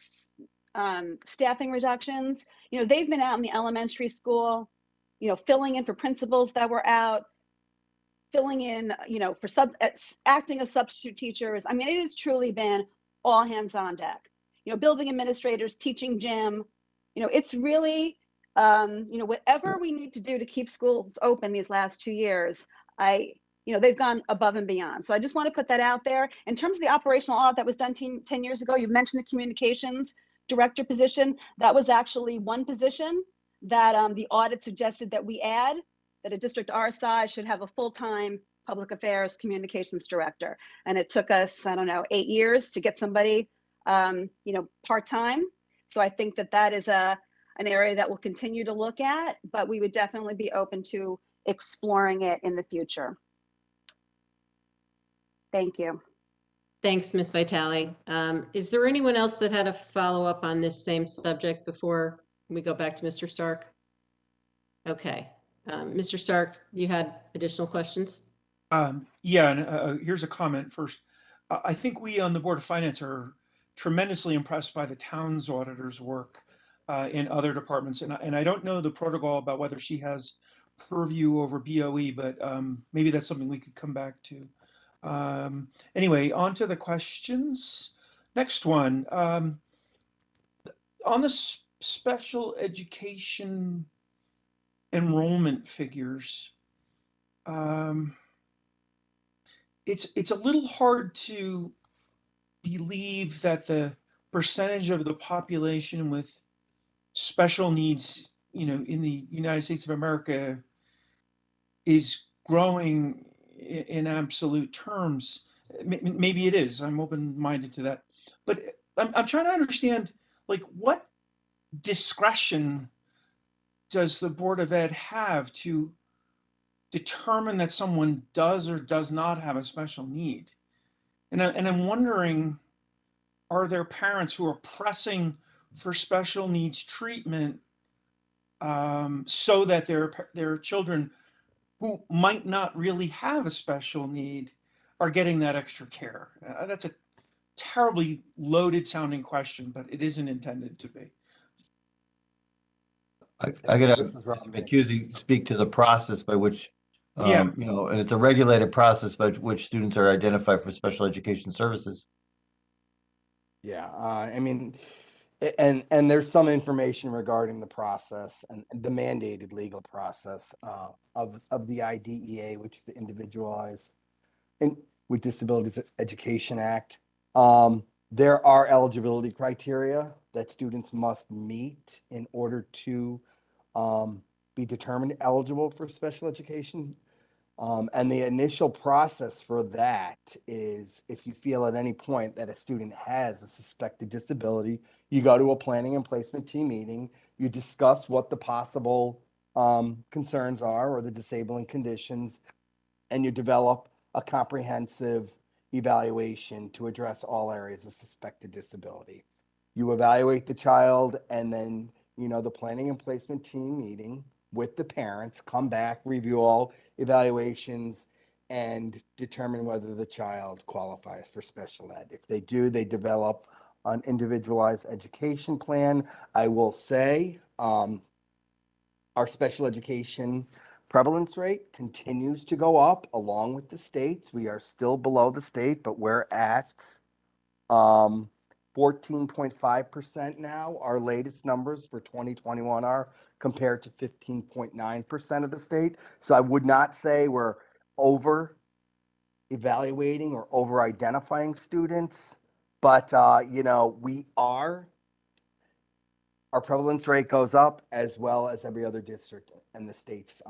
staffing reductions, they've been out in the elementary school, filling in for principals that were out, filling in, for acting as substitute teachers. I mean, it has truly been all hands on deck. Building administrators, teaching gym. It's really, whatever we need to do to keep schools open these last 2 years, they've gone above and beyond. So I just want to put that out there. In terms of the operational audit that was done 10 years ago, you mentioned the communications director position. That was actually one position that the audit suggested that we add, that a district our size should have a full-time public affairs communications director. And it took us, 8 years to get somebody, part-time. So I think that is an area that we'll continue to look at, but we would definitely be open to exploring it in the future. Thank you. Thanks, Ms. Vitale. Is there anyone else that had a follow-up on this same subject before we go back to Mr. Stark? Okay. Mr. Stark, you had additional questions? Here's a comment first. I think we on the Board of Finance are tremendously impressed by the town's auditor's work in other departments. And I don't know the protocol about whether she has purview over BOE, but maybe that's something we could come back to. Anyway, on to the questions. Next one. On the special education enrollment figures, it's a little hard to believe that the percentage of the population with special needs, in the United States of America is growing in absolute terms. Maybe it is. I'm open-minded to that. But I'm trying to understand, what discretion does the Board of Ed have to determine that someone does or does not have a special need? And I'm wondering, are there parents who are pressing for special needs treatment so that their children who might not really have a special need are getting that extra care? That's a terribly loaded sounding question, but it isn't intended to be. I gotta This is Rob McCusey speak to the process by which, Yeah. you know, and it's a regulated process by which students are identified for special education services. Yeah, I mean, and there's some information regarding the process and the mandated legal process of the IDEA, which is the Individualized with Disabilities Education Act. There are eligibility criteria that students must meet in order to be determined eligible for special education. And the initial process for that is if you feel at any point that a student has a suspected disability, you go to a planning and placement team meeting, you discuss what the possible concerns are or the disabling conditions, and you develop a comprehensive evaluation to address all areas of suspected disability. You evaluate the child, and then, you know, the planning and placement team meeting with the parents come back, review all evaluations, and determine whether the child qualifies for special ed. If they do, they develop an individualized education plan. I will say our special education prevalence rate continues to go up along with the states. We are still below the state, but we're at 14.5% now. Our latest numbers for 2021 are compared to 15.9% of the state. So I would not say we're over evaluating or over identifying students, but you know, our prevalence rate goes up as well as every other district and the state's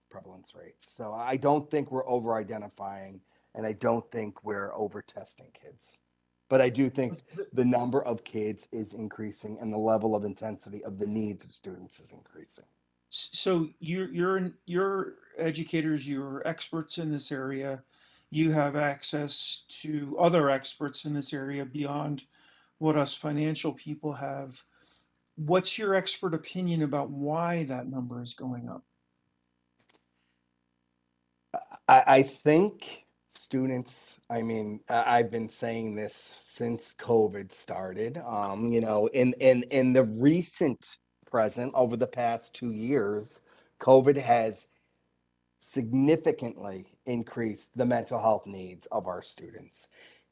prevalence rates. So I don't think we're over identifying, and I don't think we're over testing kids. But I do think the number of kids is increasing and the level of intensity of the needs of students is increasing. So you're educators, you're experts in this area. You have access to other experts in this area beyond what us financial people have. What's your expert opinion about why that number is going up? I think students, I mean, I've been saying this since COVID started. You know, in the recent present, over the past 2 years, COVID has significantly increased the mental health needs of our students.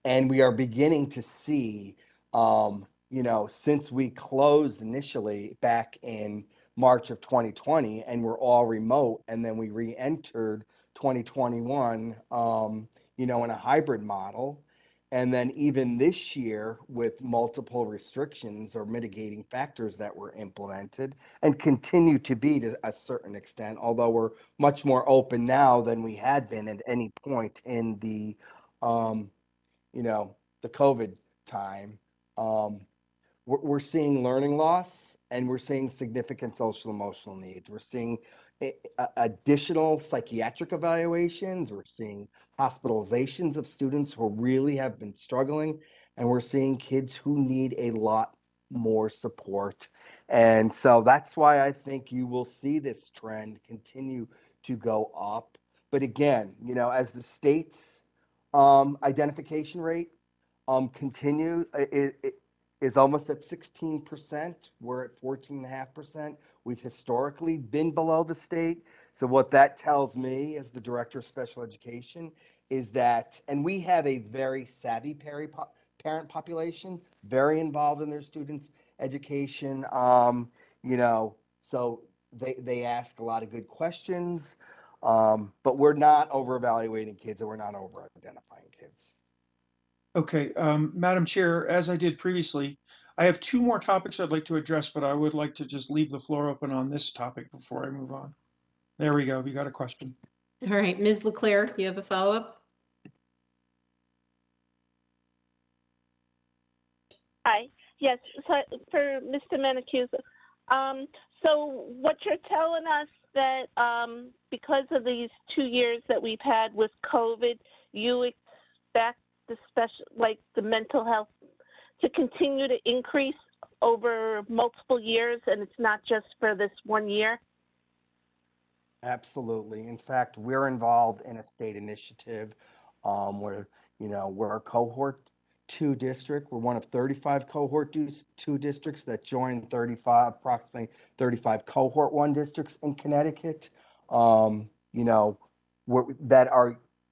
And we are beginning to see, you know, since we closed initially back in March of 2020 and we're all remote, and then we re-entered 2021, you know, in a hybrid model. And then even this year with multiple restrictions or mitigating factors that were implemented and continue to be to a certain extent, although we're much more open now than we had been at any point in the, you know, the COVID time. We're seeing learning loss, and we're seeing significant social emotional needs. We're seeing additional psychiatric evaluations. We're seeing hospitalizations of students who really have been struggling, and we're seeing kids who need a lot more support. And so that's why I think you will see this trend continue to go up. But again, you know, as the state's identification rate continues, it is almost at 16%. We're at 14.5%. We've historically been below the state. So what that tells me as the director of special education is that, and we have a very savvy parent population, very involved in their students' education. You know, so they ask a lot of good questions, but we're not over evaluating kids and we're not over identifying kids. Okay, Madam Chair, as I did previously, I have 2 more topics I'd like to address, but I would like to just leave the floor open on this topic before I move on. There we go. We got a question. All right, Ms. LeClaire, you have a follow-up? Hi. Yes. So for Mr. Manacuse, So what you're telling us that because of these 2 years that we've had with COVID, you expect the the mental health to continue to increase over multiple years, and it's not just for this 1 year? Absolutely. In fact, we're involved in a state initiative where, we're a cohort 2 district. We're one of 35 cohort 2 districts that joined approximately 35 cohort 1 districts in Connecticut,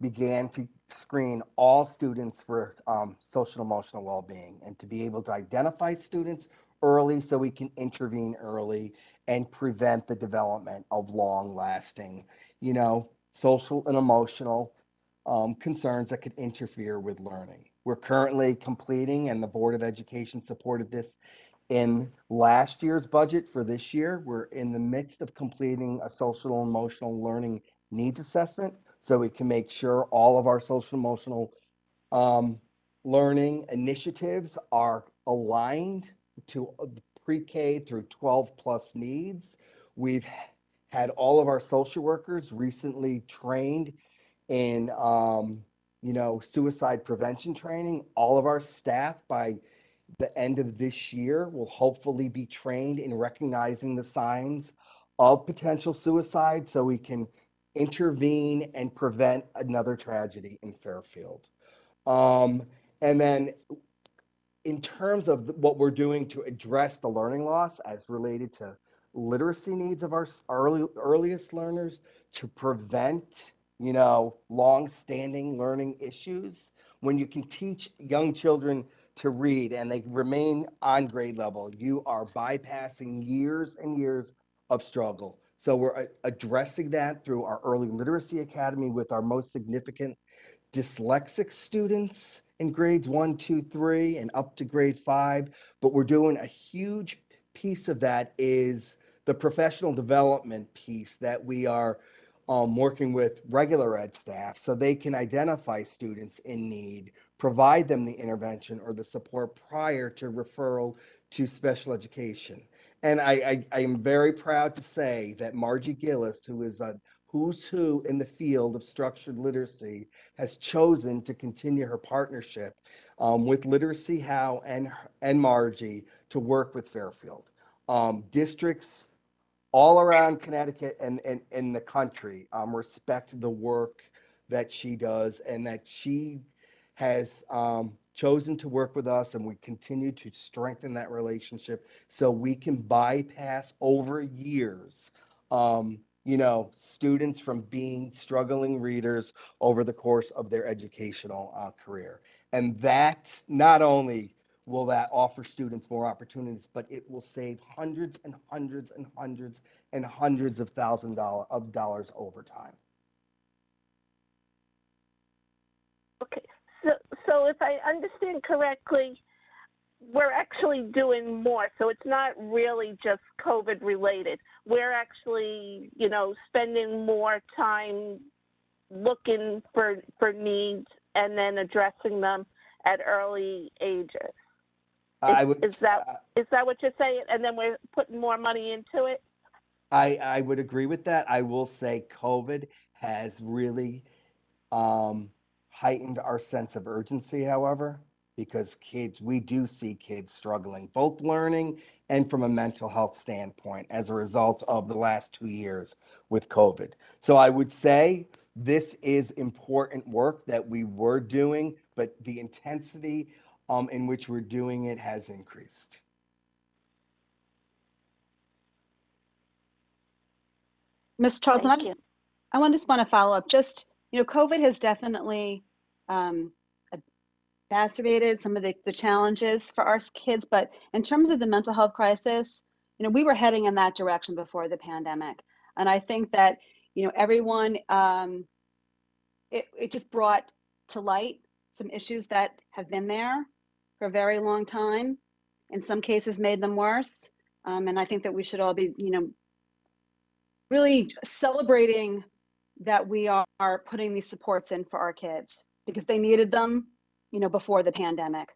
began to screen all students for social and emotional well-being, and to be able to identify students early so we can intervene early and prevent the development of long-lasting, social and emotional concerns that could interfere with learning. We're currently completing, and the Board of Education supported this in last year's budget for this year. We're in the midst of completing a social and emotional learning needs assessment so we can make sure all of our social and emotional learning initiatives are aligned to pre-K through 12 plus needs. We've had all of our social workers recently trained in suicide prevention training. All of our staff by the end of this year will hopefully be trained in recognizing the signs of potential suicide so we can intervene and prevent another tragedy in Fairfield. And then in terms of what we're doing to address the learning loss as related to literacy needs of our earliest learners, to prevent, long-standing learning issues, when you can teach young children to read and they remain on grade level, you are bypassing years and years of struggle. So we're addressing that through our Early Literacy Academy with our most significant dyslexic students in grades 1, 2, 3, and up to grade 5. But we're doing a huge piece of that is the professional development piece that we are working with regular ed staff so they can identify students in need, provide them the intervention or the support prior to referral to special education. And I am very proud to say that Margie Gillis, who is a who's who in the field of structured literacy, has chosen to continue her partnership with Literacy How and Margie to work with Fairfield. Districts all around Connecticut and in the country respect the work that she does, and that she has chosen to work with us, and we continue to strengthen that relationship so we can bypass over years students from being struggling readers over the course of their educational career. And that not only will that offer students more opportunities, but it will save hundreds and hundreds and hundreds and hundreds of thousands of dollars over time. Okay, so if I understand correctly, we're actually doing more. So it's not really just COVID related. We're actually, spending more time looking for needs and then addressing them at early ages. Is that what you're saying? And then we're putting more money into it? I would agree with that. I will say COVID has really heightened our sense of urgency, however, because we do see kids struggling, both learning and from a mental health standpoint as a result of the last 2 years with COVID. So I would say this is important work that we were doing, but the intensity in which we're doing it has increased. Ms. Charlton, I just want to follow up. Just, COVID has definitely exacerbated some of the challenges for our kids, but in terms of the mental health crisis, we were heading in that direction before the pandemic. And I think that, everyone, it just brought to light some issues that have been there for a very long time, in some cases made them worse. And I think that we should all be, really celebrating that we are putting these supports in for our kids because they needed them, before the pandemic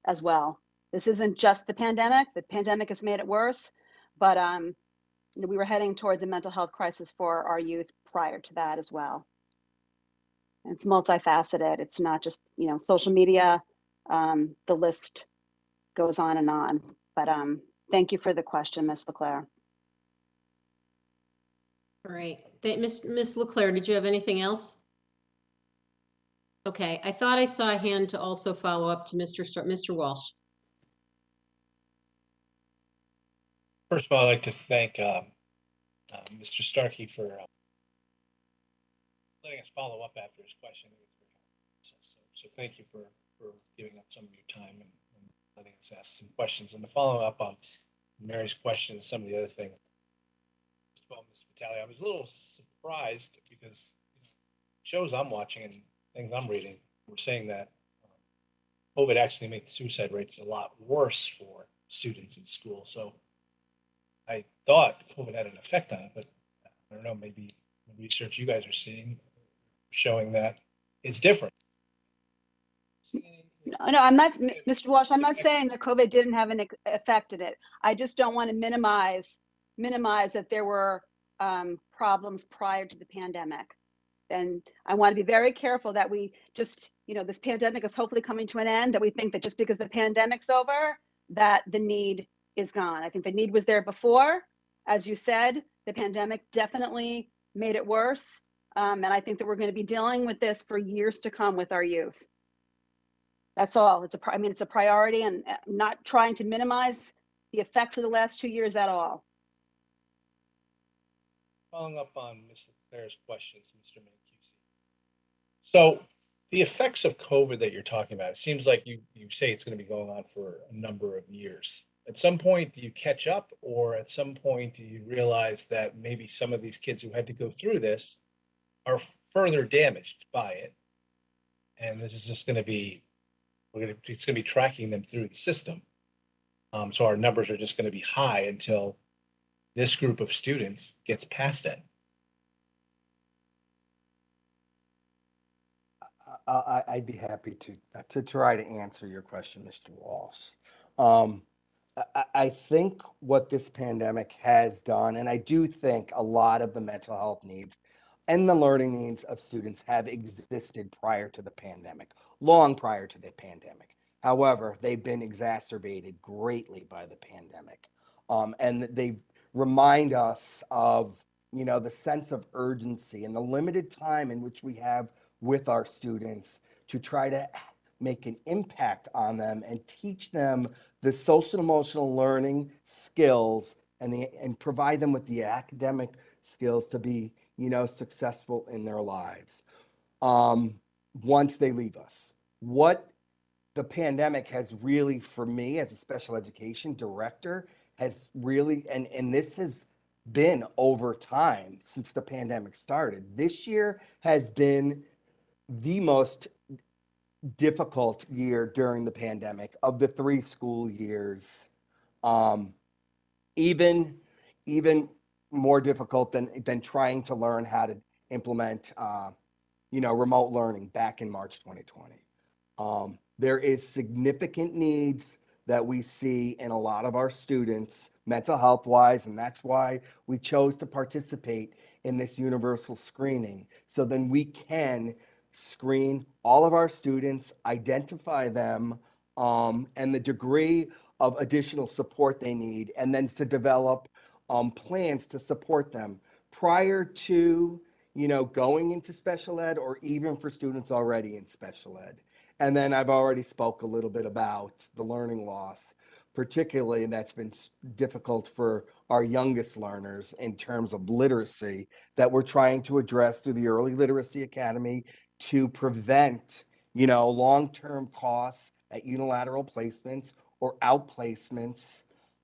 as well. This isn't just the pandemic. The pandemic has made it worse, but we were heading towards a mental health crisis for our youth prior to that as well. And it's multifaceted. It's not just, social media. The list goes on and on. But thank you for the question, Ms. LeClaire. All right. Ms. LeClaire, did you have anything else? Okay, I thought I saw a hand to also follow up to Mr. Walsh. First of all, I'd like to thank Mr. Starkey for letting us follow up after his question. So thank you for giving up some of your time and letting us ask some questions. And to follow up on Mary's question and some of the other things, first of all, Ms. Vitale, I was a little surprised because shows I'm watching and things I'm reading were saying that COVID actually made the suicide rates a lot worse for students in school. So I thought COVID had an effect on it, but I don't know, maybe the research you guys are seeing showing that it's different. No, I'm not, Mr. Walsh, I'm not saying that COVID didn't have an effect in it. I just don't want to minimize that there were problems prior to the pandemic. And I want to be very careful that we just, this pandemic is hopefully coming to an end, that we think that just because the pandemic's over, that the need is gone. I think the need was there before. As you said, the pandemic definitely made it worse. And I think that we're going to be dealing with this for years to come with our youth. That's all. It's a priority, and I'm not trying to minimize the effects of the last 2 years at all. Following up on Ms. LeClaire's questions, Mr. Mancusi. So the effects of COVID that you're talking about, it seems like you say it's going to be going on for a number of years. At some point, do you catch up, or at some point do you realize that maybe some of these kids who had to go through this are further damaged by it? And this is just going to be, it's going to be tracking them through the system. So our numbers are just going to be high until this group of students gets past it. I'd be happy to try to answer your question, Mr. Walsh. I think what this pandemic has done, and I do think a lot of the mental health needs and the learning needs of students have existed prior to the pandemic, long prior to the pandemic. However, they've been exacerbated greatly by the pandemic. And they remind us of, the sense of urgency and the limited time in which we have with our students to try to make an impact on them and teach them the social and emotional learning skills and provide them with the academic skills to be, successful in their lives once they leave us. What the pandemic has really, for me as a special education director, has really, and this has been over time since the pandemic started. This year has been the most difficult year during the pandemic of the 3 school years. Even more difficult than trying to learn how to implement, remote learning back in March 2020. There is significant needs that we see in a lot of our students, mental health wise, and that's why we chose to participate in this universal screening. So then we can screen all of our students, identify them, and the degree of additional support they need, and then to develop plans to support them prior to, going into special ed, or even for students already in special ed. And then I've already spoke a little bit about the learning loss, particularly, and that's been difficult for our youngest learners in terms of literacy that we're trying to address through the Early Literacy Academy to prevent, long-term costs at unilateral placements or outplacements,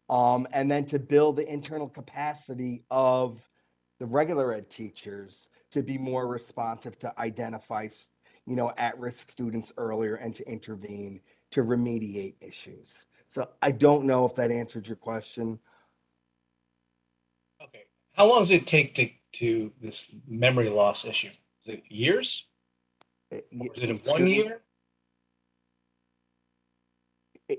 and then to build the internal capacity of the regular ed teachers to be more responsive to identify, at-risk students earlier and to intervene to remediate issues. So I don't know if that answered your question. Okay. How long does it take to this memory loss issue? Is it years? Or is it in 1 year?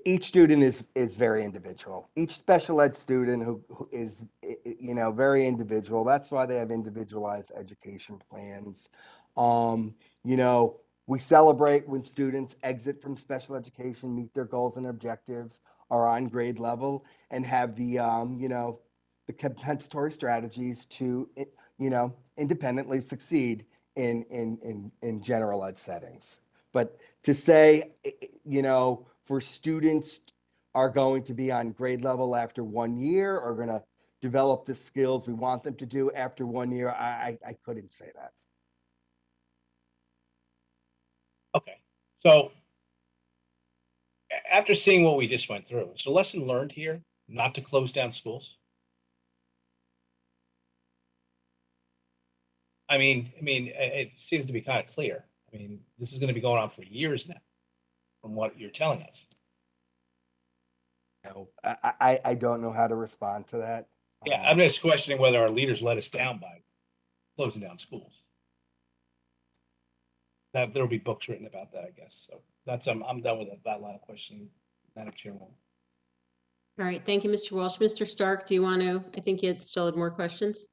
each student is very individual. Each special ed student who is, you know, very individual. That's why they have individualized education plans. You know, we celebrate when students exit from special education, meet their goals and objectives, are on grade level, and have the, you know, the compensatory strategies to, you know, independently succeed in general ed settings. But to say, you know, for students are going to be on grade level after 1 year, or going to develop the skills we want them to do after 1 year, I couldn't say that. Okay, so after seeing what we just went through, is the lesson learned here not to close down schools? I mean, it seems to be kind of clear. I mean, this is going to be going on for years now, from what you're telling us. No, I don't know how to respond to that. Yeah, I'm just questioning whether our leaders let us down by closing down schools. That there'll be books written about that, I guess. So that's I'm done with that line of questioning, Madam Chairman. All right, thank you, Mr. Walsh. Mr. Stark, do you want to, I think you still had more questions?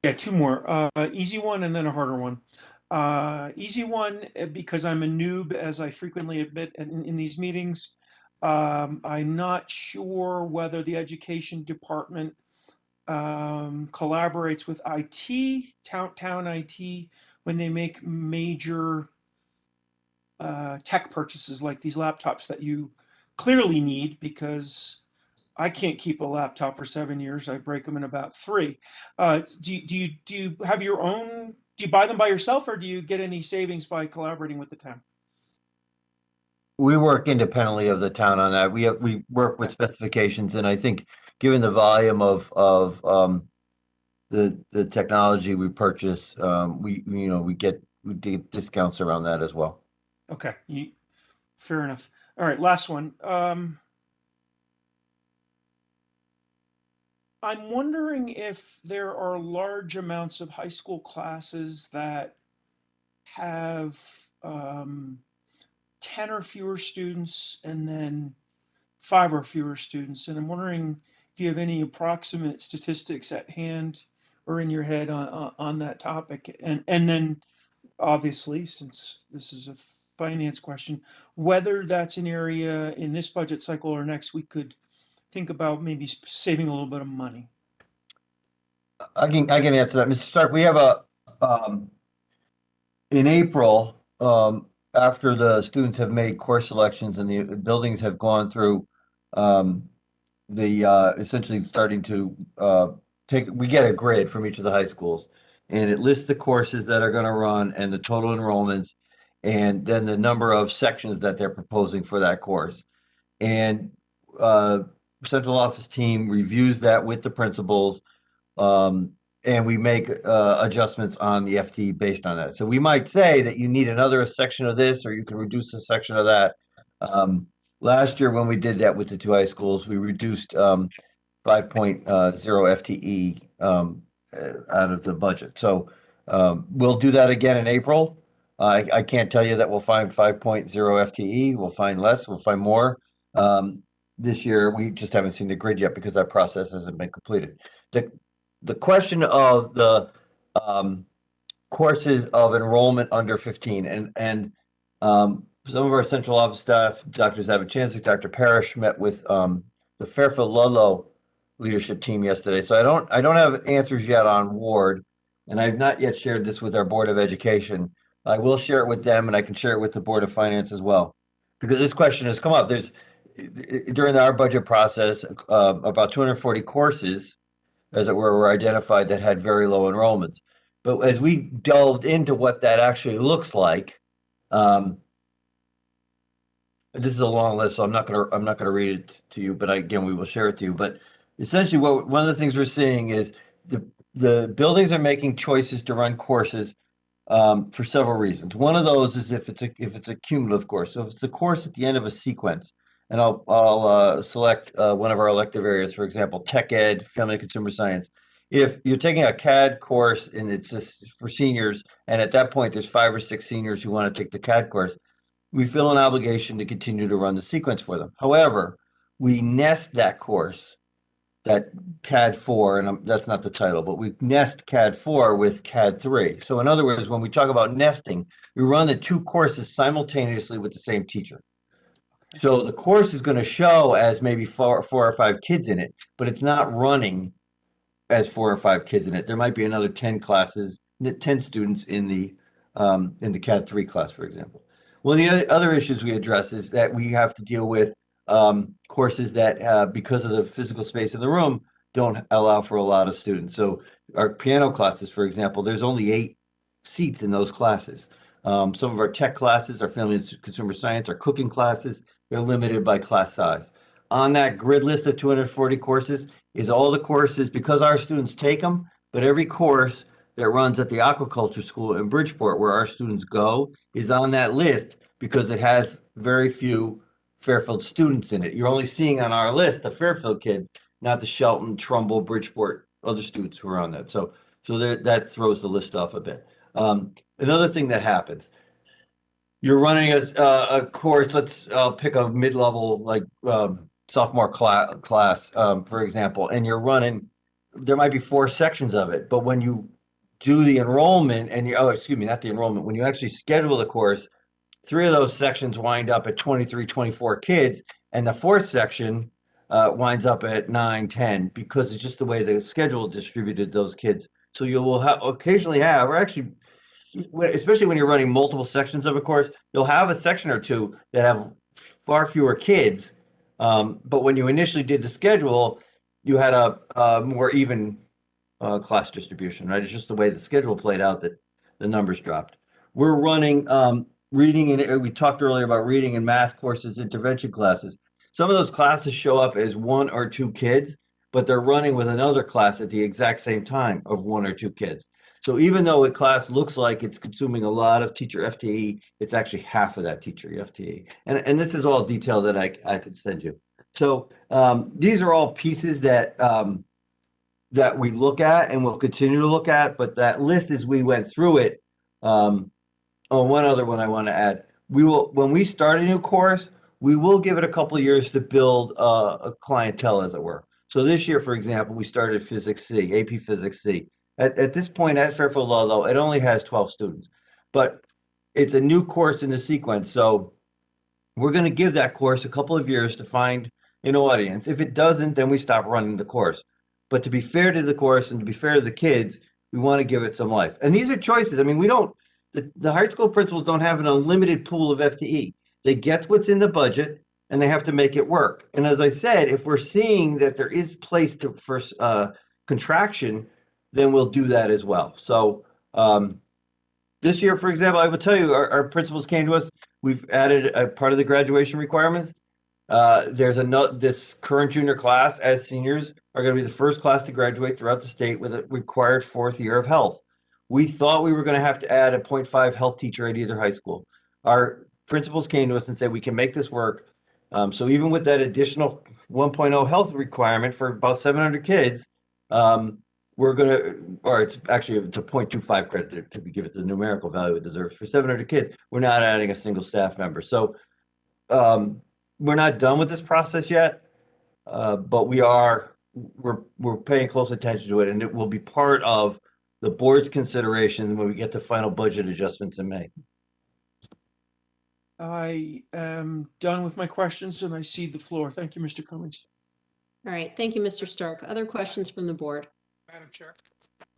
Yeah, two more. Easy one and then a harder one. Easy one, because I'm a noob, as I frequently admit in these meetings. I'm not sure whether the education department collaborates with IT, town IT, when they make major tech purchases like these laptops that you clearly need, because I can't keep a laptop for 7 years. I break them in about 3. Do you have your own? Do you buy them by yourself, or do you get any savings by collaborating with the town? We work independently of the town on that. We work with specifications, and I think given the volume of the technology we purchase, we get discounts around that as well. Okay, fair enough. All right, last one. I'm wondering if there are large amounts of high school classes that have 10 or fewer students and then 5 or fewer students. And I'm wondering if you have any approximate statistics at hand or in your head on that topic. And then obviously, since this is a finance question, whether that's an area in this budget cycle or next, we could think about maybe saving a little bit of money. I can answer that, Mr. Stark. We have in April, after the students have made course selections and the buildings have gone through essentially starting to we get a grid from each of the high schools, and it lists the courses that are going to run and the total enrollments, and then the number of sections that they're proposing for that course. And central office team reviews that with the principals, and we make adjustments on the FTE based on that. So we might say that you need another section of this, or you can reduce a section of that. Last year, when we did that with the 2 high schools, we reduced 5.0 FTE out of the budget. So we'll do that again in April. I can't tell you that we'll find 5.0 FTE. We'll find less. We'll find more. This year, we just haven't seen the grid yet because that process hasn't been completed. The question of the courses of enrollment under 15, and some of our central office staff, Dr. Zavachansik, Dr. Parrish, met with the Fairfield Ludlow leadership team yesterday. So I don't have answers yet on Ward, and I've not yet shared this with our Board of Education. I will share it with them, and I can share it with the Board of Finance as well, because this question has come up. During our budget process, about 240 courses, as it were identified that had very low enrollments. But as we delved into what that actually looks like, this is a long list, so I'm not gonna read it to you, but again, we will share it to you. But essentially, one of the things we're seeing is the buildings are making choices to run courses for several reasons. One of those is if it's a cumulative course. So if it's a course at the end of a sequence, and I'll select one of our elective areas, for example, tech ed, family and consumer science. If you're taking a CAD course and it's just for seniors, and at that point there's 5 or 6 seniors who want to take the CAD course, we feel an obligation to continue to run the sequence for them. However, we nest that course, that CAD 4, and that's not the title, but we nest CAD 4 with CAD 3. So in other words, when we talk about nesting, we run the two courses simultaneously with the same teacher. So the course is going to show as maybe four or five kids in it, but it's not running as 4 or 5 kids in it. There might be another 10 classes, 10 students in the CAD 3 class, for example. One of the other issues we address is that we have to deal with courses that, because of the physical space in the room, don't allow for a lot of students. So our piano classes, for example, there's only 8 seats in those classes. Some of our tech classes, our family and consumer science, our cooking classes, they're limited by class size. On that grid list of 240 courses is all the courses, because our students take them, but every course that runs at the aquaculture school in Bridgeport, where our students go, is on that list because it has very few Fairfield students in it. You're only seeing on our list the Fairfield kids, not the Shelton, Trumbull, Bridgeport, other students who are on that. So that throws the list off a bit. Another thing that happens, you're running a course, I'll pick a mid-level, like sophomore class, for example, and you're running, there might be 4 sections of it, but when you do the enrollment and not the enrollment, when you actually schedule the course, 3 of those sections wind up at 23, 24 kids, and the 4th section winds up at 9, 10, because it's just the way the schedule distributed those kids. So you will occasionally have, or actually, especially when you're running multiple sections of a course, you'll have a section or two that have far fewer kids. But when you initially did the schedule, you had a more even class distribution, right? It's just the way the schedule played out that the numbers dropped. We're running reading, and we talked earlier about reading and math courses, intervention classes. Some of those classes show up as 1 or 2 kids, but they're running with another class at the exact same time of 1 or 2 kids. So even though a class looks like it's consuming a lot of teacher FTE, it's actually half of that teacher FTE. And this is all detail that I could send you. So these are all pieces that that we look at and will continue to look at, but that list as we went through it. One other one I want to add. We will, when we start a new course, we will give it a couple of years to build a clientele, as it were. So this year, for example, we started Physics C, AP Physics C. At this point at Fairfield Law, though, it only has 12 students, but it's a new course in the sequence. So we're going to give that course a couple of years to find an audience. If it doesn't, then we stop running the course. But to be fair to the course and to be fair to the kids, we want to give it some life. And these are choices. I mean, the high school principals don't have an unlimited pool of FTE. They get what's in the budget and they have to make it work. And as I said, if we're seeing that there is place for contraction, then we'll do that as well. So this year, for example, I will tell you, our principals came to us. We've added a part of the graduation requirements. This current junior class, as seniors, are going to be the first class to graduate throughout the state with a required 4th year of health. We thought we were going to have to add a 0.5 health teacher at either high school. Our principals came to us and said, we can make this work. So even with that additional 1.0 health requirement for about 700 kids, we're going to, or it's a 0.25 credit to give it the numerical value it deserves. For 700 kids, we're not adding a single staff member. So we're not done with this process yet, but we're paying close attention to it, and it will be part of the board's consideration when we get to final budget adjustments in May. I am done with my questions and I cede the floor. Thank you, Mr. Cummings. All right, thank you, Mr. Stark. Other questions from the board? Madam Chair.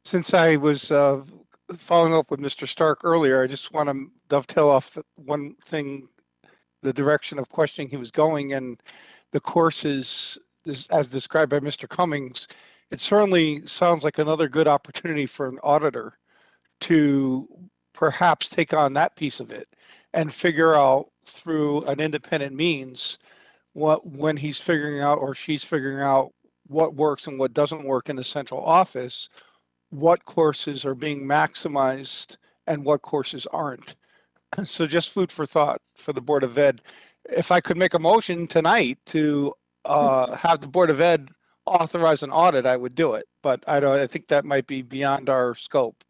Since I was following up with Mr. Stark earlier, I just want to dovetail off one thing, the direction of questioning he was going, and the courses, as described by Mr. Cummings. It certainly sounds like another good opportunity for an auditor to perhaps take on that piece of it and figure out through an independent means when he's figuring out or she's figuring out what works and what doesn't work in the central office, what courses are being maximized and what courses aren't. So just food for thought for the Board of Ed. If I could make a motion tonight to have the Board of Ed authorize an audit, I would do it, but I think that might be beyond our scope.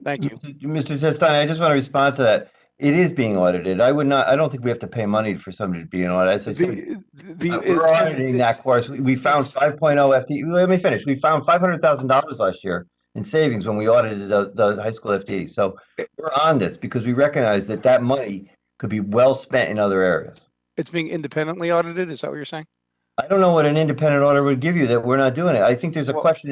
Thank you. Mr. Testani, I just want to respond to that. It is being audited. I don't think we have to pay money for somebody to be an audit. As I said, we're auditing that course. We found 5.0 FTE. Let me finish. We found $500,000 last year in savings when we audited the high school FTE. So we're on this because we recognize that money could be well spent in other areas. It's being independently audited. Is that what you're saying? I don't know what an independent auditor would give you that we're not doing it. I think there's a question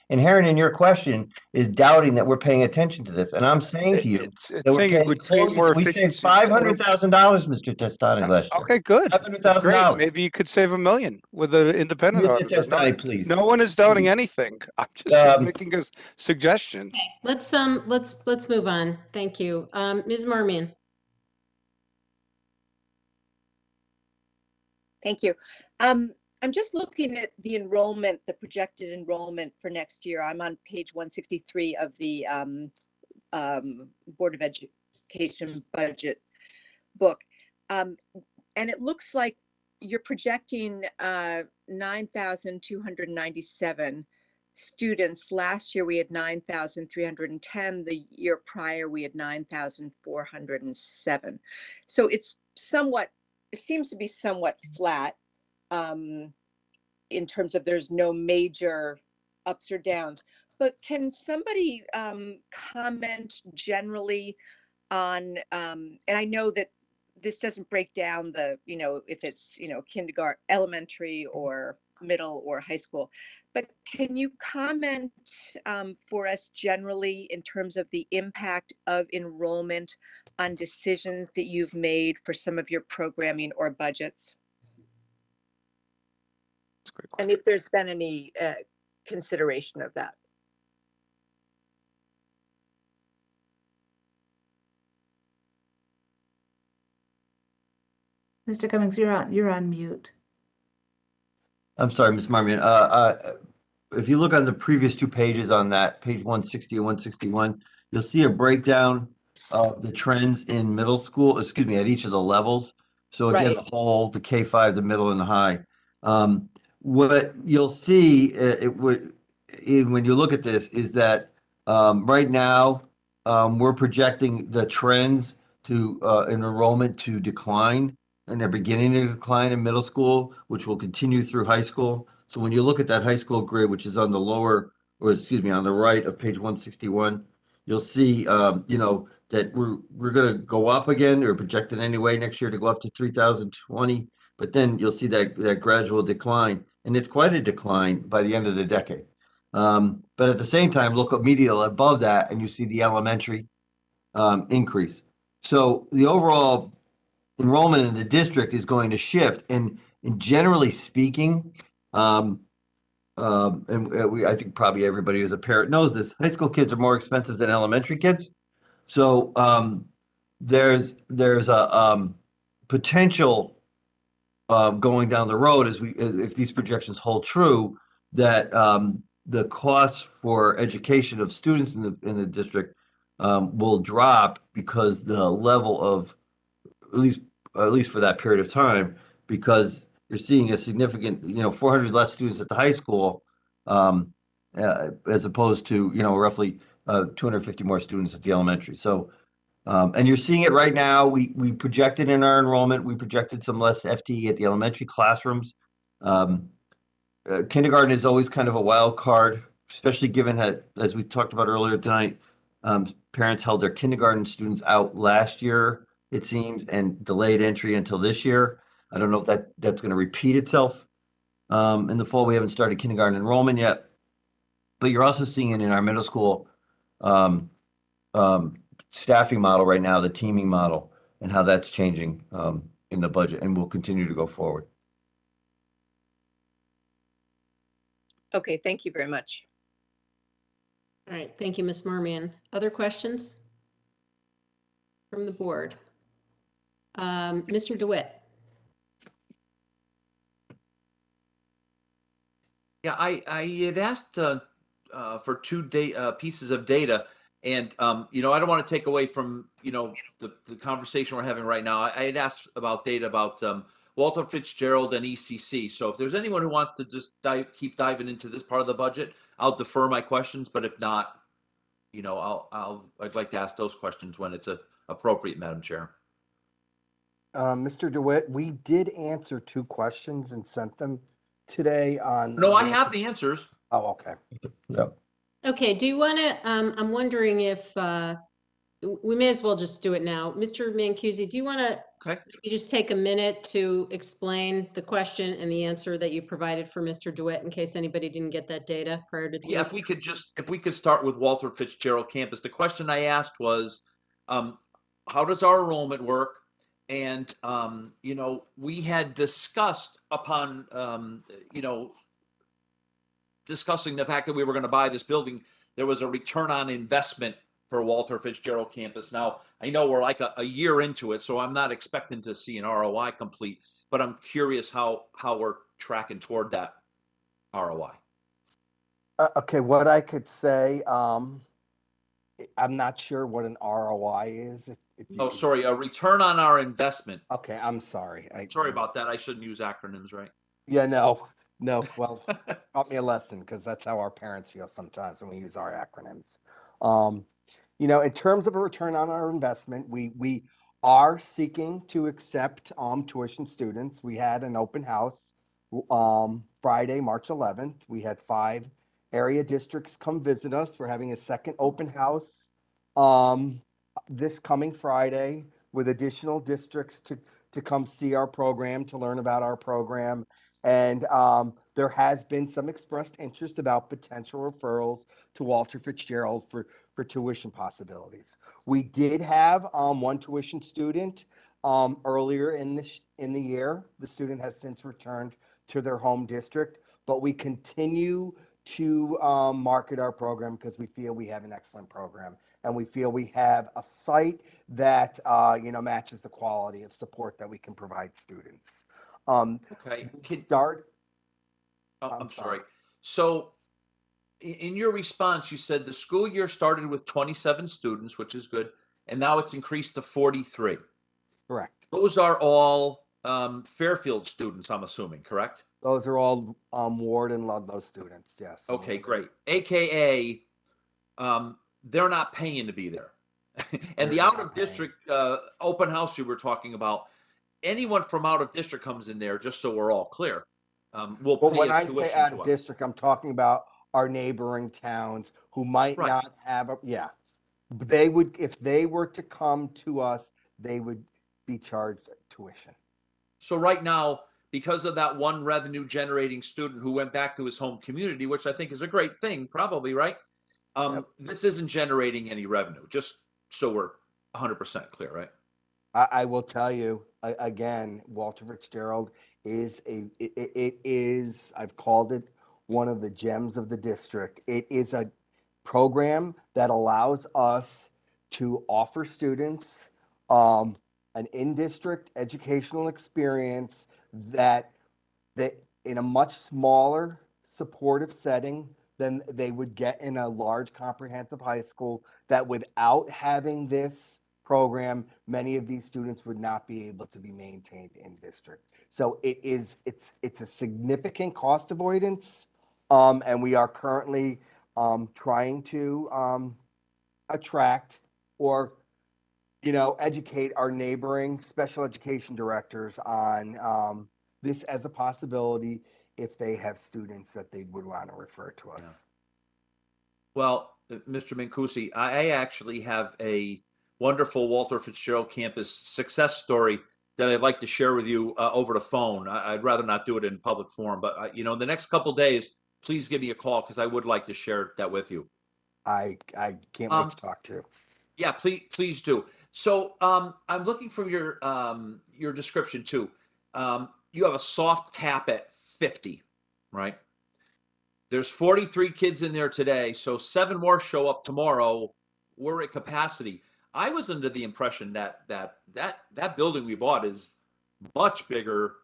inherent in your question is doubting that we're paying attention to this. And I'm saying to you It's that we're saying it paying would create close. more We saved efficiency. $500,000, Mr. Testani, last year. Okay, good. That's great. $500,000. Maybe you could save $1 million with an independent Mr. auditor. Testani, please. No one is doubting anything. I'm just making a suggestion. Let's move on. Thank you. Ms. Marmion. Thank you. I'm just looking at the enrollment, the projected enrollment for next year. I'm on page 163 of the Board of Education budget book. And it looks like you're projecting 9,297 students. Last year we had 9,310. The year prior we had 9,407. So it seems to be somewhat flat. In terms of there's no major ups or downs, but can somebody comment generally on, and I know that this doesn't break down the, if it's, kindergarten, elementary or middle or high school, but can you comment for us generally in terms of the impact of enrollment on decisions that you've made for some of your programming or budgets? And if there's been any consideration of that. Mr. Cummings, you're on mute. I'm sorry, Ms. Marmion. If you look on the previous two pages on that, page 160 and 161, you'll see a breakdown of the trends in middle school, at each of the levels. So again, the whole, the K-5, the middle, and the high. What you'll see when you look at this is that right now we're projecting the trends in enrollment to decline, and they're beginning to decline in middle school, which will continue through high school. So when you look at that high school grid, which is on the on the right of page 161, you'll see that we're going to go up again, or projected anyway next year to go up to 3,020. But then you'll see that gradual decline, and it's quite a decline by the end of the decade. But at the same time, look immediately above that, and you see the elementary increase. So the overall enrollment in the district is going to shift, and generally speaking, I think probably everybody who's a parent knows this. High school kids are more expensive than elementary kids, so there's a potential going down the road if these projections hold true, that the costs for education of students in the district will drop, because the level of at least for that period of time, because you're seeing a significant 400 less students at the high school as opposed to roughly 250 more students at the elementary. So and you're seeing it right now. We projected in our enrollment, we projected some less FTE at the elementary classrooms. Kindergarten is always kind of a wild card, especially given that, as we talked about earlier tonight, parents held their kindergarten students out last year, it seems, and delayed entry until this year. I don't know if that's going to repeat itself in the fall. We haven't started kindergarten enrollment yet, but you're also seeing it in our middle school staffing model right now, the teaming model, and how that's changing in the budget, and will continue to go forward. Okay, thank you very much. All right, thank you, Ms. Marmion. Other questions from the board? Mr. DeWitt. Yeah, I had asked for two pieces of data, and I don't want to take away from the conversation we're having right now. I had asked about data about Walter Fitzgerald and ECC. So if there's anyone who wants to just keep diving into this part of the budget, I'll defer my questions. But if not, I'd like to ask those questions when it's a appropriate, Madam Chair. Mr. DeWitt, we did answer 2 questions and sent them today on. No, I have the answers. Oh, okay. Yep. Okay, do you want to, I'm wondering if, we may as well just do it now. Mr. Mancusi, do you want to Okay. just take a minute to explain the question and the answer that you provided for Mr. DeWitt in case anybody didn't get that data prior to the Yeah, meeting? if we could start with Walter Fitzgerald campus. The question I asked was, how does our enrollment work? And, you know, we had discussed upon, you know, discussing the fact that we were going to buy this building, there was a return on investment for Walter Fitzgerald campus. Now, I know we're like a year into it, so I'm not expecting to see an ROI complete, but I'm curious how we're tracking toward that ROI. Okay, what I could say, I'm not sure what an ROI is. If you Oh, could- sorry, a return on our investment. Okay, I'm sorry. Sorry about that. I shouldn't use acronyms, right? Yeah, no. Well, taught me a lesson because that's how our parents feel sometimes when we use our acronyms. You know, in terms of a return on our investment, we are seeking to accept tuition students. We had an open house Friday, March 11th. We had 5 area districts come visit us. We're having a second open house this coming Friday with additional districts to come see our program, to learn about our program. And there has been some expressed interest about potential referrals to Walter Fitzgerald for tuition possibilities. We did have 1 tuition student earlier in the year. The student has since returned to their home district, but we continue to market our program because we feel we have an excellent program and we feel we have a site that you know, matches the quality of support that we can provide students. Okay. I'm sorry. So in your response, you said the school year started with 27 students, which is good, and now it's increased to 43. Correct. Those are all Fairfield students, I'm assuming, correct? Those are all Ward and Ludlow students, yes. Okay, great. AKA, they're not paying to be there. And the out of district open house you were talking about, anyone from out of district comes in there, just so we're all clear. We'll But pay when a I tuition say out to of us. district, I'm talking about our neighboring towns who might Right. not have they would, if they were to come to us, they would be charged tuition. So right now, because of that one revenue generating student who went back to his home community, which I think is a great thing, probably, right? This isn't generating any revenue, just so we're 100% clear, right? I will tell you again, Walter Fitzgerald is it is, I've called it one of the gems of the district. It is a program that allows us to offer students an in-district educational experience that in a much smaller supportive setting than they would get in a large comprehensive high school, that without having this program, many of these students would not be able to be maintained in district. So it's a significant cost avoidance, and we are currently trying to attract or educate our neighboring special education directors on this as a possibility if they have students that they would want to refer to us. Yeah. Well, Mr. Mancusi, I actually have a wonderful Walter Fitzgerald campus success story that I'd like to share with you over the phone. I'd rather not do it in public forum, but in the next couple of days, please give me a call because I would like to share that with you. I can't wait to talk to you. Yeah, please do. So I'm looking for your description too. You have a soft cap at 50, right? There's 43 kids in there today, so 7 more show up tomorrow. We're at capacity. I was under the impression that building we bought is much bigger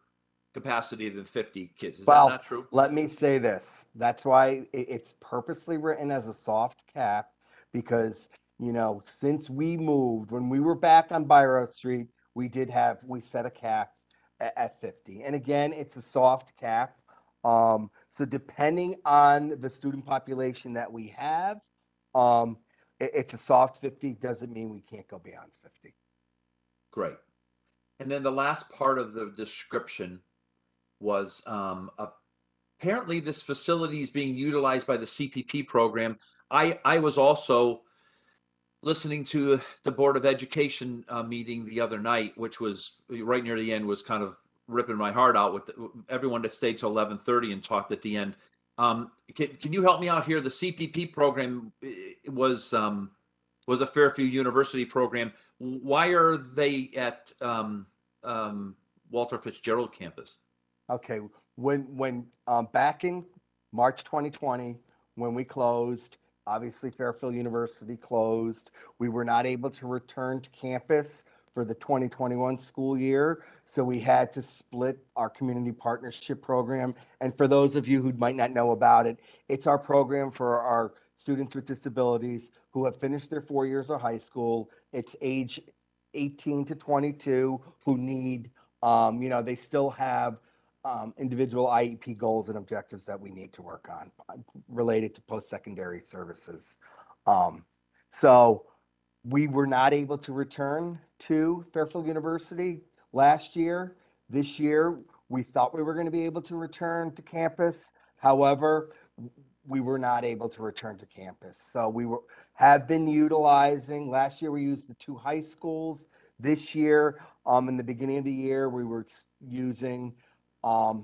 capacity than 50 kids. Is that not true? Let me say this. That's why it's purposely written as a soft cap, because since we moved, when we were back on Byro Street, we set a cap at 50. And again, it's a soft cap. So depending on the student population that we have, it's a soft 50, doesn't mean we can't go beyond 50. Great. And then the last part of the description was apparently this facility is being utilized by the CPP program. I was also listening to the Board of Education meeting the other night, which was right near the end, was kind of ripping my heart out with everyone that stayed till 11:30 and talked at the end. Can you help me out here? The CPP program was a Fairfield University program. Why are they at Walter Fitzgerald campus? Okay, when back in March 2020, when we closed, obviously Fairfield University closed. We were not able to return to campus for the 2021 school year, so we had to split our community partnership program. And for those of you who might not know about it, it's our program for our students with disabilities who have finished their 4 years of high school. It's age 18 to 22 who need, they still have individual IEP goals and objectives that we need to work on related to post-secondary services. So we were not able to return to Fairfield University last year. This year, we thought we were going to be able to return to campus. However, we were not able to return to campus. So have been utilizing, last year we used the 2 high schools. This year, in the beginning of the year, we were using a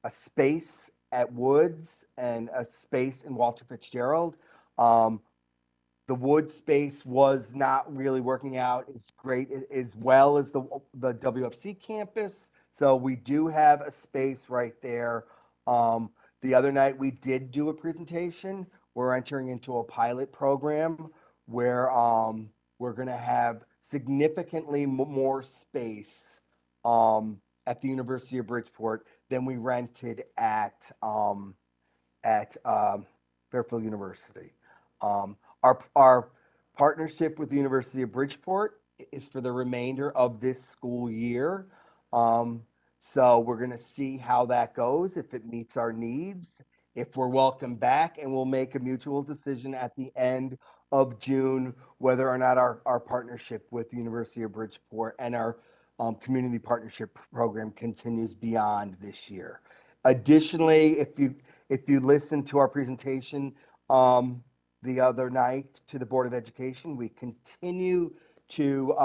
space at Woods and a space in Walter Fitzgerald. The Woods space was not really working out as great as well as the WFC campus. So we do have a space right there. The other night we did do a presentation. We're entering into a pilot program where we're going to have significantly more space at the University of Bridgeport than we rented at Fairfield University. Our partnership with the University of Bridgeport is for the remainder of this school year. So we're going to see how that goes, if it meets our needs, if we're welcome back, and we'll make a mutual decision at the end of June whether or not our partnership with the University of Bridgeport and our community partnership program continues beyond this year. Additionally, if you listen to our presentation the other night to the Board of Education, we continue to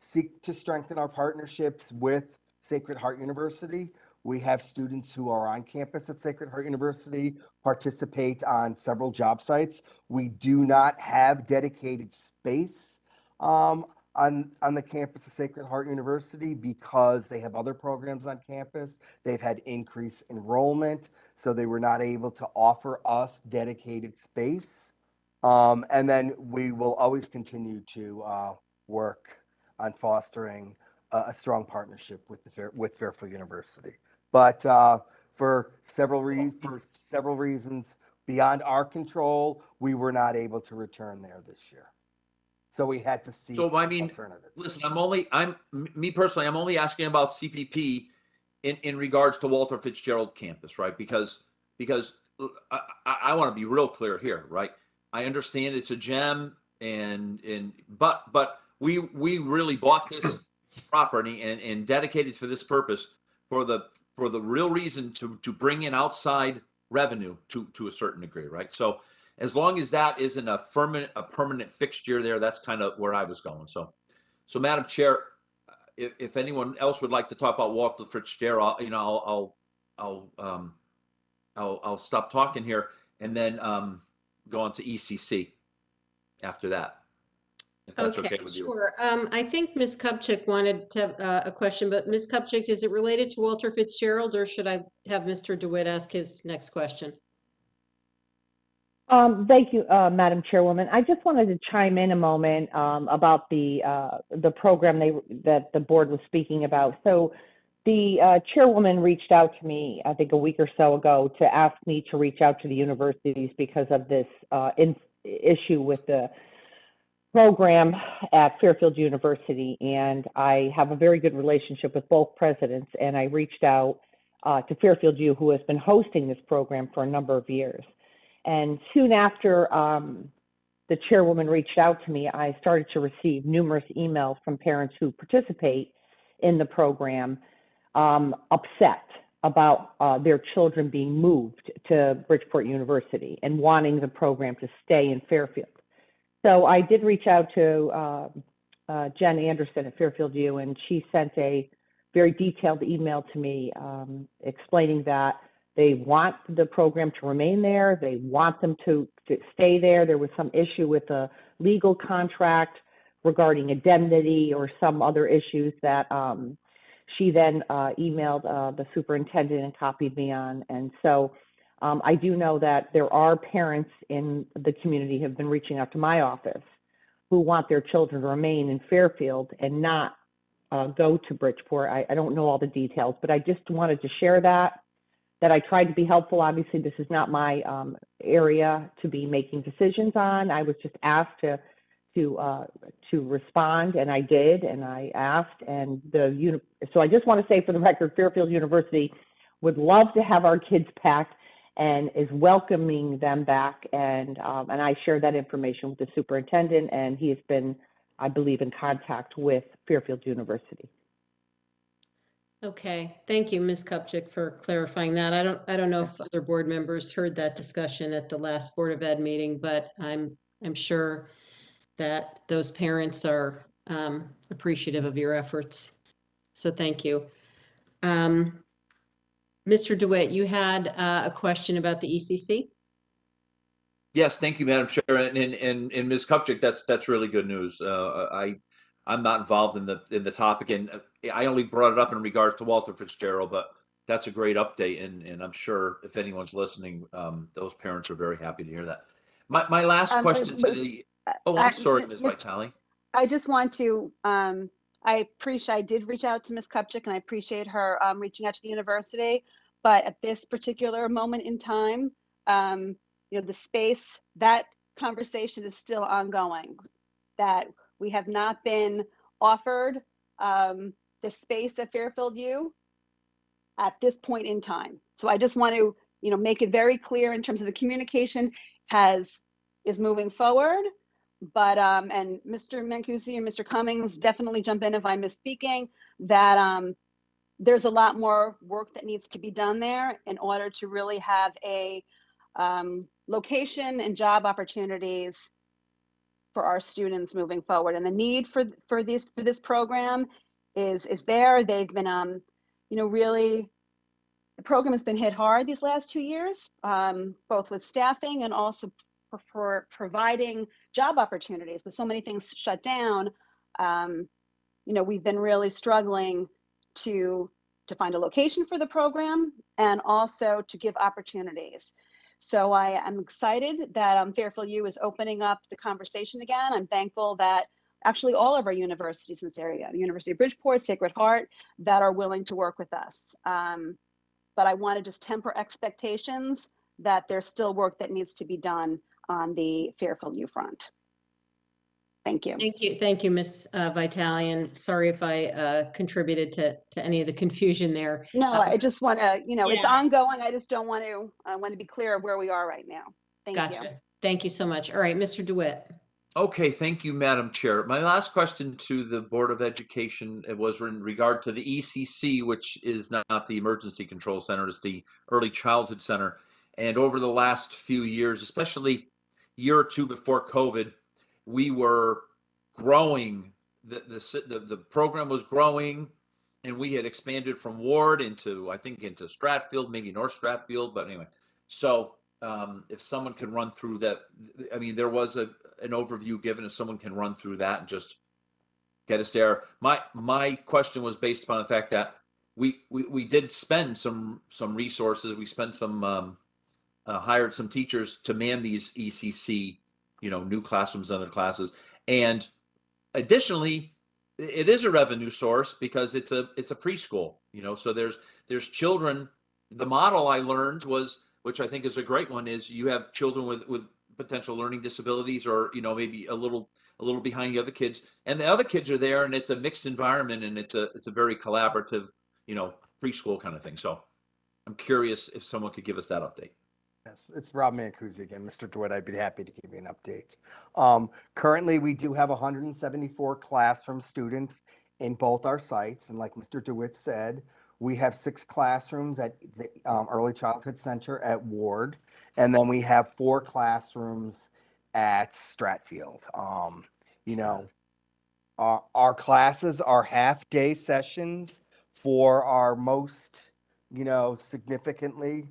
seek to strengthen our partnerships with Sacred Heart University. We have students who are on campus at Sacred Heart University participate on several job sites. We do not have dedicated space on the campus of Sacred Heart University because they have other programs on campus. They've had increased enrollment, so they were not able to offer us dedicated space. And then we will always continue to work on fostering a strong partnership with Fairfield University. But for several reasons beyond our control, we were not able to return there this year. So we had to see alternatives. Listen, I'm only asking about CPP in regards to Walter Fitzgerald campus, right? Because I want to be real clear here, right? I understand it's a gem but we really bought this property and dedicated for this purpose for the real reason to bring in outside revenue to a certain degree, right? So as long as that isn't a permanent fixture there, that's kind of where I was going. So Madam Chair, if anyone else would like to talk about Walter Fitzgerald, I'll stop talking here and then go on to ECC after that. If that's okay with you. Sure. I think Ms. Kupchak wanted to have a question, but Ms. Kupchak, is it related to Walter Fitzgerald, or should I have Mr. DeWitt ask his next question? Thank you, Madam Chairwoman. I just wanted to chime in a moment about the program that the board was speaking about. So the chairwoman reached out to me, I think a week or so ago, to ask me to reach out to the universities because of this issue with the program at Fairfield University. And I have a very good relationship with both presidents, and I reached out to Fairfield U, who has been hosting this program for a number of years. And soon after the chairwoman reached out to me, I started to receive numerous emails from parents who participate in the program, upset about their children being moved to Bridgeport University and wanting the program to stay in Fairfield. So I did reach out to Jen Anderson at Fairfield U, and she sent a very detailed email to me explaining that they want the program to remain there. They want them to stay there. There was some issue with a legal contract regarding indemnity or some other issues that she then emailed the superintendent and copied me on. And so I do know that there are parents in the community who have been reaching out to my office who want their children to remain in Fairfield and not go to Bridgeport. I don't know all the details, but I just wanted to share that I tried to be helpful. Obviously, this is not my area to be making decisions on. I was just asked to respond, and I did, and I asked, and so I just want to say for the record, Fairfield University would love to have our kids back and is welcoming them back, and I shared that information with the superintendent, and he has been, I believe, in contact with Fairfield University. Okay, thank you, Ms. Kupchak, for clarifying that. I don't know if other board members heard that discussion at the last Board of Ed meeting, but I'm sure that those parents are appreciative of your efforts. So thank you. Mr. DeWitt, you had a question about the ECC? Yes, thank you, Madam Chair, and Ms. Kupchak, that's really good news. I'm not involved in the topic, and I only brought it up in regards to Walter Fitzgerald, but that's a great update, and I'm sure if anyone's listening, those parents are very happy to hear that. My last question to the, I'm sorry, Ms. Vitale. I just want to, I did reach out to Ms. Kupchak, and I appreciate her reaching out to the university, but at this particular moment in time, the space, that conversation is still ongoing, that we have not been offered the space at Fairfield U at this point in time. So I just want to, make it very clear in terms of the communication is moving forward. But and Mr. Mancusi and Mr. Cummings, definitely jump in if I'm misspeaking, that there's a lot more work that needs to be done there in order to really have a location and job opportunities for our students moving forward. And the need for this program is there. They've been really, the program has been hit hard these last 2 years, both with staffing and also for providing job opportunities. With so many things shut down, we've been really struggling to find a location for the program and also to give opportunities. So I am excited that Fairfield U is opening up the conversation again. I'm thankful that actually all of our universities in this area, the University of Bridgeport, Sacred Heart, that are willing to work with us. But I want to just temper expectations that there's still work that needs to be done on the Fairfield U front. Thank you. Thank you, Ms. Vitale, and sorry if I contributed to any of the confusion there. No, I just want to, it's ongoing. I just don't want to, I want to be clear of where we are right now. Thank you. Gotcha. Thank you so much. All right, Mr. DeWitt. Okay, thank you, Madam Chair. My last question to the Board of Education was in regard to the ECC, which is not the Emergency Control Center, it's the Early Childhood Center. And over the last few years, especially year or two before COVID, we were growing, the program was growing, and we had expanded from Ward into, I think, into Stratfield, maybe North Stratfield, but anyway. So if someone can run through that, I mean, there was an overview given, if someone can run through that and just get us there. My question was based upon the fact that we did spend some resources. We spent some, hired some teachers to man these ECC, new classrooms, other classes. And additionally, it is a revenue source because it's a preschool, so there's children. The model I learned was, which I think is a great one, is you have children with potential learning disabilities or, maybe a little behind the other kids, and the other kids are there, and it's a mixed environment, and it's a very collaborative, preschool kind of thing. So I'm curious if someone could give us that update. Yes, it's Rob Mancusi again. Mr. DeWitt, I'd be happy to give you an update. Currently, we do have 174 classroom students in both our sites. And like Mr. DeWitt said, we have 6 classrooms at the Early Childhood Center at Ward. And then we have 4 classrooms at Stratfield. You know, our classes are half-day sessions for our most, you know, significantly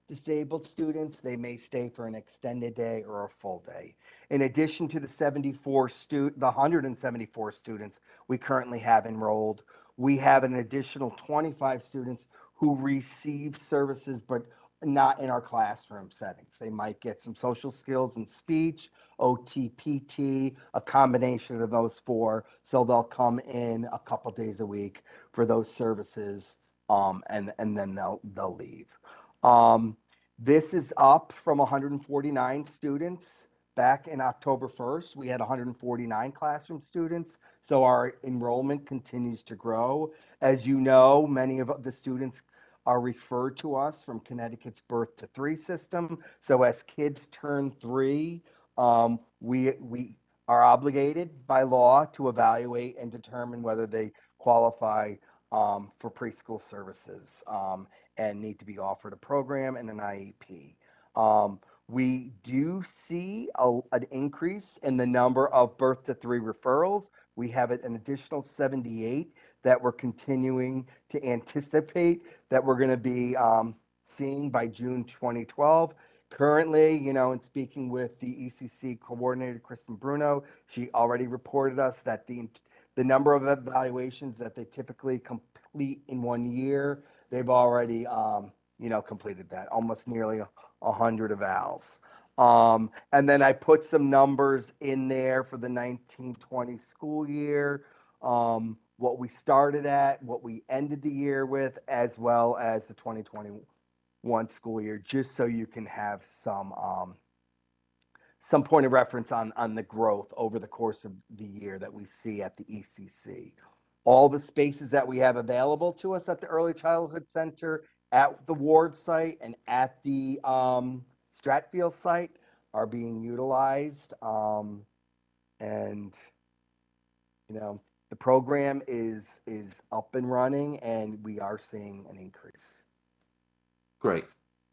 disabled students. They may stay for an extended day or a full day. In addition to the 174 students we currently have enrolled, we have an additional 25 students who receive services but not in our classroom settings. They might get some social skills and speech, OT, PT, a combination of those 4. So they'll come in a couple days a week for those services, and then they'll leave. This is up from 149 students back in October 1st. We had 149 classroom students, so our enrollment continues to grow. As you know, many of the students are referred to us from Connecticut's Birth to 3 system. So as kids turn 3, we are obligated by law to evaluate and determine whether they qualify for preschool services and need to be offered a program and an IEP. We do see an increase in the number of birth to 3 referrals. We have an additional 78 that we're continuing to anticipate that we're going to be seeing by June 2012. Currently, you know, in speaking with the ECC coordinator, Kristen Bruno, she already reported us that the number of evaluations that they typically complete in 1 year, they've already, you know, completed that, almost nearly 100 evals. And then I put some numbers in there for the 1920 school year, what we started at, what we ended the year with, as well as the 2021 school year, just so you can have some point of reference on the growth over the course of the year that we see at the ECC. All the spaces that we have available to us at the Early Childhood Center, at the Ward site, and at the Stratfield site are being utilized. And, you know, the program is up and running, and we are seeing an increase. Great.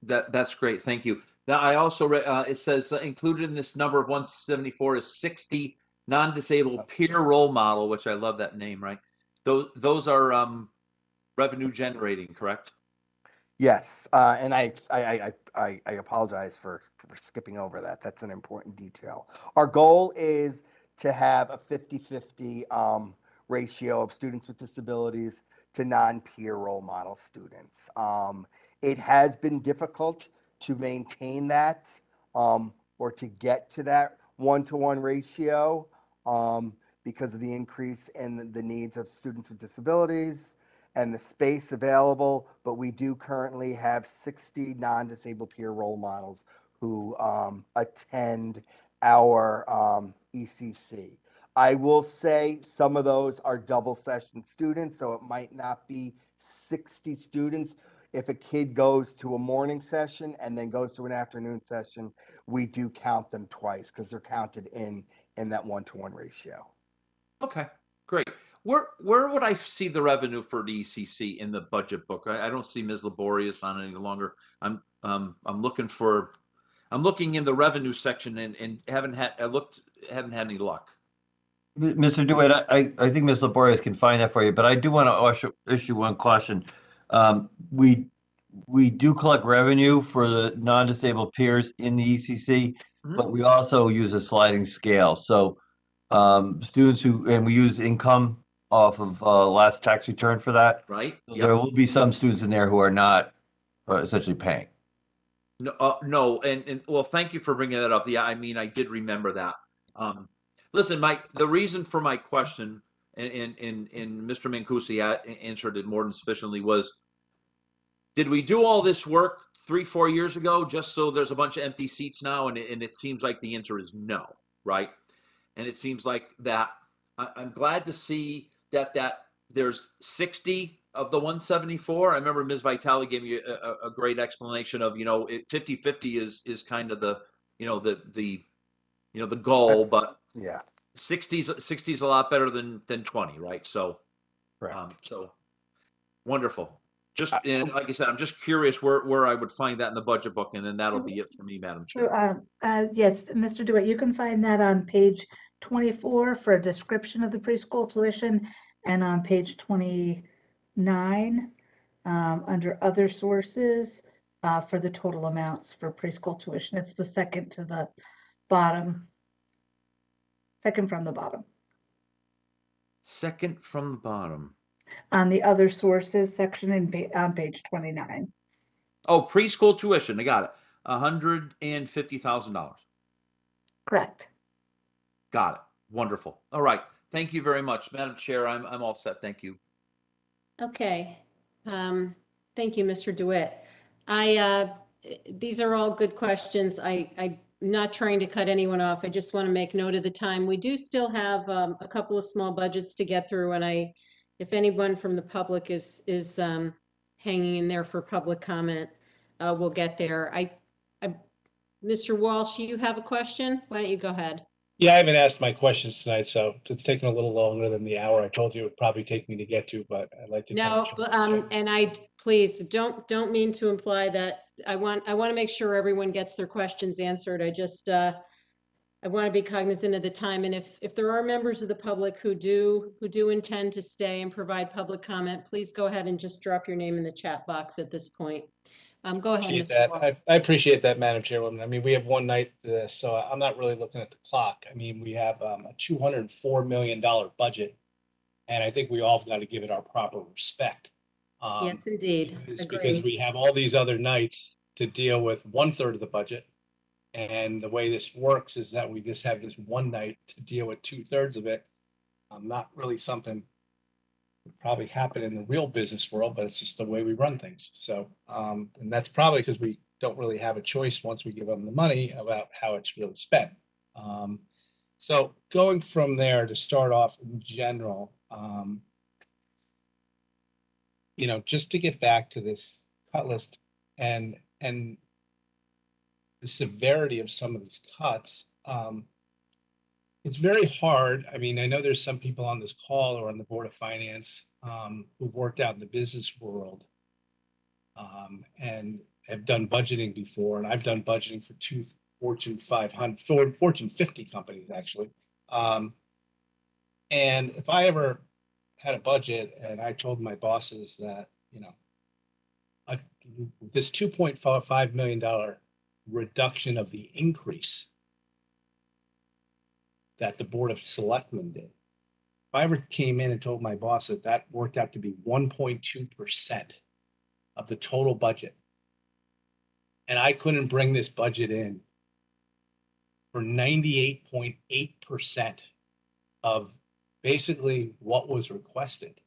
That's great. Thank you. Now, I also read, it says included in this number of 174 is 60 non-disabled peer role model, which I love that name, right? Those are revenue generating, correct? Yes, and I apologize for skipping over that. That's an important detail. Our goal is to have a 50-50 ratio of students with disabilities to non-peer role model students. It has been difficult to maintain that or to get to that 1-to-1 ratio because of the increase in the needs of students with disabilities and the space available, but we do currently have 60 non-disabled peer role models who attend our ECC. I will say some of those are double session students, so it might not be 60 students. If a kid goes to a morning session and then goes to an afternoon session, we do count them twice because they're counted in that 1-to-1 ratio. Okay, great. Where would I see the revenue for the ECC in the budget book? I don't see Ms. Laborious on it any longer. I'm looking in the revenue section and haven't had any luck. Mr. DeWitt, I think Ms. Laborious can find that for you, but I do want to issue one caution. We do collect revenue for the non-disabled peers in the ECC, but we also use a sliding scale. So students and we use income off of last tax return for that. Right. So there will be some students in there who are not essentially paying. No, and well, thank you for bringing that up. Yeah, I mean, I did remember that. Listen, the reason for my question, and Mr. Mancusi answered it more than sufficiently, was, did we do all this work 3-4 years ago just so there's a bunch of empty seats now? And it seems like the answer is no, right? And it seems like that I'm glad to see that there's 60 of the 174, I remember Ms. Vitale gave me a great explanation of, 50-50 is kind of the, the goal, but Yeah. 60's a lot better than 20, right? So, Correct. so wonderful. Just, and like I said, I'm just curious where I would find that in the budget book, and then that'll be it for me, Madam So, Chair. yes, Mr. DeWitt, you can find that on page 24 for a description of the preschool tuition, and on page 29, under other sources, for the total amounts for preschool tuition. It's the second to the bottom. Second from the bottom. Second from the bottom. On the other sources section on page 29. Oh, preschool tuition. I got it. $150,000. Correct. Got it. Wonderful. All right. Thank you very much, Madam Chair. I'm all set. Thank you. Okay. Thank you, Mr. DeWitt. These are all good questions. I'm not trying to cut anyone off. I just want to make note of the time. We do still have a couple of small budgets to get through, and if anyone from the public is hanging in there for public comment, we'll get there. Mr. Walsh, you have a question? Why don't you go ahead? Yeah, I haven't asked my questions tonight, so it's taken a little longer than the hour I told you it would probably take me to get to, but I'd like to. No, and please don't mean to imply that I want to make sure everyone gets their questions answered. I want to be cognizant of the time, and if there are members of the public who do intend to stay and provide public comment, please go ahead and just drop your name in the chat box at this point. Go ahead, Mr. Walsh. I appreciate that, Madam Chairwoman. I mean, we have one night, so I'm not really looking at the clock. I mean, we have a $204 million budget, and I think we all got to give it our proper respect. Yes, indeed. Because we have all these other nights to deal with 1/3 of the budget. And the way this works is that we just have this one night to deal with 2/3 of it. Not really something would probably happen in the real business world, but it's just the way we run things. So, and that's probably because we don't really have a choice once we give them the money about how it's really spent. So going from there to start off in general, just to get back to this cut list and the severity of some of these cuts, it's very hard. I mean, I know there's some people on this call or on the Board of Finance who've worked out in the business world and have done budgeting before, and I've done budgeting for two Fortune 500, Fortune 50 companies, actually. And if I ever had a budget and I told my bosses that, this $2.5 million reduction of the increase that the Board of Selectmen did, if I ever came in and told my boss that that worked out to be 1.2% of the total budget, and I couldn't bring this budget in for 98.8% of basically what was requested,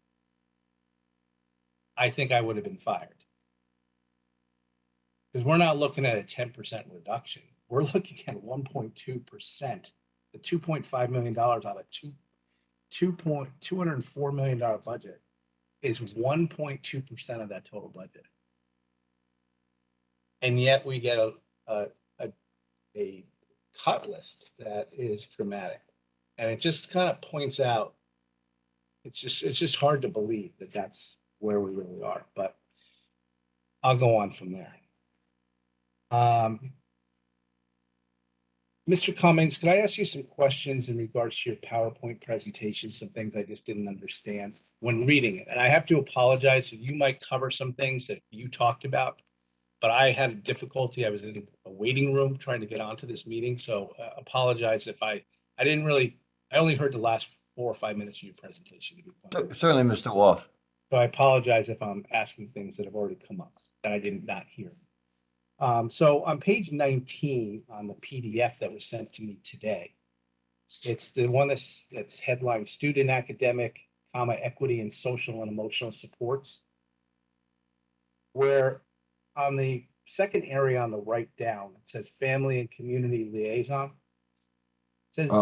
I think I would have been fired. Because we're not looking at a 10% reduction. We're looking at 1.2%. The $2.5 million out of $204 million budget is 1.2% of that total budget. And yet we get a cut list that is dramatic. And it just kind of points out, it's just hard to believe that that's where we really are, but I'll go on from there. Mr. Cummings, could I ask you some questions in regards to your PowerPoint presentation, some things I just didn't understand when reading it? And I have to apologize that you might cover some things that you talked about, but I had difficulty. I was in a waiting room trying to get onto this meeting. So apologize if I only heard the last 4 or 5 minutes of your presentation. Certainly, Mr. Walsh. So I apologize if I'm asking things that have already come up that I did not hear. So on page 19 on the PDF that was sent to me today, it's the one that's headlined Student Academic, Equity and Social and Emotional Supports, where on the second area on the right down, it says Family and Community Liaison. It says, you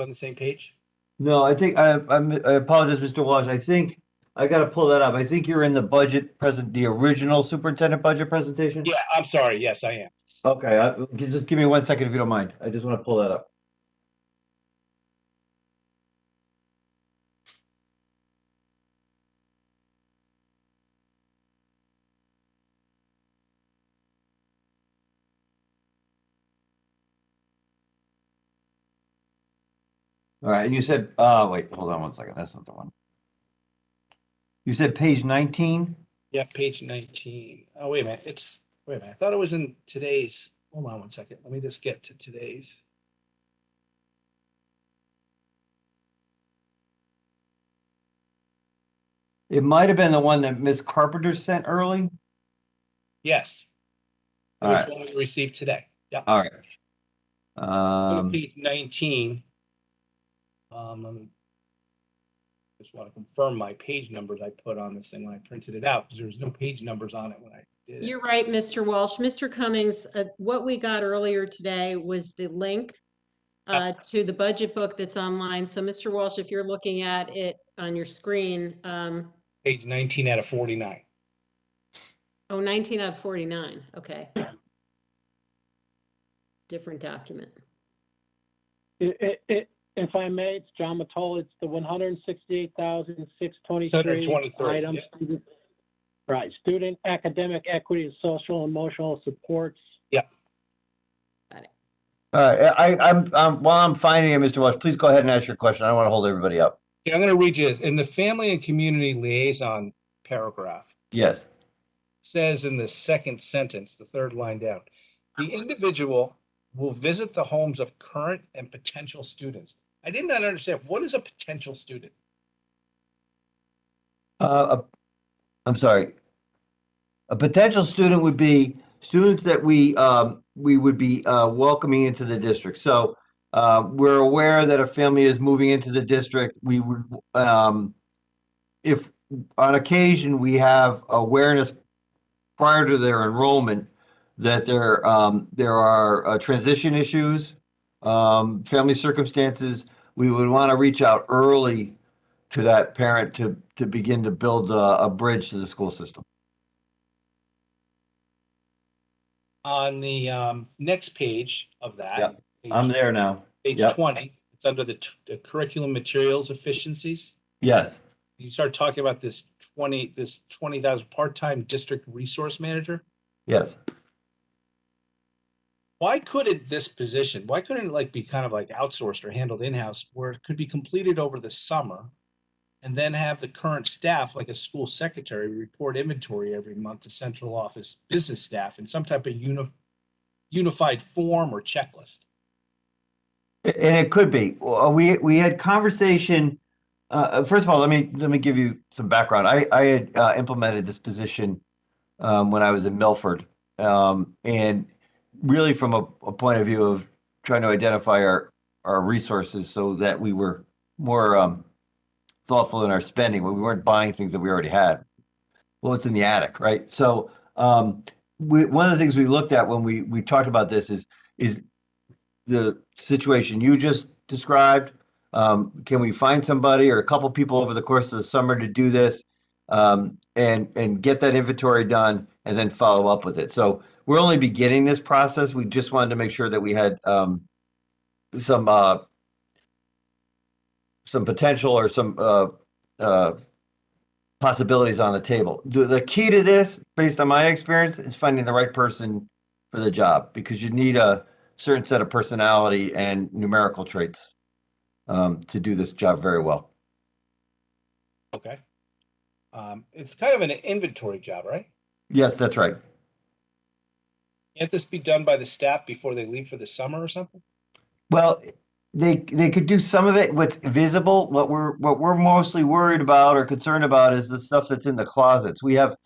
on the same page? No, I think I apologize, Mr. Walsh. I think I gotta pull that up. I think you're in the budget the original superintendent budget presentation? Yeah, I'm sorry. Yes, I am. Okay, just give me 1 second if you don't mind. I just want to pull that up. All right, and you said, wait, hold on 1 second. That's not the one. You said page 19? Yeah, page 19. Oh, wait a minute. Wait a minute. I thought it was in today's. Hold on 1 second. Let me just get to today's. It might have been the one that Ms. Carpenter sent early. Yes. It All was right. one we received today. Yeah. All right. Go to page 19. Let me just want to confirm my page numbers I put on this thing when I printed it out, because there was no page numbers on it when I did it. You're right, Mr. Walsh. Mr. Cummings, what we got earlier today was the link to the budget book that's online. So Mr. Walsh, if you're looking at it on your screen. Page 19 out of 49. Oh, 19 out of 49. Okay. Different document. If I may, it's John Matola. It's the 168,623 723, items. yeah. Right. Student academic equity and social and emotional supports. Yeah. All right, I'm while I'm finding it, Mr. Walsh, please go ahead and ask your question. I don't want to hold everybody up. Yeah, I'm going to read you this. In the family and community liaison paragraph, Yes. it says in the second sentence, the third line down, the individual will visit the homes of current and potential students. I did not understand. What is a potential student? I'm sorry. A potential student would be students that we would be welcoming into the district. So we're aware that a family is moving into the district. We would, if on occasion we have awareness prior to their enrollment that there are transition issues, family circumstances, we would want to reach out early to that parent to begin to build a bridge to the school system. On the next page of that, Yep. page I'm there now. Page Yep. 20, it's under the curriculum materials efficiencies. Yes. You start talking about this 20,000 part-time district resource manager. Yes. Why couldn't this position, why couldn't it like be kind of like outsourced or handled in-house where it could be completed over the summer and then have the current staff, like a school secretary, report inventory every month to central office business staff in some type of unified form or checklist? And it could be. We had conversation. First of all, let me give you some background. I had implemented this position when I was in Milford, and really from a point of view of trying to identify our resources so that we were more thoughtful in our spending. We weren't buying things that we already had. Well, it's in the attic, right? So one of the things we looked at when we talked about this is the situation you just described. Can we find somebody or a couple people over the course of the summer to do this and get that inventory done and then follow up with it? So we're only beginning this process. We just wanted to make sure that we had some potential or some possibilities on the table. The key to this, based on my experience, is finding the right person for the job, because you need a certain set of personality and numerical traits to do this job very well. Okay. It's kind of an inventory job, right? Yes, that's right. Can't this be done by the staff before they leave for the summer or something? Well, they could do some of it. What's visible, what we're mostly worried about or concerned about is the stuff that's in the closets. We have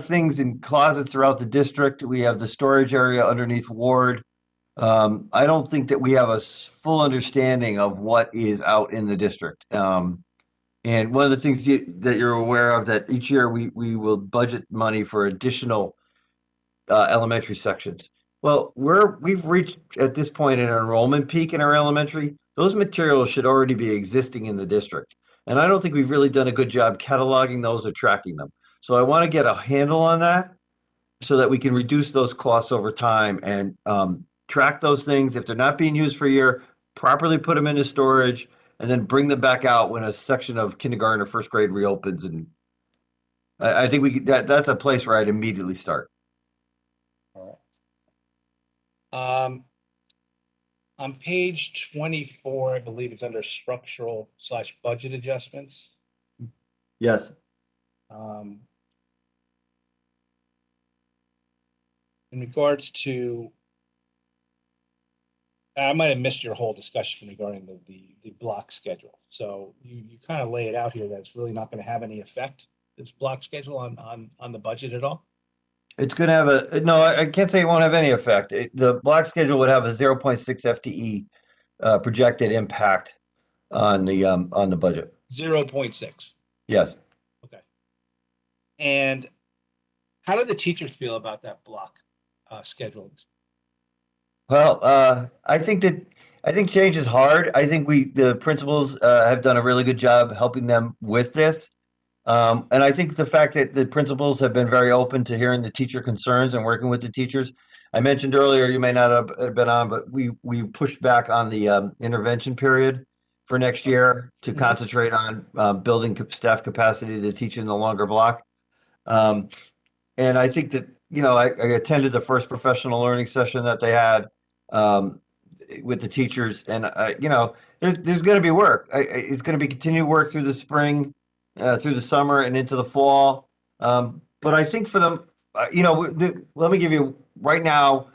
things in closets throughout the district. We have the storage area underneath Ward. I don't think that we have a full understanding of what is out in the district. And one of the things that you're aware of, that each year we will budget money for additional elementary sections. Well, we've reached at this point an enrollment peak in our elementary. Those materials should already be existing in the district. And I don't think we've really done a good job cataloging those or tracking them. So I want to get a handle on that so that we can reduce those costs over time and track those things. If they're not being used for a year, properly put them into storage and then bring them back out when a section of kindergarten or first grade reopens. And I think that's a place where I'd immediately start. All right. On page 24, I believe it's under structural/budget adjustments. Yes. In regards to, I might have missed your whole discussion regarding the block schedule. So you kind of lay it out here that it's really not going to have any effect, this block schedule on the budget at all? It's going to have no, I can't say it won't have any effect. The block schedule would have a 0.6 FTE projected impact on the budget. 0.6. Yes. Okay. And how do the teachers feel about that block schedule? Well, I think change is hard. I think the principals have done a really good job helping them with this. And I think the fact that the principals have been very open to hearing the teacher concerns and working with the teachers. I mentioned earlier, you may not have been on, but we pushed back on the intervention period for next year to concentrate on building staff capacity to teach in the longer block. And I think that, I attended the first professional learning session that they had with the teachers, and there's going to be work. It's going to be continued work through the spring, through the summer, and into the fall. But I think for them, let me give you right now.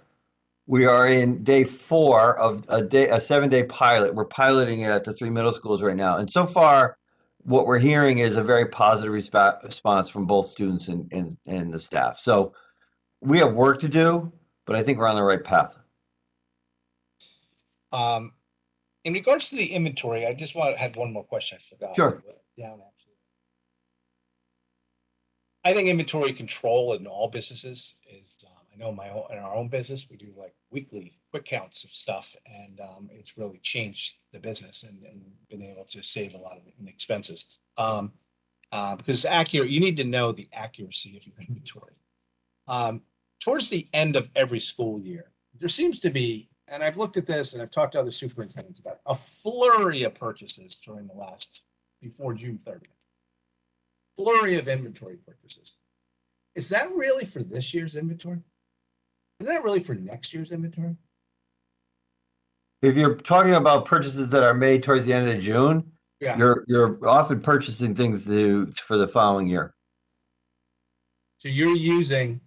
We are in day 4 of a 7-day pilot. We're piloting it at the 3 middle schools right now, and so far, what we're hearing is a very positive response from both students and the staff. So we have work to do, but I think we're on the right path. In regards to the inventory, I just had one more question. I forgot. Sure. Down, actually. I think inventory control in all businesses is, I know in our own business, we do like weekly quick counts of stuff, and it's really changed the business and been able to save a lot of expenses. Because you need to know the accuracy of your inventory. Towards the end of every school year, there seems to be, and I've looked at this and I've talked to other superintendents about it, a flurry of purchases before June 30th. Flurry of inventory purchases. Is that really for this year's inventory? Is that really for next year's inventory? If you're talking about purchases that are made towards the end of June, yeah, you're often purchasing things for the following year. So you're using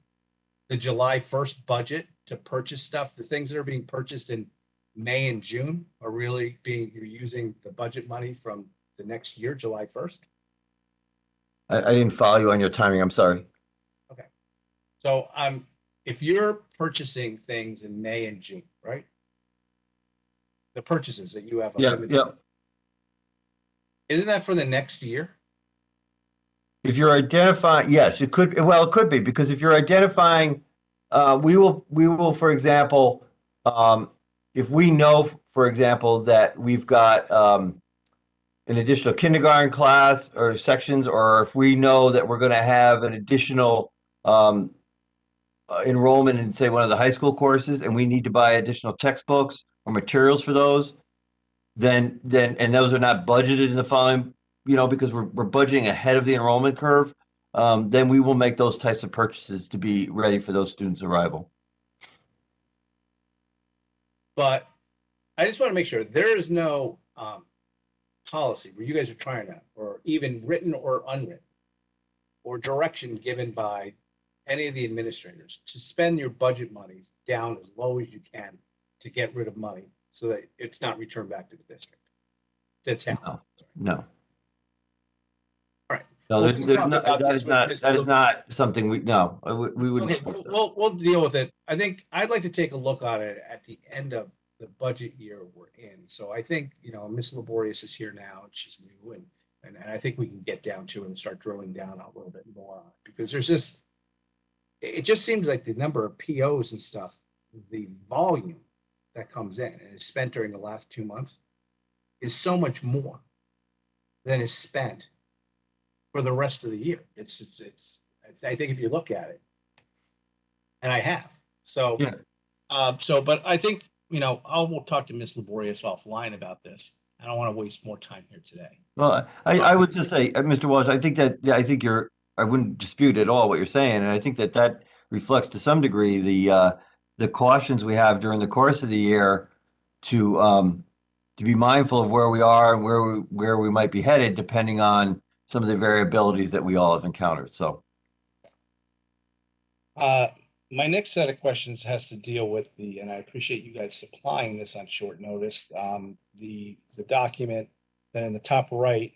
the July 1st budget to purchase stuff. The things that are being purchased in May and June are really you're using the budget money from the next year, July 1st. I didn't follow you on your timing. I'm sorry. Okay. So if you're purchasing things in May and June, right? The purchases that you have. Yeah. Isn't that for the next year? If you're identifying, yes, it could. Well, it could be, because if you're identifying, we will, for example, if we know, for example, that we've got an additional kindergarten class or sections, or if we know that we're going to have an additional enrollment in, say, one of the high school courses, and we need to buy additional textbooks or materials for those, then and those are not budgeted in the following, because we're budgeting ahead of the enrollment curve, then we will make those types of purchases to be ready for those students' arrival. But I just want to make sure there is no policy where you guys are trying to, or even written or unwritten, or direction given by any of the administrators to spend your budget money down as low as you can to get rid of money so that it's not returned back to the district. That's how. No. All right. No, that is not something we would. Okay, we'll deal with it. I think I'd like to take a look at it at the end of the budget year we're in. So I think, Ms. Laborious is here now, and she's new, and I think we can get down to it and start drilling down a little bit more on it, because it just seems like the number of POs and stuff, the volume that comes in and is spent during the last 2 months is so much more. than is spent for the rest of the year. I think if you look at it, and I have, so, Yeah. but I think, we'll talk to Ms. Laborious offline about this. I don't want to waste more time here today. Well, I would just say, Mr. Walsh, I think that, yeah, I wouldn't dispute at all what you're saying. And I think that that reflects to some degree the cautions we have during the course of the year to be mindful of where we are and where we might be headed, depending on some of the variabilities that we all have encountered. So. My next set of questions has to deal with and I appreciate you guys supplying this on short notice. The document that in the top right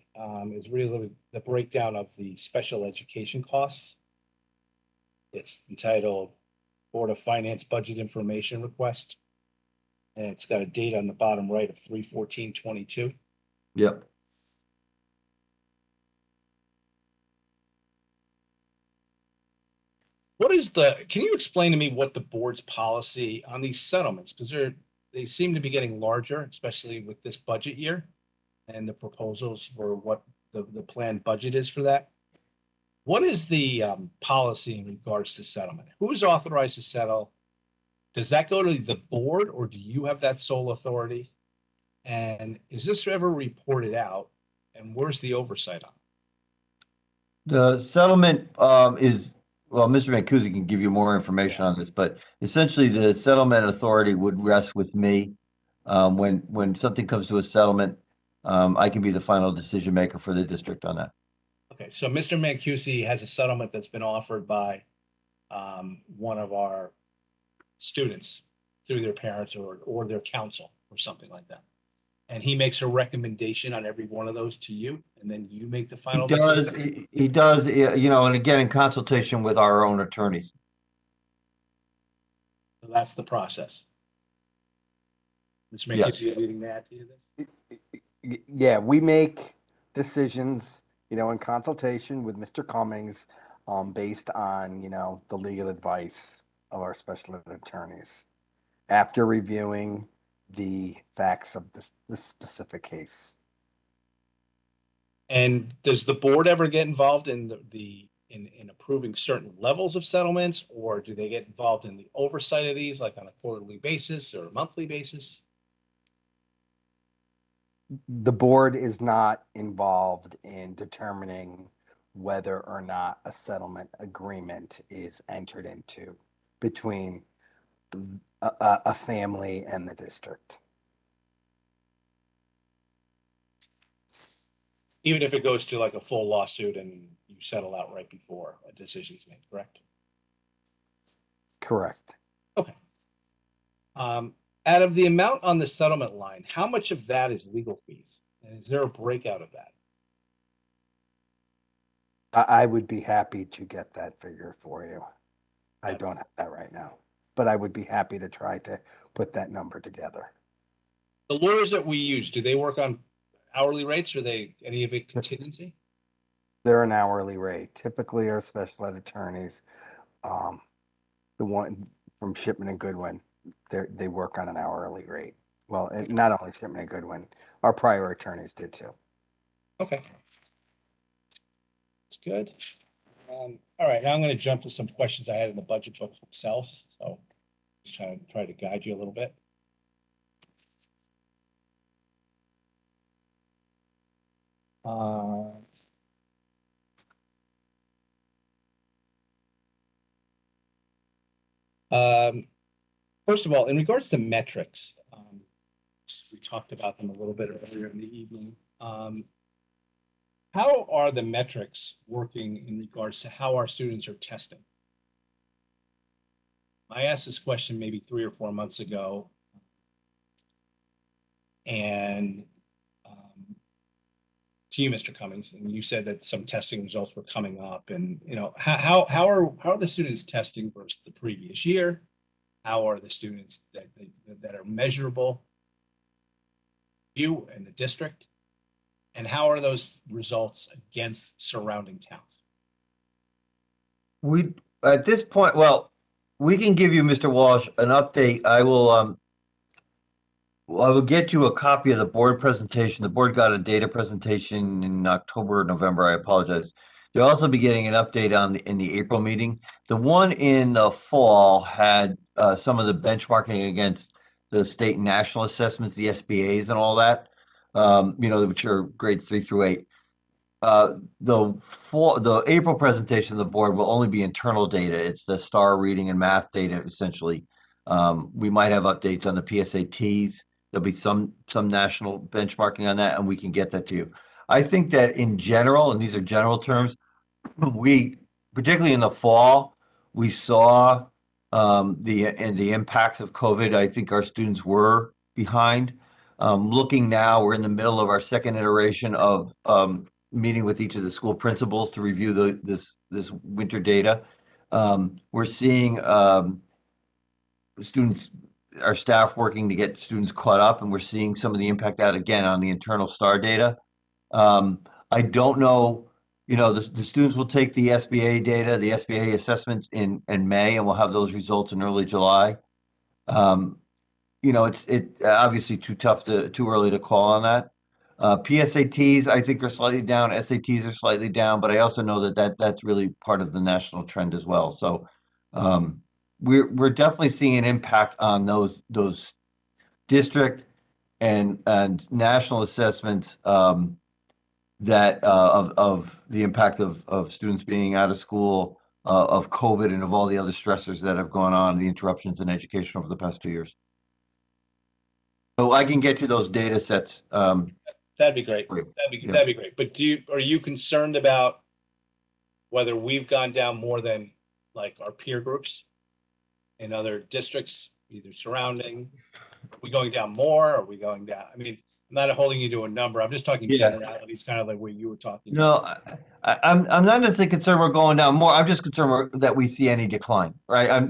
is really the breakdown of the special education costs. It's entitled Board of Finance Budget Information Request. And it's got a date on the bottom right of 3/14/22. Yep. Can you explain to me what the board's policy on these settlements? Because they seem to be getting larger, especially with this budget year and the proposals for what the planned budget is for that. What is the policy in regards to settlement? Who is authorized to settle? Does that go to the board or do you have that sole authority? And is this ever reported out? And where's the oversight on? The settlement is, well, Mr. Mancusi can give you more information on this, but essentially the settlement authority would rest with me. When something comes to a settlement, I can be the final decision maker for the district on that. Okay, so Mr. Mancusi has a settlement that's been offered by one of our students through their parents or their counsel or something like that. And he makes a recommendation on every one of those to you, and then you make the final decision? He does, and again, in consultation with our own attorneys. So that's the process. Mr. Yes. Mancusi, anything to add to this? Yeah, we make decisions, in consultation with Mr. Cummings, based on, the legal advice of our special ed attorneys after reviewing the facts of this specific case. And does the board ever get involved in in approving certain levels of settlements, or do they get involved in the oversight of these, like on a quarterly basis or a monthly basis? The board is not involved in determining whether or not a agreement is entered into between a family and the district. Even if it goes to like a full lawsuit and you settle out right before a decision is made, correct? Correct. Okay. Out of the amount on the settlement line, how much of that is legal fees? And is there a breakout of that? I would be happy to get that figure for you. I don't have that right now, but I would be happy to try to put that number together. The lawyers that we use, do they work on hourly rates or any of it contingency? They're an hourly rate. Typically our special ed attorneys, the one from Shipman and Goodwin, they work on an hourly rate. Well, not only Shipman and Goodwin, our prior attorneys did too. Okay. That's good. All right, now I'm going to jump to some questions I had in the budget book themselves. So just try to guide you a little bit. First of all, in regards to metrics, we talked about them a little bit earlier in the evening. How are the metrics working in regards to how our students are testing? I asked this question maybe 3 or 4 months ago, and to you, Mr. Cummings, and you said that some testing results were coming up, and how are the students testing versus the previous year? How are the students that are measurable, you and the district, and how are those results against surrounding towns? We, at this point, well, we can give you, Mr. Walsh, an update. I will, Well, I will get you a copy of the board presentation. The board got a data presentation in October or November. I apologize. They'll also be getting an update on in the April meeting. The one in the fall had some of the benchmarking against the state and national assessments, the SBAs and all that, which are grades 3 through 8. The April presentation of the board will only be internal data. It's the STAR reading and math data, essentially. We might have updates on the PSATs. There'll be some national benchmarking on that, and we can get that to you. I think that in general, and these are general terms, we, particularly in the fall, we saw the impacts of COVID. I think our students were behind. Looking now, we're in the middle of our second iteration of meeting with each of the school principals to review this winter data. We're seeing our staff working to get students caught up, and we're seeing some of the impact out again on the internal STAR data. I don't know, the students will take the SBA data, the SBA assessments in May, and we'll have those results in early July. It's obviously too early to call on that. PSATs, I think, are slightly down. SATs are slightly down, but I also know that's really part of the national trend as well. So we're definitely seeing an impact on those district and national assessments that of the impact of students being out of school, of COVID, and of all the other stressors that have gone on, the interruptions in education over the past 2 years. So I can get you those data sets. That'd be great. That'd be great. But are you concerned about whether we've gone down more than like our peer groups in other districts, either surrounding? Are we going down more? Are we going down? I mean, I'm not holding you to a number. I'm just talking generalities, kind of like what you were talking about. No, I'm not necessarily concerned we're going down more. I'm just concerned that we see any decline, right?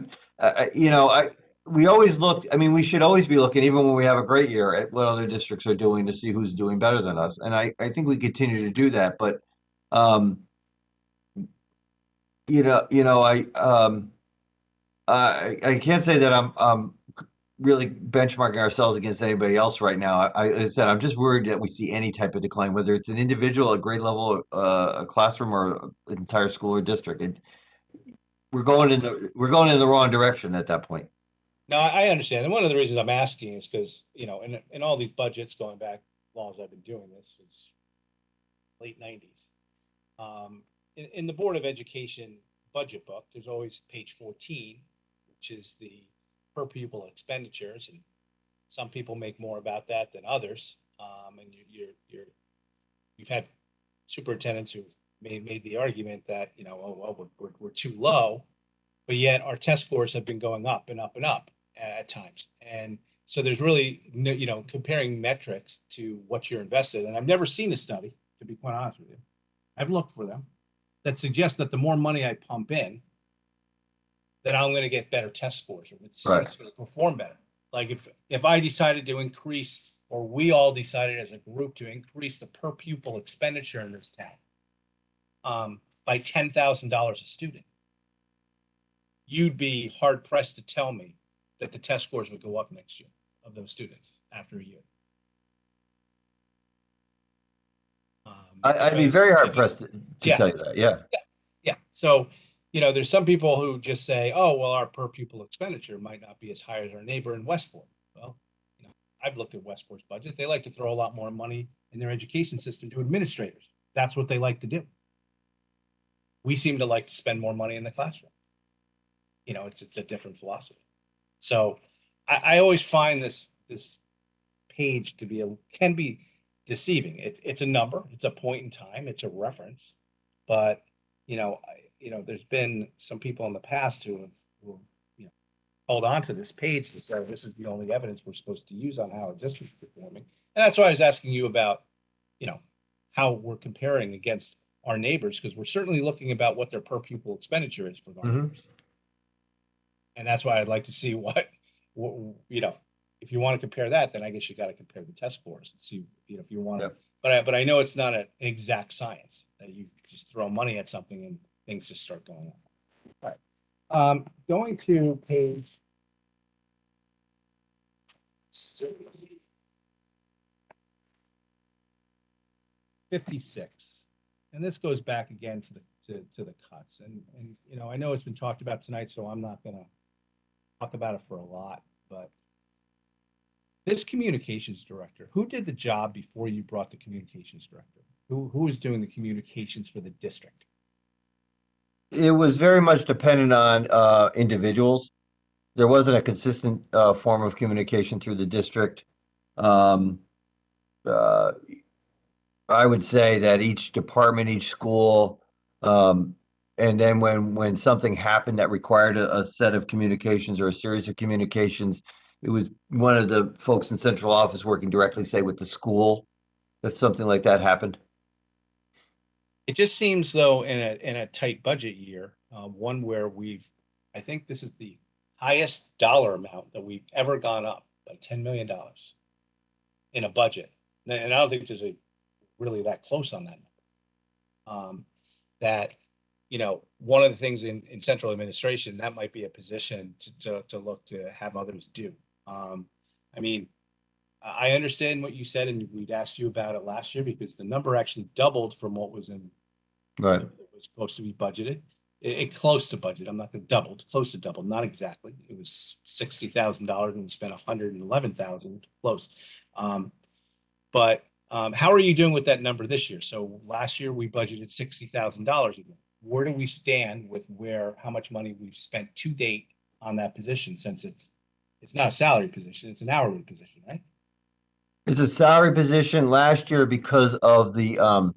We always look, we should always be looking, even when we have a great year, at what other districts are doing to see who's doing better than us. And I think we continue to do that. But, I can't say that I'm really benchmarking ourselves against anybody else right now. I said, I'm just worried that we see any type of decline, whether it's an individual, a grade level, a classroom, or an entire school or district. We're going in the wrong direction at that point. No, I understand. And one of the reasons I'm asking is because, in all these budgets going back as long as I've been doing this, it's late 90s. In the Board of Education budget book, there's always page 14, which is the per pupil expenditures. And some people make more about that than others. And you've had superintendents who've made the argument that, we're too low, but yet our test scores have been going up and up and up at times. And so there's really, comparing metrics to what you're invested in. I've never seen a study, to be quite honest with you. I've looked for them that suggest that the more money I pump in, that I'm going to get better test scores, or the students going to perform better. Like if I decided to increase, or we all decided as a group to increase the per pupil expenditure in this town by $10,000 a student, you'd be hard pressed to tell me that the test scores would go up next year of those students after a year. I'd be very hard pressed to tell you that. Yeah. So, there's some people who just say, oh, well, our per pupil expenditure might not be as high as our neighbor in Westport. Well, I've looked at Westport's budget. They like to throw a lot more money in their education system to administrators. That's what they like to do. We seem to like to spend more money in the classroom. It's a different philosophy. So I always find this page can be deceiving. It's a number, it's a point in time, it's a reference, but there's been some people in the past who have hold on to this page to say this is the only evidence we're supposed to use on how a district is performing. And that's why I was asking you about how we're comparing against our neighbors, because we're certainly looking about what their per pupil expenditure is for our neighbors. And that's why I'd like to see what if you want to compare that, then I guess you got to compare the test scores and see, if you want to, but I know it's not an exact science that you just throw money at something and things just start going on. All right. Going to page 56, and this goes back again to the cuts. And you know, I know it's been talked about tonight, so I'm not gonna talk about it for a lot, but this communications director, who did the job before you brought the communications director? Who was doing the communications for the district? It was very much dependent on individuals. There wasn't a consistent form of communication through the district. I would say that each department, each school, and then when something happened that required a set of communications or a series of communications, it was one of the folks in central office working directly, say, with the school, if something like that happened. It just seems though in a tight budget year, one where I think this is the highest dollar amount that we've ever gone up by $10 million in a budget. And I don't think there's really that close on that. That, you know, one of the things in central administration, that might be a position to look to have others do. I mean, I understand what you said, and we'd asked you about it last year because the number actually doubled from what was Right. it was supposed to be budgeted. It close to budget. I'm not going to double, close to double, not exactly. It was $60,000 and we spent $111,000 close. But how are you doing with that number this year? So last year we budgeted $60,000 again. Where do we stand with how much money we've spent to date on that position, since it's not a salary position, it's an hourly position, right? It's a salary position. Last year, because of the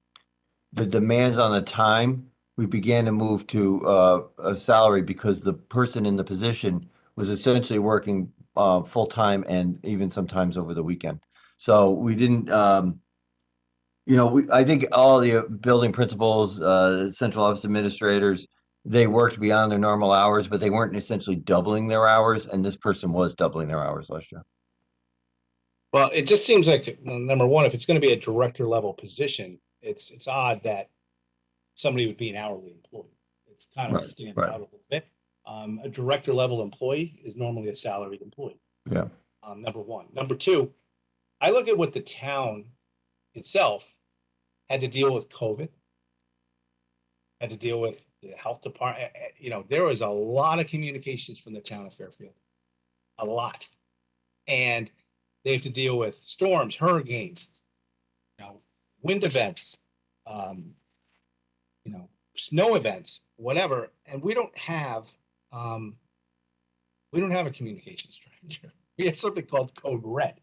demands on the time, we began to move to a salary because the person in the position was essentially working full-time and even sometimes over the weekend. So we didn't, you know, I think all the building principals, central office administrators, they worked beyond their normal hours, but they weren't essentially doubling their hours. And this person was doubling their hours last year. Well, it just seems like, number one, if it's going to be a director level position, it's odd that somebody would be an hourly employee. It's kind of stands out a little bit. A director level employee is normally a salaried employee. Yeah. Number one. Number two, I look at what the town itself had to deal with COVID, had to deal with the health department. You know, there was a lot of communications from the town of Fairfield, a lot. And they have to deal with storms, hurricanes, you know, wind events, you know, snow events, whatever. And we don't have a communications director. We have something called Code Red,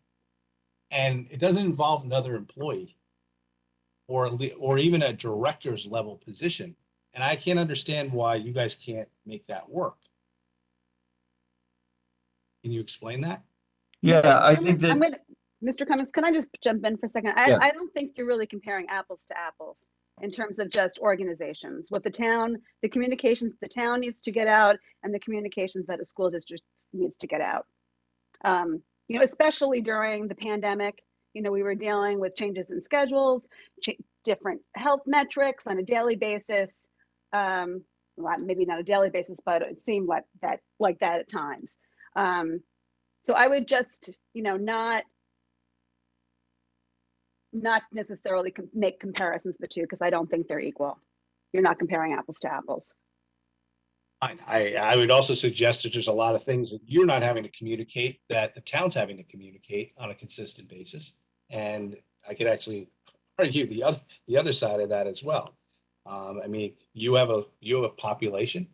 and it doesn't involve another employee or even a director's level position. And I can't understand why you guys can't make that work. Can you explain that? Yeah, I think that. Mr. Cummings, can I just jump in for a second? I don't think you're really comparing apples to apples in terms of just organizations. What the communications the town needs to get out and the communications that a school district needs to get out. You know, especially during the pandemic, you know, we were dealing with changes in schedules, different health metrics on a daily basis. Well, maybe not a daily basis, but it seemed like that at times. So I would just, you know, not necessarily make comparisons of the two, because I don't think they're equal. You're not comparing apples to apples. I would also suggest that there's a lot of things that you're not having to communicate that the town's having to communicate on a consistent basis. And I could actually argue the other side of that as well. I mean, you have a population.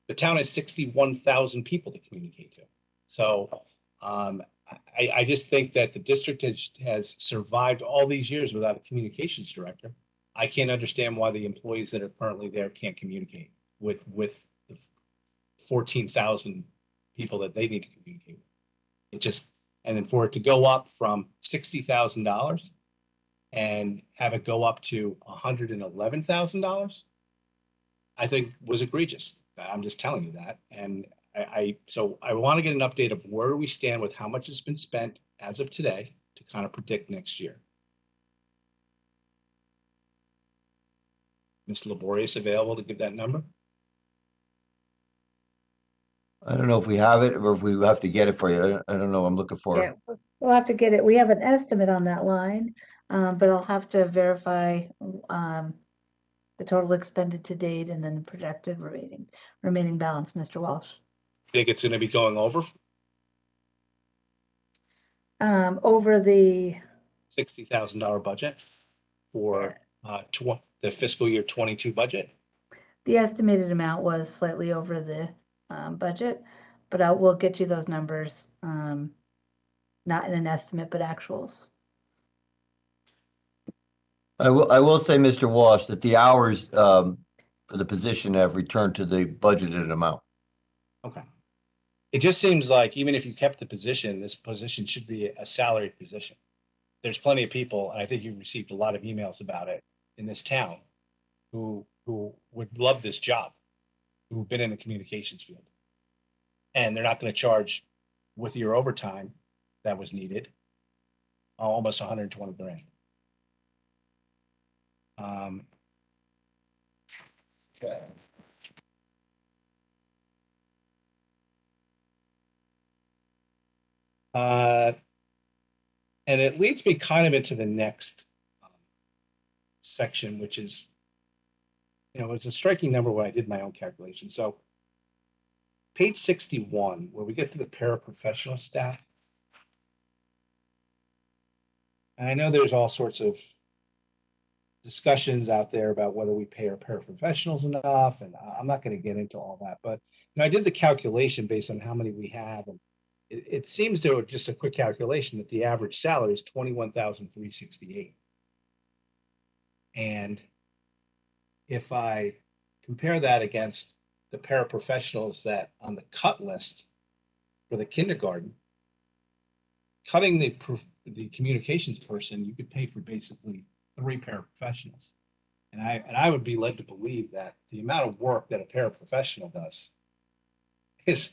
The town has 61,000 people to communicate to. So I just think that the district has survived all these years without a communications director. I can't understand why the employees that are currently there can't communicate with the 14,000 people that they need to communicate with. And then for it to go up from $60,000 and have it go up to $111,000, I think was egregious. I'm just telling you that. And so I want to get an update of where we stand with how much has been spent as of today to kind of predict next year. Ms. Laborious available to give that number? I don't know if we have it or if we have to get it for you. I don't know. I'm looking for it. Yeah, we'll have to get it. We have an estimate on that line, but I'll have to verify the total expended to date and then the projected remaining balance, Mr. Walsh. Think it's going to be going over Over the $60,000 budget for the fiscal year 22 budget? The estimated amount was slightly over the budget, but we'll get you those numbers, not in an estimate, but actuals. I will say, Mr. Walsh, that the hours for the position have returned to the budgeted amount. Okay. It just seems like even if you kept the position, this position should be a salaried position. There's plenty of people, and I think you've received a lot of emails about it in this town, who would love this job, who've been in the communications field. And they're not going to charge with your overtime that was needed, almost 120 grand. Okay. And it leads me kind of into the next section, which is, it's a striking number when I did my own calculation. So page 61, where we get to the paraprofessional staff. And I know there's all sorts of discussions out there about whether we pay our paraprofessionals enough, and I'm not going to get into all that, but I did the calculation based on how many we have, and it seems to, just a quick calculation, that the average salary is $21,368. And if I compare that against the paraprofessionals that on the cut list for the kindergarten, cutting the communications person, you could pay for basically 3 paraprofessionals. And I would be led to believe that the amount of work that a paraprofessional does is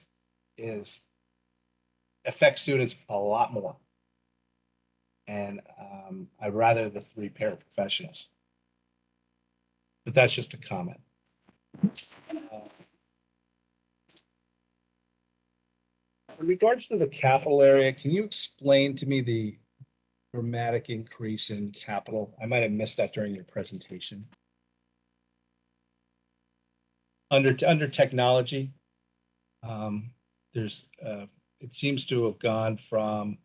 affects students a lot more. And I'd rather the 3 paraprofessionals. But that's just a comment. In regards to the capital area, can you explain to me the dramatic increase in capital? I might have missed that during your presentation. Under technology, it seems to have gone from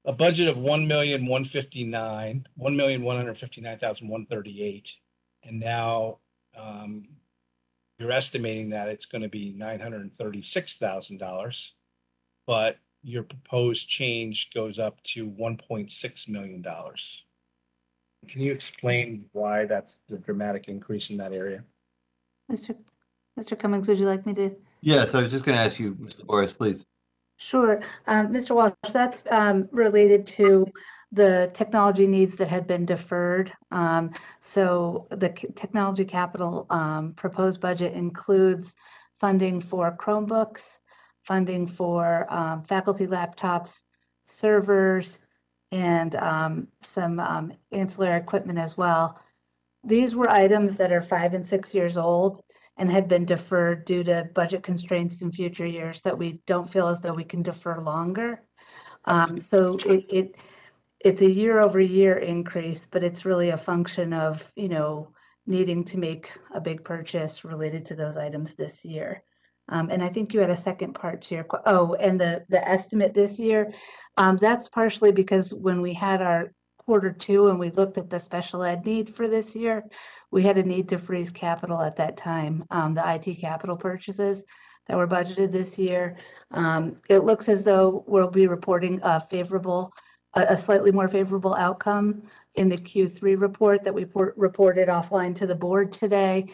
a budget of $1,159,138, and now you're estimating that it's going to be $936,000, but your proposed change goes up to $1.6 million. Can you explain why that's the dramatic increase in that area? Mr. Cummings, would you like me to? Yes, I was just going to ask you, Mr. Boris, please. Sure. Mr. Walsh, that's related to the technology needs that had been deferred. So the technology capital proposed budget includes funding for Chromebooks, funding for faculty laptops, servers, and some ancillary equipment as well. These were items that are 5 and 6 years old and had been deferred due to budget constraints in future years that we don't feel as though we can defer longer. So it's a year-over-year increase, but it's really a function of, needing to make a big purchase related to those items this year. And I think you had a second part to your, and the estimate this year, that's partially because when we had our Q2 and we looked at the special ed need for this year, we had a need to freeze capital at that time, the IT capital purchases that were budgeted this year. It looks as though we'll be reporting a slightly more favorable outcome in the Q3 report that we reported offline to the board today,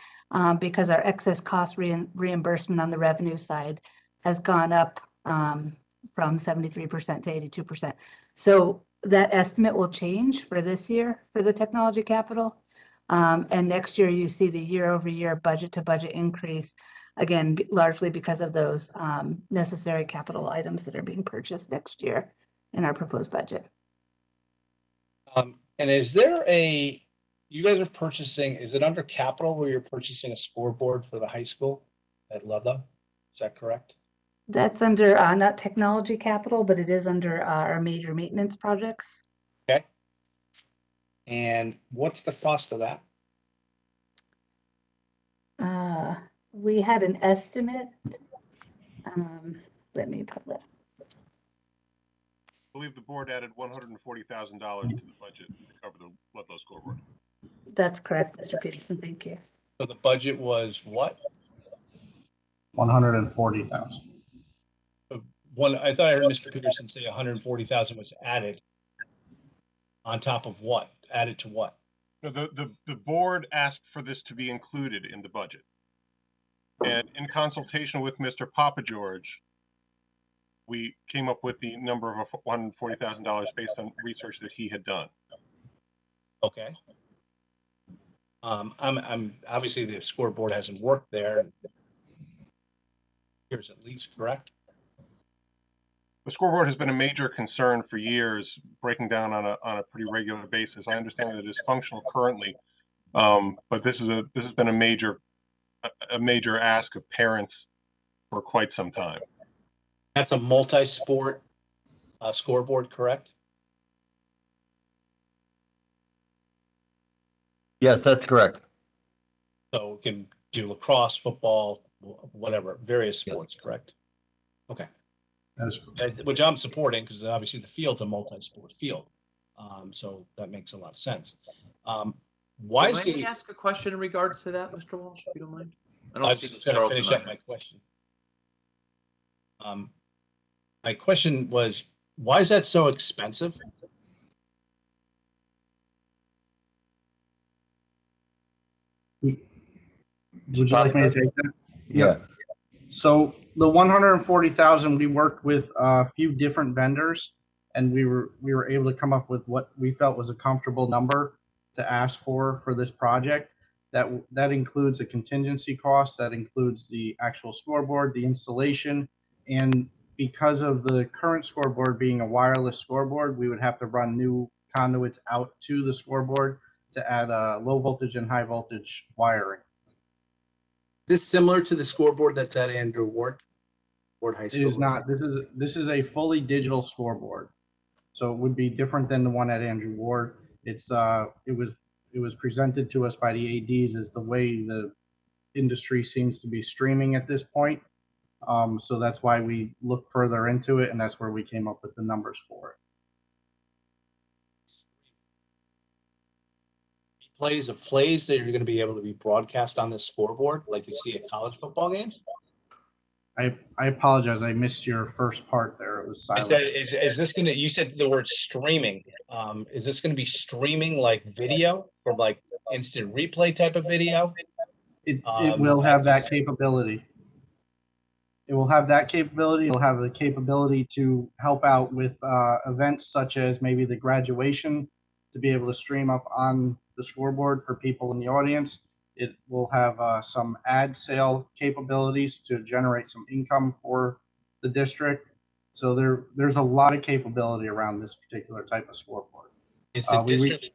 because our excess cost reimbursement on the revenue side has gone up from 73% to 82%. So that estimate will change for this year for the technology capital. And next year you see the year-over-year budget to budget increase, again, largely because of those necessary capital items that are being purchased next year in our proposed budget. And is there you guys are purchasing, is it under capital where you're purchasing a scoreboard for the high school at Ludlow? Is that correct? That's under, not technology capital, but it is under our major maintenance projects. Okay. And what's the cost of that? We had an estimate. Let me pull it. I believe the board added $140,000 to the budget to cover the Ludlow scoreboard. That's correct, Mr. Peterson. Thank you. So the budget was what? 140,000. I thought I heard Mr. Peterson say 140,000 was added. On top of what? Added to what? No, the board asked for this to be included in the budget. And in consultation with Mr. Papageorge, we came up with the number of $140,000 based on research that he had done. Okay. I'm obviously the scoreboard hasn't worked there. Years at least, correct? The scoreboard has been a major concern for years, breaking down on a pretty regular basis. I understand that it is functional currently, but this has been a major ask of parents for quite some time. That's a multi-sport scoreboard, correct? Yes, that's correct. So we can do lacrosse, football, whatever, various sports, correct? Okay. Which I'm supporting because obviously the field's a multi-sport field. So that makes a lot of sense. Why is Can the... I ask a question in regards to that, Mr. Walsh, if you don't mind? I I don't was see just Ms. going to Charlton finish on up here. my question. My question was, why is that so expensive? Would you like me to take that? Yeah. So the 140,000, we worked with a few different vendors, and we were able to come up with what we felt was a comfortable number to ask for this project. That includes a contingency cost, that includes the actual scoreboard, the installation, and because of the current scoreboard being a wireless scoreboard, we would have to run new conduits out to the scoreboard to add low voltage and high voltage wiring. Is this similar to the scoreboard that's at Andrew Ward High School? It is not. This is a fully digital scoreboard, so it would be different than the one at Andrew Ward. It was presented to us by the ADs as the way the industry seems to be streaming at this point. So that's why we looked further into it, and that's where we came up with the numbers for it. Plays of plays that you're going to be able to be broadcast on this scoreboard like you see at college football games? I apologize. I missed your first part there. It was silent. Is this going to, you said the word streaming. Is this going to be streaming like video or like instant replay type of video? It will have that capability. It will have that capability. It'll have the capability to help out with events such as maybe the graduation, to be able to stream up on the scoreboard for people in the audience. It will have some ad sale capabilities to generate some income for the district. So there's a lot of capability around this particular type of scoreboard. Is the district,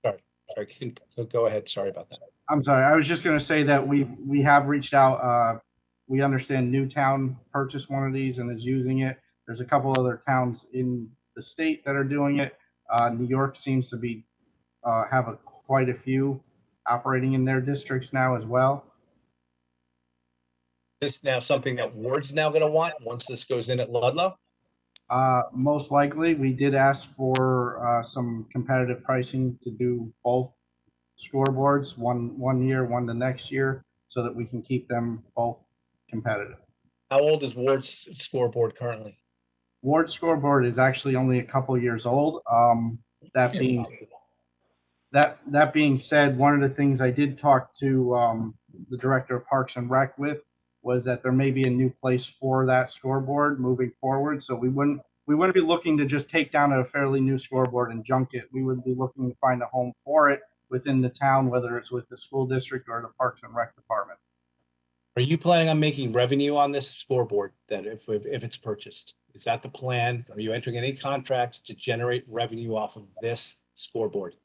sorry, go ahead. Sorry about that. I'm sorry. I was just going to say that we have reached out. We understand Newtown purchased one of these and is using it. There's a couple other towns in the state that are doing it. New York seems to be have quite a few operating in their districts now as well. This now something that Ward's now going to want once this goes in at Ludlow? Most likely, we did ask for some competitive pricing to do both scoreboards, one year, one the next year, so that we can keep them both competitive. How old is Ward's scoreboard currently? Ward's scoreboard is actually only a couple years old. That being said, one of the things I did talk to the director of Parks and Rec with was that there may be a new place for that scoreboard moving forward. So we wouldn't be looking to just take down a fairly new scoreboard and junk it. We would be looking to find a home for it within the town, whether it's with the school district or the Parks and Rec department. Are you planning on making revenue on this scoreboard then if it's purchased? Is that the plan? Are you entering any contracts to generate revenue off of this scoreboard?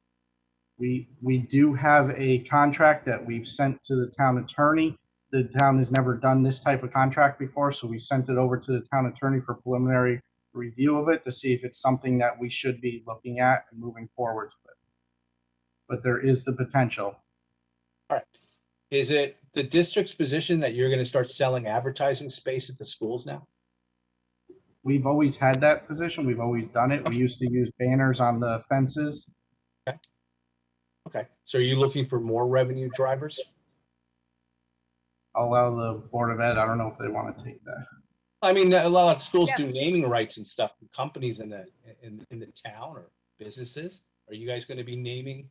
We do have a contract that we've sent to the town attorney the town has never done this type of contract before, so we sent it over to the town attorney for preliminary review of it to see if it's something that we should be looking at and moving forward with. But there is the potential. All right. Is it the district's position that you're going to start selling advertising space at the schools now? We've always had that position. We've always done it. We used to use banners on the fences. Okay. So are you looking for more revenue drivers? I'll allow the Board of Ed. I don't know if they want to take that. I mean, a lot of schools Yes. do naming rights and stuff for companies in the town or businesses. Are you guys going to be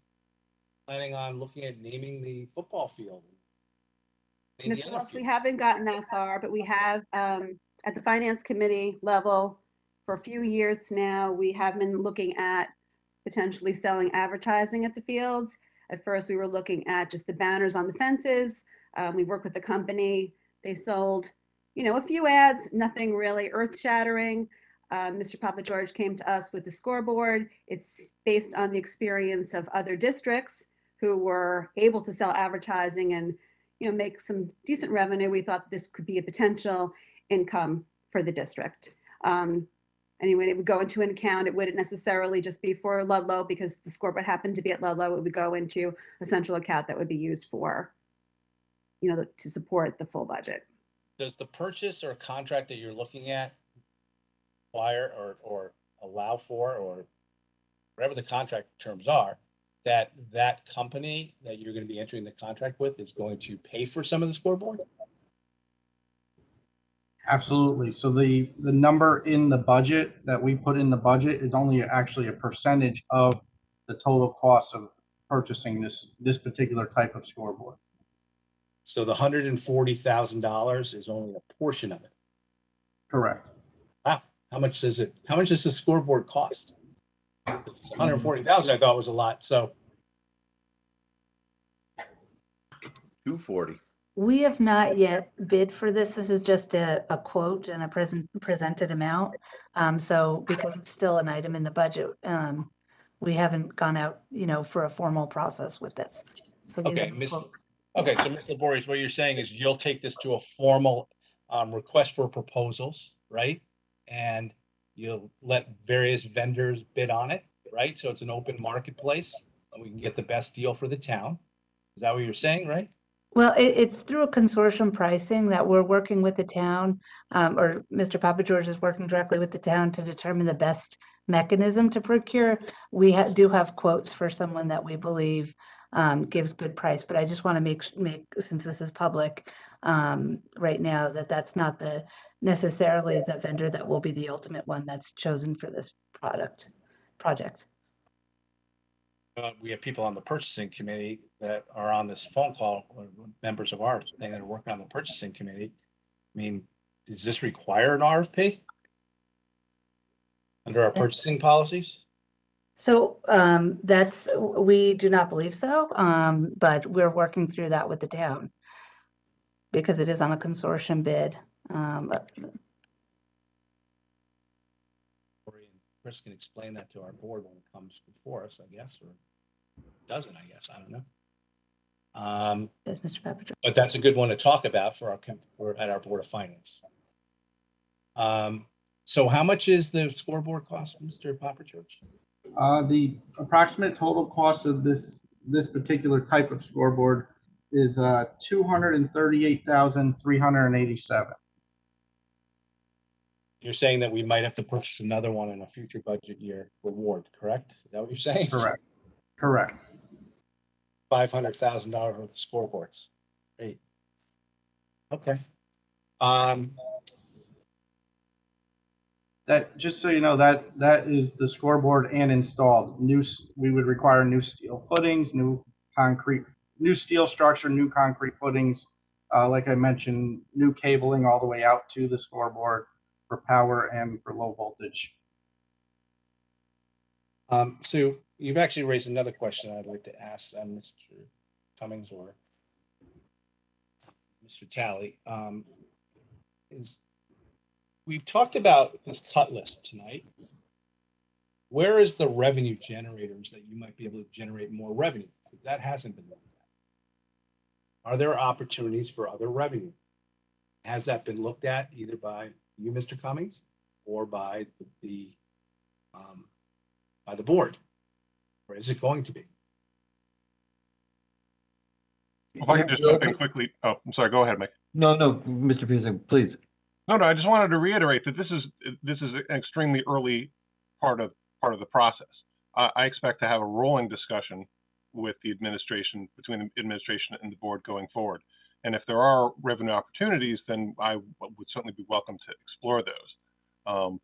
planning on looking at naming the football field? and the Mr. other Walsh, we field? haven't gotten that far, but we have, at the finance committee level, for a few years now, we have been looking at potentially selling advertising at the fields. At first, we were looking at just the banners on the fences. We worked with the company. They sold, a few ads, nothing really earth-shattering. Mr. Papa George came to us with the scoreboard. It's based on the experience of other districts who were able to sell advertising and make some decent revenue. We thought that this could be a potential income for the district. Anyway, it would go into an account. It wouldn't necessarily just be for Ludlow because the scoreboard happened to be at Ludlow. It would go into a central account that would be used for, to support the full budget. Does the purchase or contract that you're looking at require or allow for, or whatever the contract terms are, that company that you're going to be entering the contract with is going to pay for some of the scoreboard? Absolutely. So the number in the budget that we put in the budget is only actually a percentage of the total cost of purchasing this particular type of scoreboard. So the $140,000 is only a portion of it. Correct. Wow. How much does the scoreboard cost? It's 140,000. I thought was a lot. So 240. We have not yet bid for this. This is just a quote and a presented amount. So because it's still an item in the budget, we haven't gone out, for a formal process with this. So these okay, are quotes. Okay, so Ms. Laborious, what you're saying is you'll take this to a formal request for proposals, right? And you'll let various vendors bid on it, right? So it's an open marketplace and we can get the best deal for the town. Is that what you're saying, right? Well, it's through a consortium pricing that we're working with the town, or Mr. Papa George is working directly with the town to determine the best mechanism to procure. We do have quotes for someone that we believe gives good price, but I just want to make since this is public right now that's not necessarily the vendor that will be the ultimate one that's chosen for this project. We have people on the purchasing committee that are on this phone call, members of ours, they that are working on the purchasing committee. I mean, does this require an RFP under our purchasing policies? So we do not believe so, but we're working through that with the town because it is on a consortium bid. Chris can explain that to our board when it comes before us, I guess, or doesn't, I guess, I don't know. Yes, Mr. Papa George. But that's a good one to talk about for at our Board of Finance. So how much is the scoreboard cost, Mr. Papa George? The approximate total cost of this particular type of scoreboard is $238,387. You're saying that we might have to purchase another one in a future budget year reward, correct? Is that what you're saying? Correct. Correct. $500,000 worth of scoreboards. Great. Okay. That, just so you know, that is the scoreboard and installed. We would require new steel footings, new steel structure, new concrete footings. Like I mentioned, new cabling all the way out to the scoreboard for power and for low voltage. So you've actually raised another question I'd like to ask Mr. Cummings or Mr. Talley. We've talked about this cut list tonight. Where is the revenue generators that you might be able to generate more revenue? That hasn't been looked Are there opportunities for other revenue? Has that been looked at either by you, Mr. Cummings, or by the board? Or is it going to be? If I can just jump in quickly. Oh, I'm sorry. Go ahead, Mike. No, Mr. Peterson, please. No, I just wanted to reiterate that this is an extremely early part of the process. I expect to have a rolling discussion with the administration, between the administration and the board going forward. And if there are revenue opportunities, then I would certainly be welcome to explore those.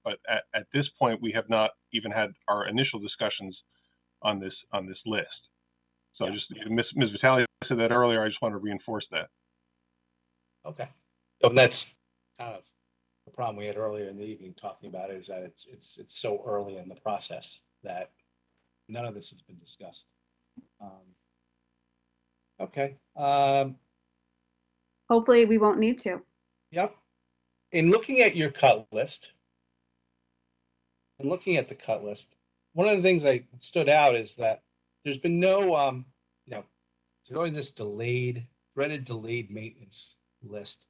But at this point, we have not even had our initial discussions on this list. So just Ms. Vitale said that earlier. I just want to reinforce that. Okay. So that's kind of the problem we had earlier in the evening talking about it, is that it's so early in the process that none of this has been discussed. Okay. Hopefully we won't need to. Yep. In looking at your cut list, one of the things that stood out is that there's been no, there's always this dreaded delayed maintenance list.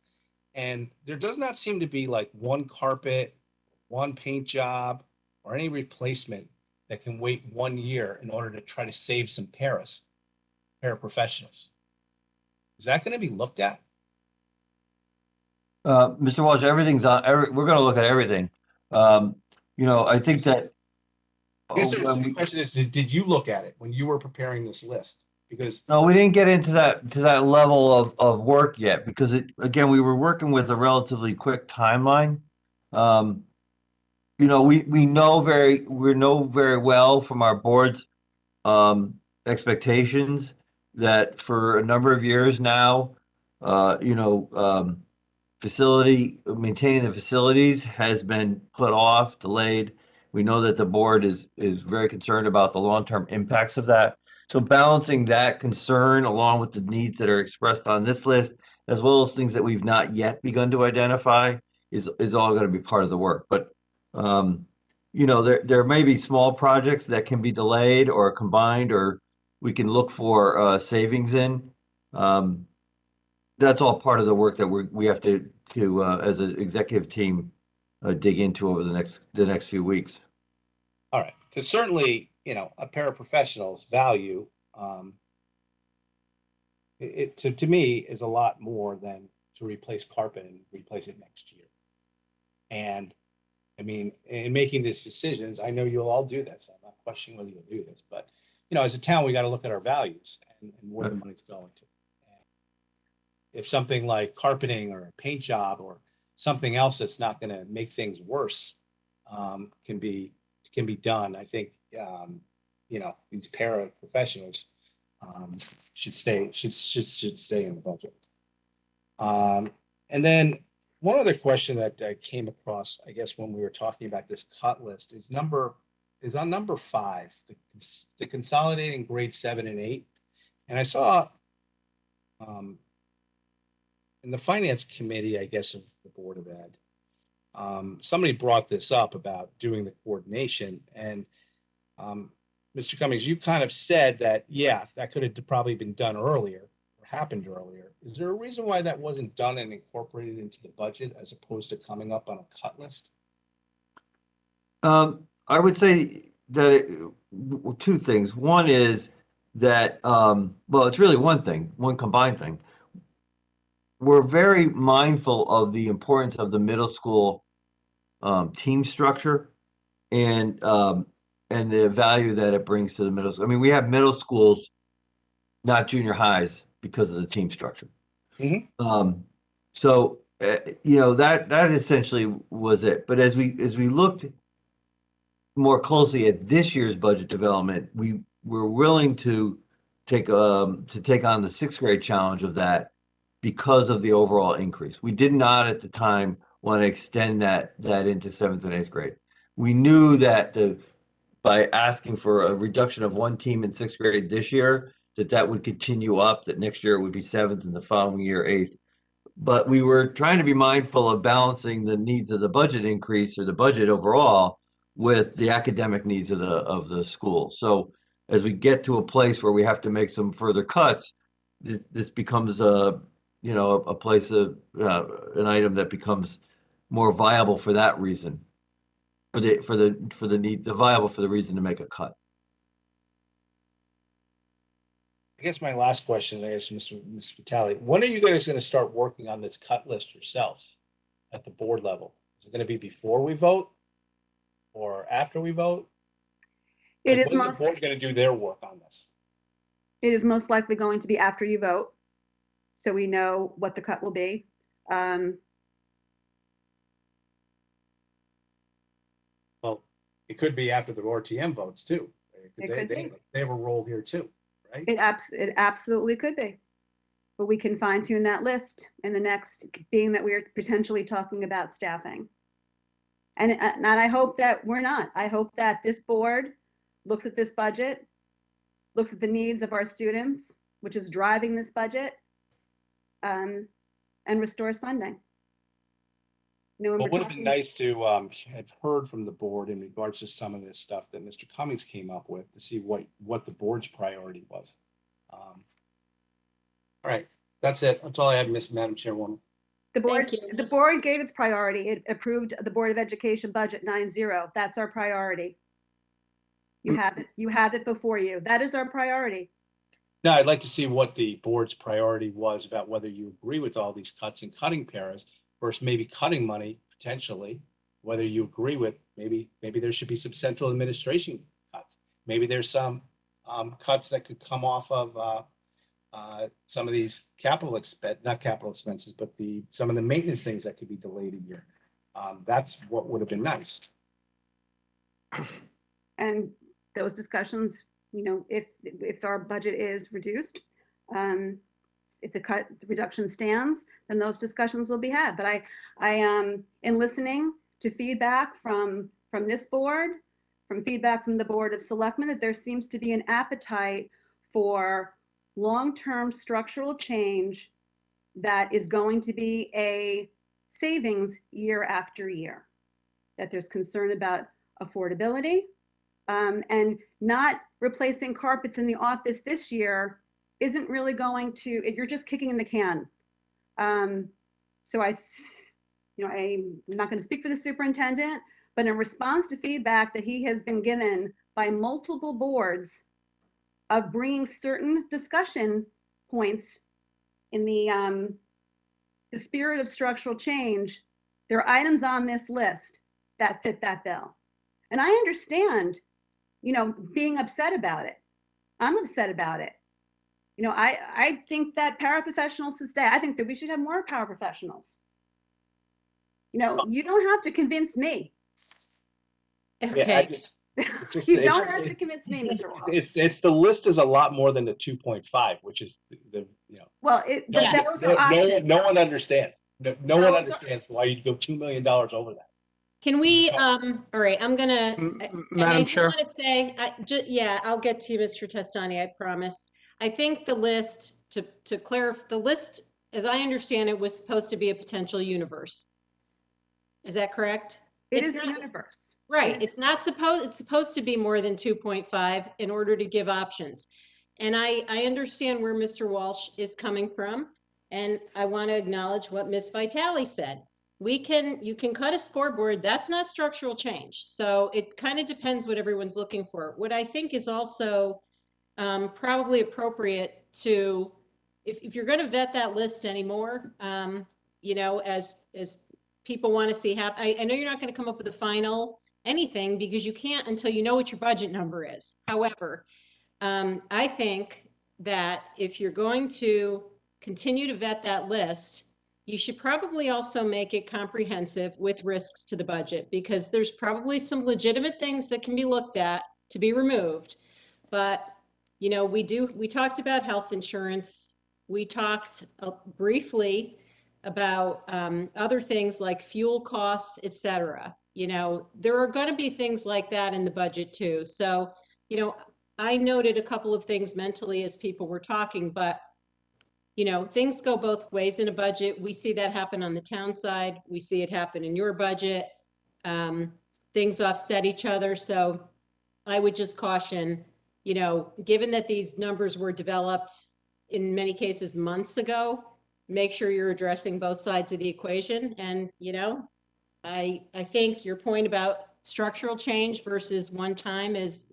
And there does not seem to be like one carpet, one paint job, or any replacement that can wait 1 year in order to try to save some paraprofessionals. Is that going to be looked at? Mr. Walsh, everything's on, we're going to look at everything. I think that. I guess the question is, did you look at it when you were preparing this list? Because No, we didn't get into that level of work yet, because again, we were working with a relatively quick timeline. We know very well from our board's expectations that for a number of years now, maintaining the facilities has been put off, delayed. We know that the board is very concerned about the long-term impacts of that. So balancing that concern along with the needs that are expressed on this list, as well as things that we've not yet begun to identify, is all going to be part of the work. But there may be small projects that can be delayed or combined, or we can look for savings in. That's all part of the work that we have to as an executive team dig into over the next few weeks. all right, because certainly, a paraprofessional's value, to me is a lot more than to replace carpet and replace it next year. And I mean, in making these decisions, I know you'll all do this. I'm not questioning whether you'll do this, but as a town, we got to look at our values and where the money's going to. If something like carpeting or a paint job or something else that's not going to make things worse can be done, I think these paraprofessionals should stay in the budget. And then one other question that I came across, I guess, when we were talking about this cut list is on number 5, the consolidating grade 7 and 8. And I saw in the finance committee, I guess, of the Board of Ed, somebody brought this up about doing the coordination. And Mr. Cummings, you kind of said that, that could have probably been done earlier or happened earlier. Is there a reason why that wasn't done and incorporated into the budget as opposed to coming up on a cut list? I would say that two things. One is that, it's really one combined thing. We're very mindful of the importance of the middle school team structure and the value that it brings to the middle school. I mean, we have middle schools, not junior highs, because of the team structure. Mm-hmm. That essentially was it. But as we looked more closely at this year's budget development, we were willing to take on the 6th grade challenge of that because of the overall increase. We did not at the time want to extend that into 7th and 8th grade. We knew that by asking for a reduction of one team in 6th grade this year, that would continue up, that next year it would be 7th and the following year 8th. But we were trying to be mindful of balancing the needs of the budget increase or the budget overall with the academic needs of the school. So as we get to a place where we have to make some further cuts, this becomes a, you know, a place of, an item that becomes more viable for that reason. For the need, the viable for the reason to make a cut. I guess my last question is, Mr. Vitale, when are you guys going to start working on this cut list yourselves at the board level? Is it going to be before we vote or after we vote? It Like, is when's most, the board going to do their work on this? it is most likely going to be after you vote, so we know what the cut will be. Well, it could be after the RTM votes too. It could be. They have a role here too, right? It absolutely could be. But we can fine tune that list in the next, being that we're potentially talking about staffing. And I hope that we're not. I hope that this board looks at this budget, looks at the needs of our students, which is driving this budget, and restores funding. You know, when Well, it we're would have been talking- nice to have heard from the board in regards to some of this stuff that Mr. Cummings came up with to see what the board's priority was. All right, that's it. That's all I have, Madam Chairwoman. The board, Thank you. the board gave its priority. It approved the Board of Education budget 9-0. That's our priority. You have it before you. That is our priority. No, I'd like to see what the board's priority was about whether you agree with all these cuts and cutting paras versus maybe cutting money potentially, whether you agree with maybe there should be some central administration cuts. Maybe there's some cuts that could come off of some of these not capital expenses, but some of the maintenance things that could be delayed a year. That's what would have been nice. And those discussions, you know, if our budget is reduced, if the reduction stands, then those discussions will be had. But I in listening to feedback from this board, from feedback from the Board of Selectmen, that there seems to be an appetite for long-term structural change that is going to be a savings year after year. That there's concern about affordability, and not replacing carpets in the office this year isn't really going to, you're just kicking in the can. So I'm not going to speak for the superintendent, but in response to feedback that he has been given by multiple boards of bringing certain discussion points in the spirit of structural change, there are items on this list that fit that bill. And I understand, you know, being upset about it. I'm upset about it. You know, I think that paraprofessionals should stay. I think that we should have more paraprofessionals. You know, you don't have to convince me. Okay. You don't have to convince me, Mr. Walsh. It's the list is a lot more than the 2.5, which is the you know. Well, those are options. No one understands. No one Those are- understands why you'd go $2 million over that. Can we, all right, I'm gonna. Madam Chair. I want to say, yeah, I'll get to you, Mr. Testani, I promise. I think the list, to clarify, the list, as I understand it, was supposed to be a potential universe. Is that correct? It It's is a not- universe. Right, it's supposed to be more than 2.5 in order to give options. And I understand where Mr. Walsh is coming from, and I want to acknowledge what Ms. Vitale said. You can cut a scoreboard, that's not structural change. So it kind of depends what everyone's looking for. What I think is also probably appropriate to, if you're going to vet that list anymore, you know, as people want to see I know you're not going to come up with a final anything because you can't until you know what your budget number is. However, I think that if you're going to continue to vet that list, you should probably also make it comprehensive with risks to the budget, because there's probably some legitimate things that can be looked at to be removed. But, you know, we talked about health insurance. We talked briefly about other things like fuel costs, et cetera. You know, there are going to be things like that in the budget too. So, you know, I noted a couple of things mentally as people were talking, but you know, things go both ways in a budget. We see that happen on the town side. We see it happen in your budget. Things offset each other. So I would just caution, you know, given that these numbers were developed in many cases months ago, make sure you're addressing both sides of the equation. And, you know, I think your point about structural change versus one time is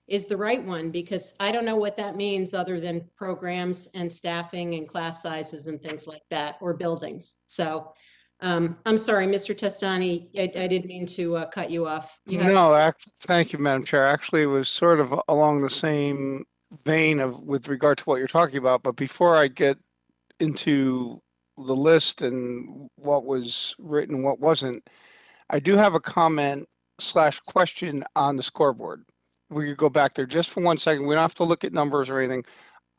the right one, because I don't know what that means other than programs and staffing and class sizes and things like that, or buildings. So I'm sorry, Mr. Testani, I didn't mean to cut you off. Thank you, Madam Chair. Actually, it was sort of along the same vein of with regard to what you're talking about. But before I get into the list and what was written, what wasn't, I do have a comment / question on the scoreboard. We could go back there just for 1 second. We don't have to look at numbers or anything.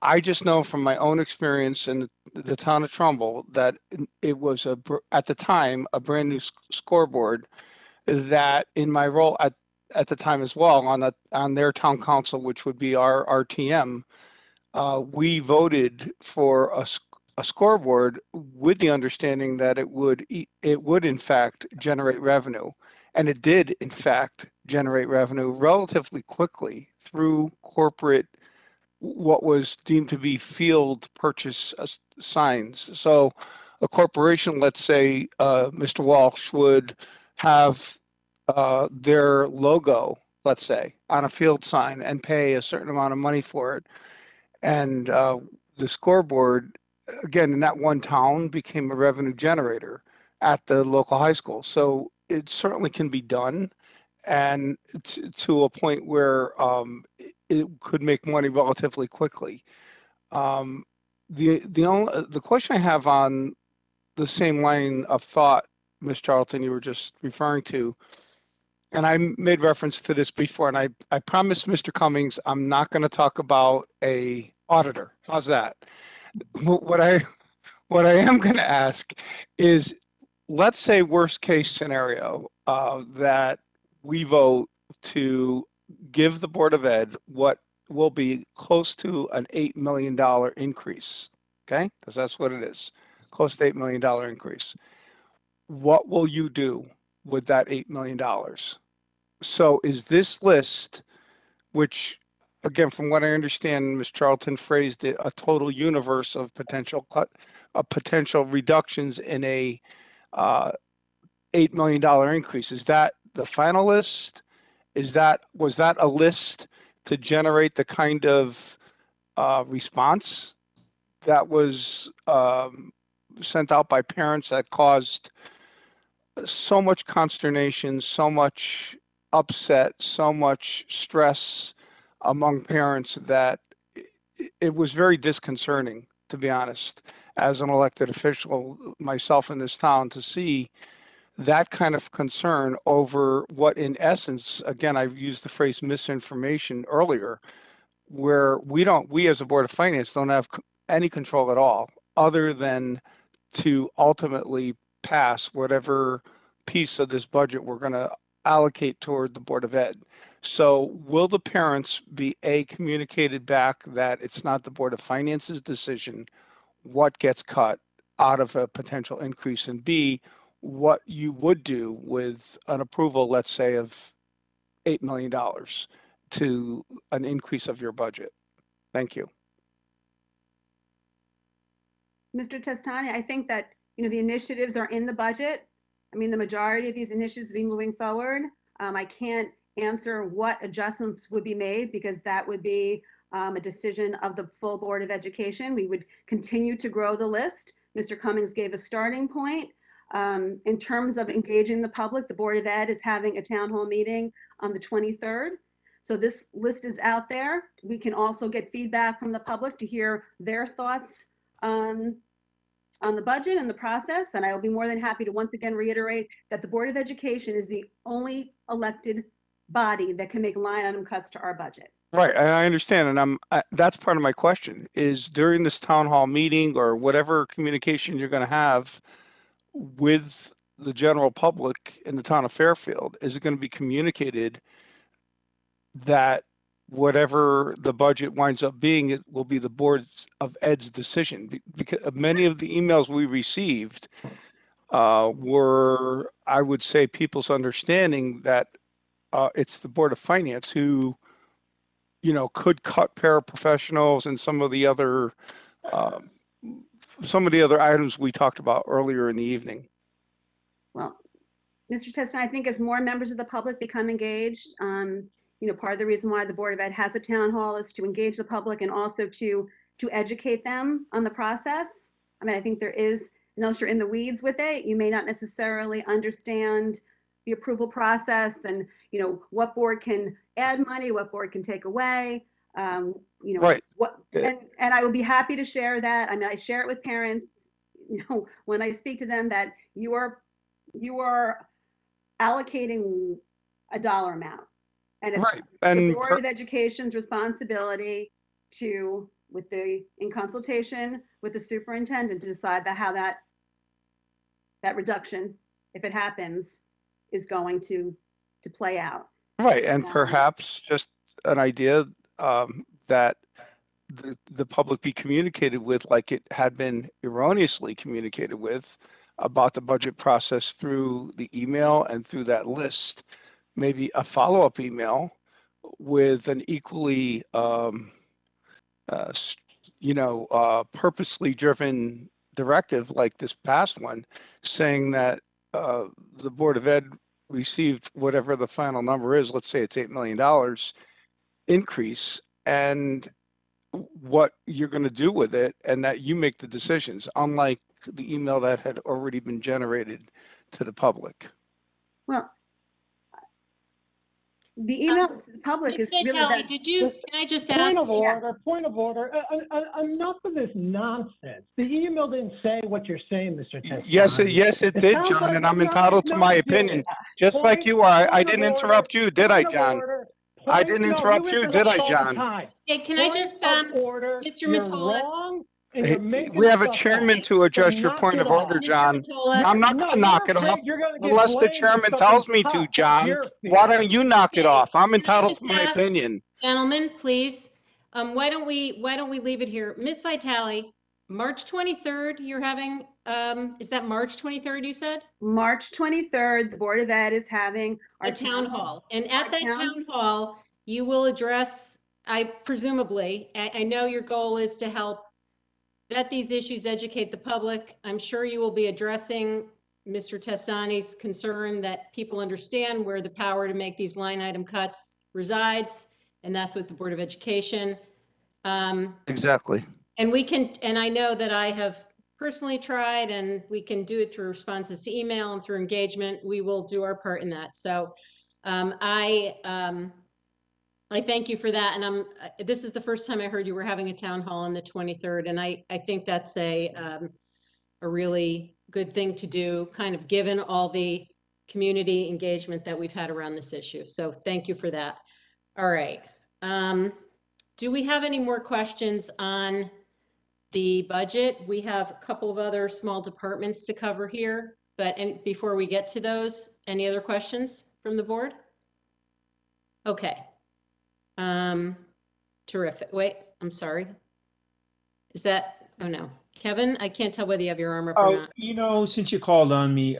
I just know from my own experience in the town of Trumbull that it was at the time a brand new scoreboard that in my role at the time as well on their town council, which would be our RTM, we voted for a scoreboard with the understanding that it would in fact generate revenue. And it did in fact generate revenue relatively quickly through corporate, what was deemed to be field purchase signs. So a corporation, let's say Mr. Walsh, would have their logo, let's say, on a field sign and pay a certain amount of money for it. And the scoreboard, again, in that one town became a revenue generator at the local high school. So it certainly can be done, and to a point where it could make money relatively quickly. The question I have on the same line of thought, Ms. Charlton, you were just referring to, and I made reference to this before, and I promised Mr. Cummings I'm not going to talk about a auditor. How's that? What I am going to ask is, let's say worst case scenario that we vote to give the Board of Ed what will be close to an $8 million increase, okay? Because that's what it is, close to $8 million increase. What will you do with that $8 million? So is this list, which again, from what I understand, Ms. Charlton phrased it, a total universe of potential reductions in a $8 million increase. Is that the final list? Was that a list to generate the kind of response that was sent out by parents that caused so much consternation, so much upset, so much stress among parents that it was very disconcerting, to be honest, as an elected official myself in this town, to see that kind of concern over what, in essence, again, I've used the phrase misinformation earlier, where we as a Board of Finance don't have any control at all, other than to ultimately pass whatever piece of this budget we're going to allocate toward the Board of Ed. So will the parents be communicated back that it's not the Board of Finance's decision what gets cut out of a potential increase, and B, what you would do with an approval, let's say, of $8 million to an increase of your budget? Thank you. Mr. Testani, I think that, the initiatives are in the budget. I mean, the majority of these initiatives will be moving forward. I can't answer what adjustments would be made, because that would be a decision of the full Board of Education. We would continue to grow the list. Mr. Cummings gave a starting point. In terms of engaging the public, the Board of Ed is having a town hall meeting on the 23rd. So this list is out there. We can also get feedback from the public to hear their thoughts on the budget and the process. And I will be more than happy to once again reiterate that the Board of Education is the only elected body that can make line item cuts to our budget. Right, I understand, and that's part of my question, is during this town hall meeting or whatever communication you're going to have with the general public in the town of Fairfield, is it going to be communicated that whatever the budget winds up being, it will be the Board of Ed's decision? Because many of the emails we received were, I would say, people's understanding that it's the Board of Finance who, could cut paraprofessionals and some of the other items we talked about earlier in the evening. Well, Mr. Teston, I think as more members of the public become engaged, part of the reason why the Board of Ed has a town hall is to engage the public and also to educate them on the process. I mean, I think there is, unless you're in the weeds with it, you may not necessarily understand the approval process and, what board can add money, what board can take away. Right. And I would be happy to share that. I mean, I share it with parents, when I speak to them, that you are allocating a dollar amount. And it's Right. the And Board of Education's responsibility to, in consultation with the superintendent, to decide how that reduction, if it happens, is going to play out. right. And perhaps just an idea that the public be communicated with, like it had been erroneously communicated with, about the budget process through the email and through that list. Maybe a follow-up email with an equally, purposely driven directive like this past one, saying that the Board of Ed received whatever the final number is, let's say it's $8 million increase, and what you're going to do with it, and that you make the decisions, unlike the email that had already been generated to the public. Well, the email to the public is really that. Can I just ask? Point of order. Enough of this nonsense. The email didn't say what you're saying, Mr. Teston. Yes, it did, John, and I'm entitled to my opinion, just like you are. I didn't interrupt you, did I, John? I didn't interrupt you, did I, John? Hey, can I just, Mr. Mottola? We have a chairman to address your point of order, John. I'm not going to knock it off unless the chairman tells me to, John. Why don't you knock it off? I'm entitled to my opinion. Gentlemen, please. Why don't we leave it here? Ms. Vitale, March 23rd, you're having, is that March 23rd you said? March 23rd, the Board of Ed is having our town hall. And at that town hall, you will address, I know your goal is to help vet these issues, educate the public. I'm sure you will be addressing Mr. Testani's concern that people understand where the power to make these line item cuts resides, and that's with the Board of Education. Exactly. And I know that I have personally tried, and we can do it through responses to email and through engagement. We will do our part in that. So I thank you for that. And this is the first time I heard you were having a town hall on the 23rd. And I think that's a really good thing to do, kind of given all the community engagement that we've had around this issue. So thank you for that. All right. Do we have any more questions on the budget? We have a couple of other small departments to cover here, but before we get to those, any other questions from the board? Okay. Terrific. Wait, I'm sorry. Is that, oh no. Kevin, I can't tell whether you have your arm up or not. Since you called on me,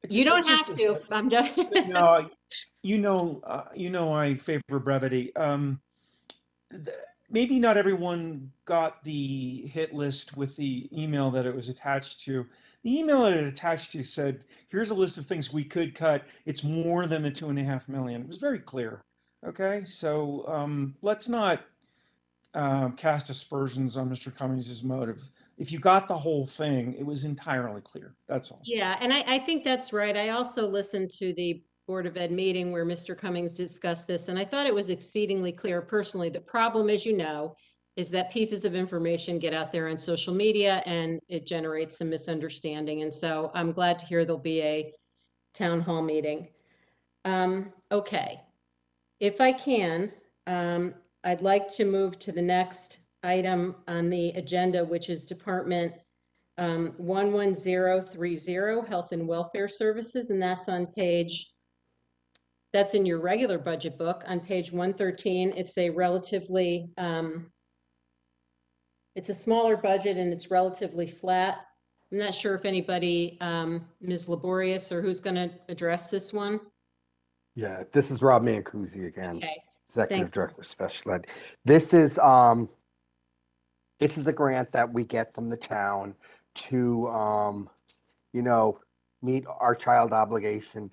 you don't have to. I'm just no, I favor brevity. Maybe not everyone got the hit list with the email that it was attached to. The email that it attached to said, here's a list of things we could cut. It's more than the $2.5 million. It was very clear. Okay, so let's not cast aspersions on Mr. Cummings' motive. If you got the whole thing, it was entirely clear. That's all. Yeah, and I think that's right. I also listened to the Board of Ed meeting where Mr. Cummings discussed this, and I thought it was exceedingly clear personally. The problem, as you know, is that pieces of information get out there on social media and it generates some misunderstanding. And so I'm glad to hear there'll be a town hall meeting. Okay. If I can, I'd like to move to the next item on the agenda, which is Department 11030, Health and Welfare Services, and that's on that's in your regular budget book on page 113. It's a relatively, it's a smaller budget and it's relatively flat. I'm not sure if anybody, Ms. Laborious or who's going to address this one. Yeah, this is Rob Mancusi again. Okay, Executive Thanks. Director of Special Ed. This is a grant that we get from the town to, meet our child obligation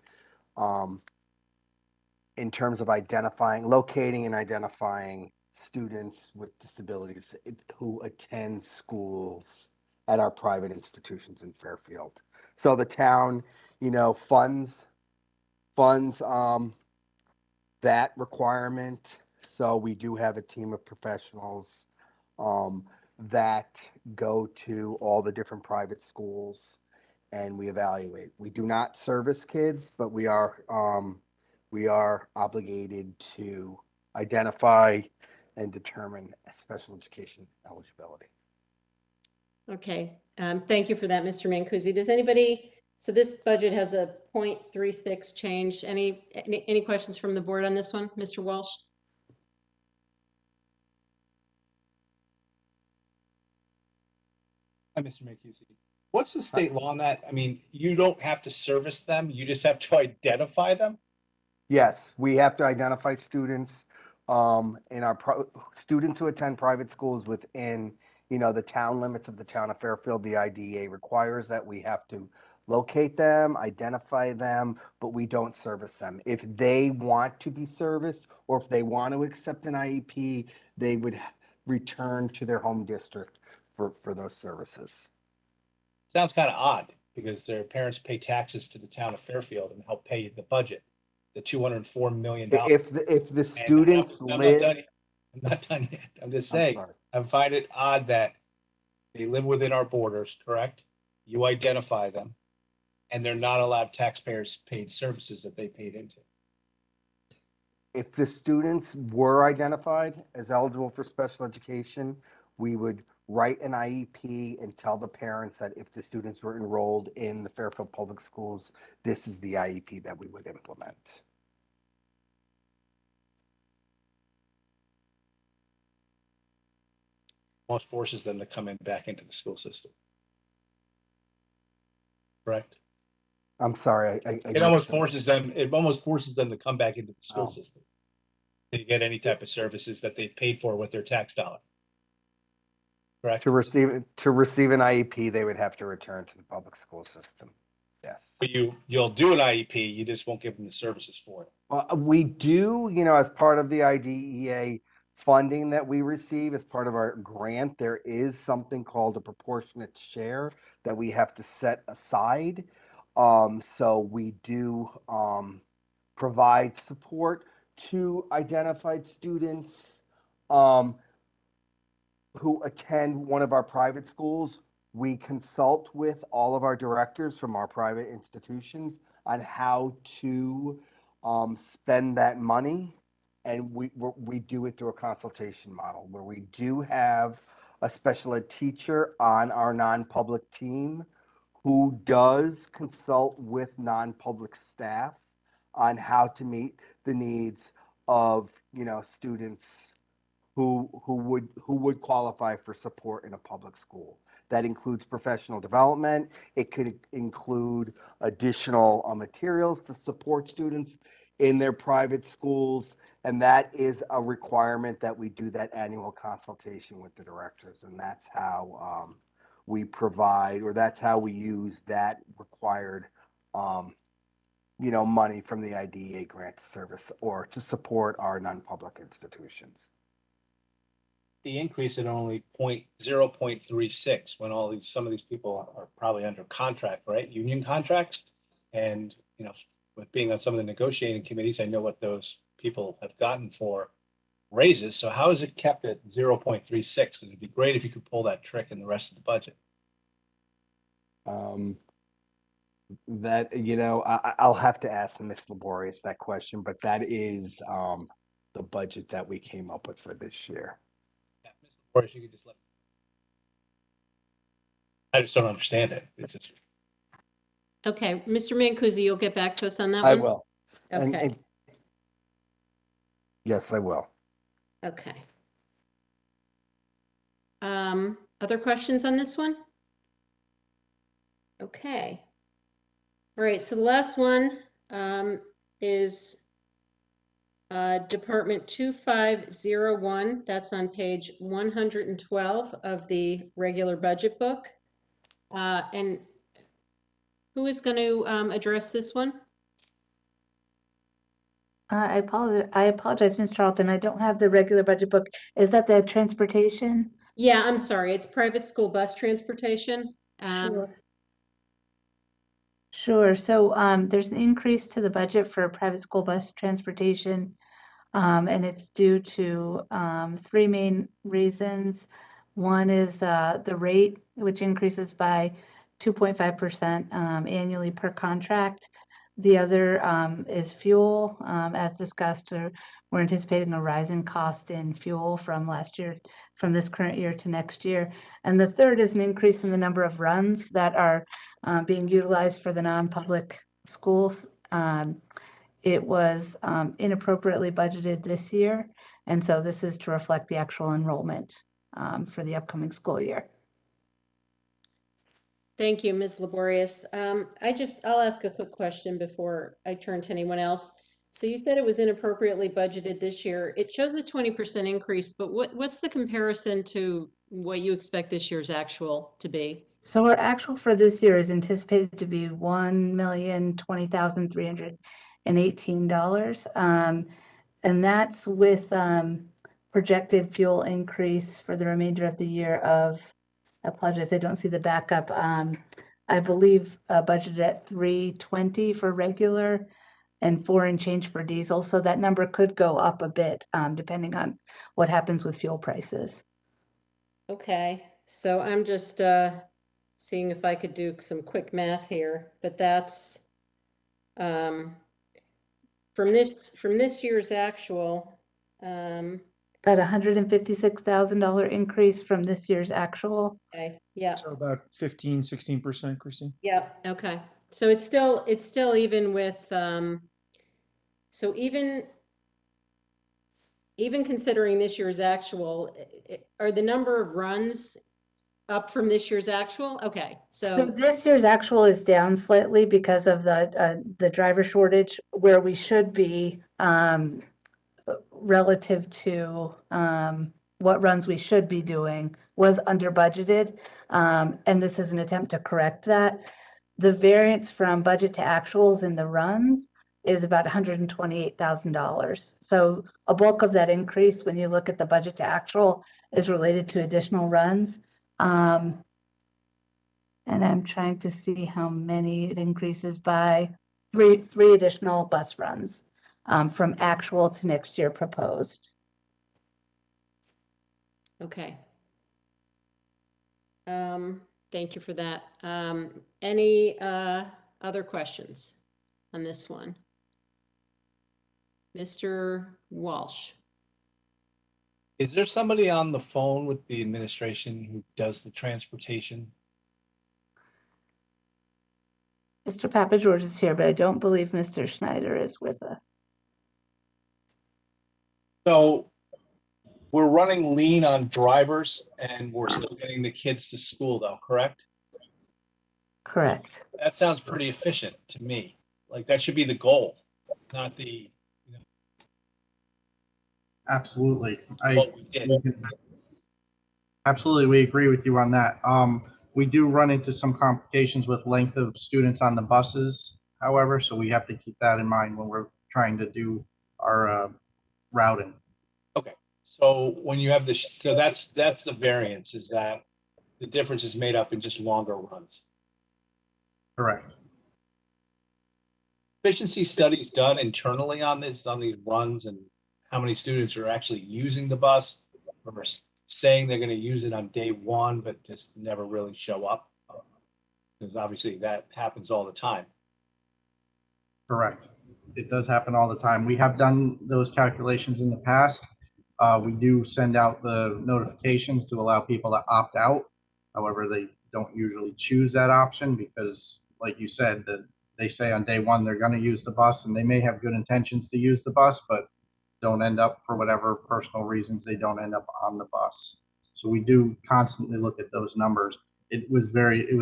in terms of locating and identifying students with disabilities who attend schools at our private institutions in Fairfield. So the town, funds that requirement. So we do have a team of professionals that go to all the different private schools and we evaluate. We do not service kids, but we are obligated to identify and determine special education eligibility. Okay, thank you for that, Mr. Mancusi. Does anybody, so this budget has a 0.36 change. Any questions from the board on this one, Mr. Walsh? Hi, Mr. Mancusi. What's the state law on that? I mean, you don't have to service them, you just have to identify them? Yes, we have to identify students in our students who attend private schools within, the town limits of the town of Fairfield. The IDEA requires that we have to locate them, identify them, but we don't service them. If they want to be serviced or if they want to accept an IEP, they would return to their home district for those services. Sounds kind of odd because their parents pay taxes to the town of Fairfield and help pay the budget, the $204 million. If the students live, I'm not done yet. I'm just I'm saying, sorry. I find it odd that they live within our borders, correct? You identify them and they're not allowed taxpayers paid services that they paid into. If the students were identified as eligible for special education, we would write an IEP and tell the parents that if the students were enrolled in the Fairfield Public Schools, this is the IEP that we would implement. Almost forces them to come in back into the school system. Correct? I'm sorry. It almost forces them to come back into the school Oh. system. To get any type of services that they paid for with their tax dollar. Correct? To receive an IEP, they would have to return to the public school system. Yes. But you'll do an IEP, you just won't give them the services for it. We do, as part of the IDEA funding that we receive as part of our grant, there is something called a proportionate share that we have to set aside. So we do provide support to identified students who attend one of our private schools. We consult with all of our directors from our private institutions on how to spend that money. And we do it through a consultation model where we do have a special ed teacher on our non-public team who does consult with non-public staff on how to meet the needs of, students who would qualify for support in a public school. That includes professional development. It could include additional materials to support students in their private schools. And that is a requirement that we do that annual consultation with the directors. And that's how we provide, or that's how we use that required, money from the IDEA grant service or to support our non-public institutions. The increase at only 0.36 when some of these people are probably under contract, right? Union contracts. And, with being on some of the negotiating committees, I know what those people have gotten for raises. So how is it kept at 0.36? Because it'd be great if you could pull that trick in the rest of the budget. That, I'll have to ask Ms. Laborious that question, but that is the budget that we came up with for this year. Yeah, Ms. Laborious, you could just I just don't understand it. It's just. Okay, Mr. Mancusi, you'll get back to us on that I one? will. Okay. Yes, I will. Okay. Other questions on this one? Okay. All right, so the last one is Department 2501, that's on page 112 of the regular budget book. And who is going to address this one? I apologize, Ms. Charlton. I don't have the regular budget book. Is that the transportation? Yeah, I'm sorry. It's private school bus transportation. Sure. Sure. So there's an increase to the budget for private school bus transportation, and it's due to three main reasons. One is the rate, which increases by 2.5% annually per contract. The other is fuel. As discussed, we're anticipating a rise in cost in fuel from last year, from this current year to next year. And the third is an increase in the number of runs that are being utilized for the non-public schools. It was inappropriately budgeted this year, and so this is to reflect the actual enrollment for the upcoming school year. Thank you, Ms. Laborious. I'll ask a quick question before I turn to anyone else. So you said it was inappropriately budgeted this year. It shows a 20% increase, but what's the comparison to what you expect this year's actual to be? So our actual for this year is anticipated to be $1,020,318, and that's with projected fuel increase for the remainder of the year of, I apologize, I don't see the backup. I believe budgeted at 320 for regular and 4 and change for diesel. So that number could go up a bit depending on what happens with fuel prices. Okay, so I'm just seeing if I could do some quick math here, but that's from this year's actual. About $156,000 increase from this year's actual. Okay, yeah. So about 15-16%, Christine. Yeah, okay. So it's still even with so even considering this year's actual, are the number of runs up from this year's actual? Okay, So this year's actual is down slightly because of the driver shortage, where we should be relative to what runs we should be doing was under budgeted, and this is an attempt to correct that. The variance from budget to actuals in the runs is about $128,000. So a bulk of that increase, when you look at the budget to actual, is related to additional runs. And I'm trying to see how many it increases by three additional bus runs from actual to next year proposed. Okay. Thank you for that. Any other questions on this one? Mr. Walsh. Is there somebody on the phone with the administration who does the transportation? Mr. Papa George is here, but I don't believe Mr. Schneider is with us. So we're running lean on drivers and we're still getting the kids to school though, correct? Correct. That sounds pretty efficient to me. Like that should be the goal, not the, Absolutely. what we did. Absolutely, we agree with you on that. We do run into some complications with length of students on the buses, however, so we have to keep that in mind when we're trying to do our routing. Okay, so when you have this, so that's the variance, is that the difference is made up in just longer runs. Correct. Efficiency studies done internally on this, on these runs, and how many students are actually using the bus or saying they're going to use it on day one, but just never really show up? Because obviously that happens all the time. Correct. It does happen all the time. We have done those calculations in the past. We do send out the notifications to allow people to opt out. However, they don't usually choose that option because, like you said, that they say on day one they're going to use the bus, and they may have good intentions to use the bus, but don't end up, for whatever personal reasons, they don't end up on the bus. So we do constantly look at those numbers. It was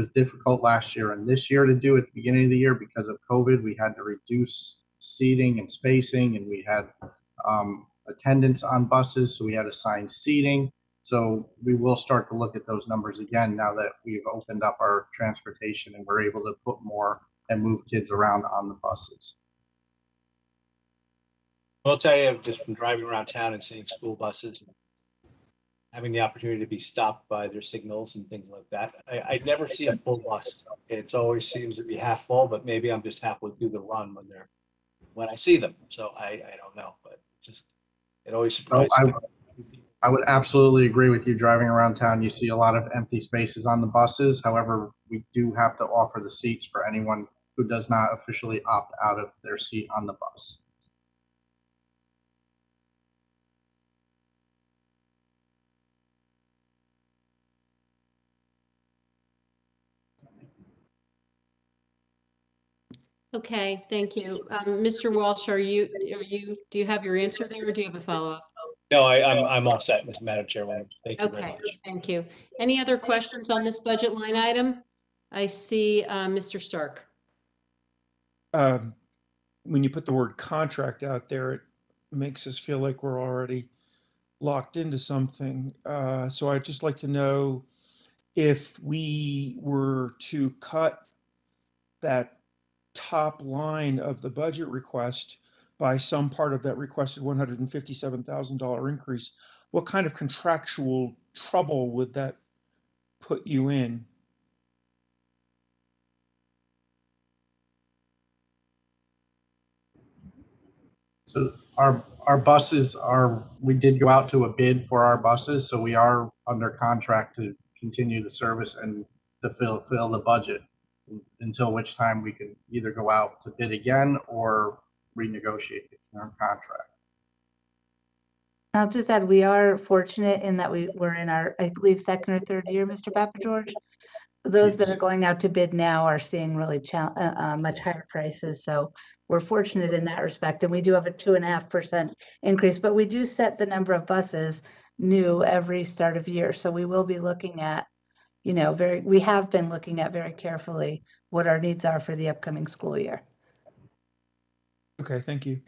difficult last year and this year to do at the beginning of the year because of COVID. We had to reduce seating and spacing, and we had attendance on buses, so we had assigned seating. So we will start to look at those numbers again now that we've opened up our transportation and we're able to put more and move kids around on the buses. I'll tell you, just from driving around town and seeing school buses, having the opportunity to be stopped by their signals and things like that, I never see a full bus. It always seems to be half full, but maybe I'm just halfway through the run when I see them. So I don't know, but just it always surprises me. I would absolutely agree with you. Driving around town, you see a lot of empty spaces on the buses. However, we do have to offer the seats for anyone who does not officially opt out of their seat on the bus. Okay, thank you. Mr. Walsh, do you have your answer there or do you have a follow-up? No, I'm all set, Madam Chairwoman. Thank you very Okay, much. thank you. Any other questions on this budget line item? I see Mr. Stark. When you put the word contract out there, it makes us feel like we're already locked into something. So I'd just like to know if we were to cut that top line of the budget request by some part of that requested $157,000 increase, what kind of contractual trouble would that put you in? So our buses we did go out to a bid for our buses, so we are under contract to continue the service and to fill the budget, until which time we can either go out to bid again or renegotiate our contract. I'll just add, we are fortunate in that we're in our, I believe, second or third year, Mr. Papa George. Those that are going out to bid now are seeing really much higher prices. So we're fortunate in that respect. And we do have a 2.5% increase, but we do set the number of buses new every start of year. So we will be looking at, we have been looking at very carefully what our needs are for the upcoming school year. Okay, thank you.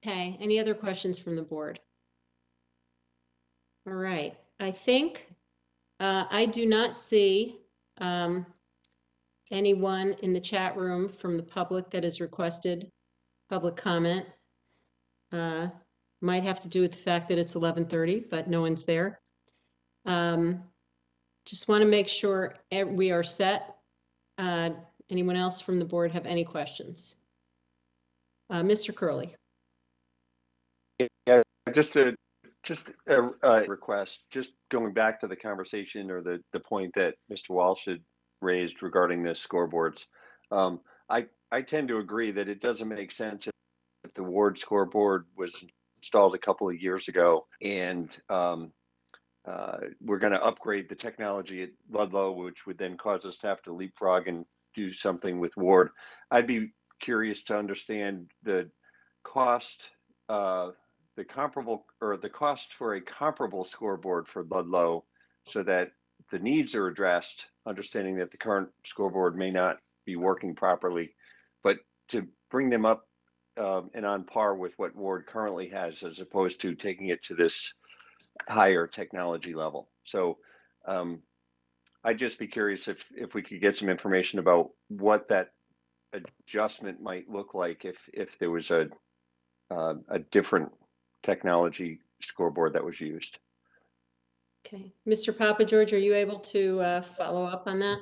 Okay, any other questions from the board? All right, I think I do not see anyone in the chat room from the public that has requested public comment. Might have to do with the fact that it's 11:30, but no one's there. Just want to make sure we are set. Anyone else from the board have any questions? Mr. Curley. Yeah, just a request, just going back to the conversation or the point that Mr. Walsh had raised regarding the scoreboards. I tend to agree that it doesn't make sense if the Ward scoreboard was installed a couple of years ago and we're going to upgrade the technology at Ludlow, which would then cause us to have to leapfrog and do something with Ward. I'd be curious to understand the cost, the cost for a comparable scoreboard for Ludlow, so that the needs are addressed, understanding that the current scoreboard may not be working properly, but to bring them up and on par with what Ward currently has, as opposed to taking it to this higher technology level. So I'd just be curious if we could get some information about what that adjustment might look like if there was a different technology scoreboard that was used. Okay, Mr. Papa George, are you able to follow up on that?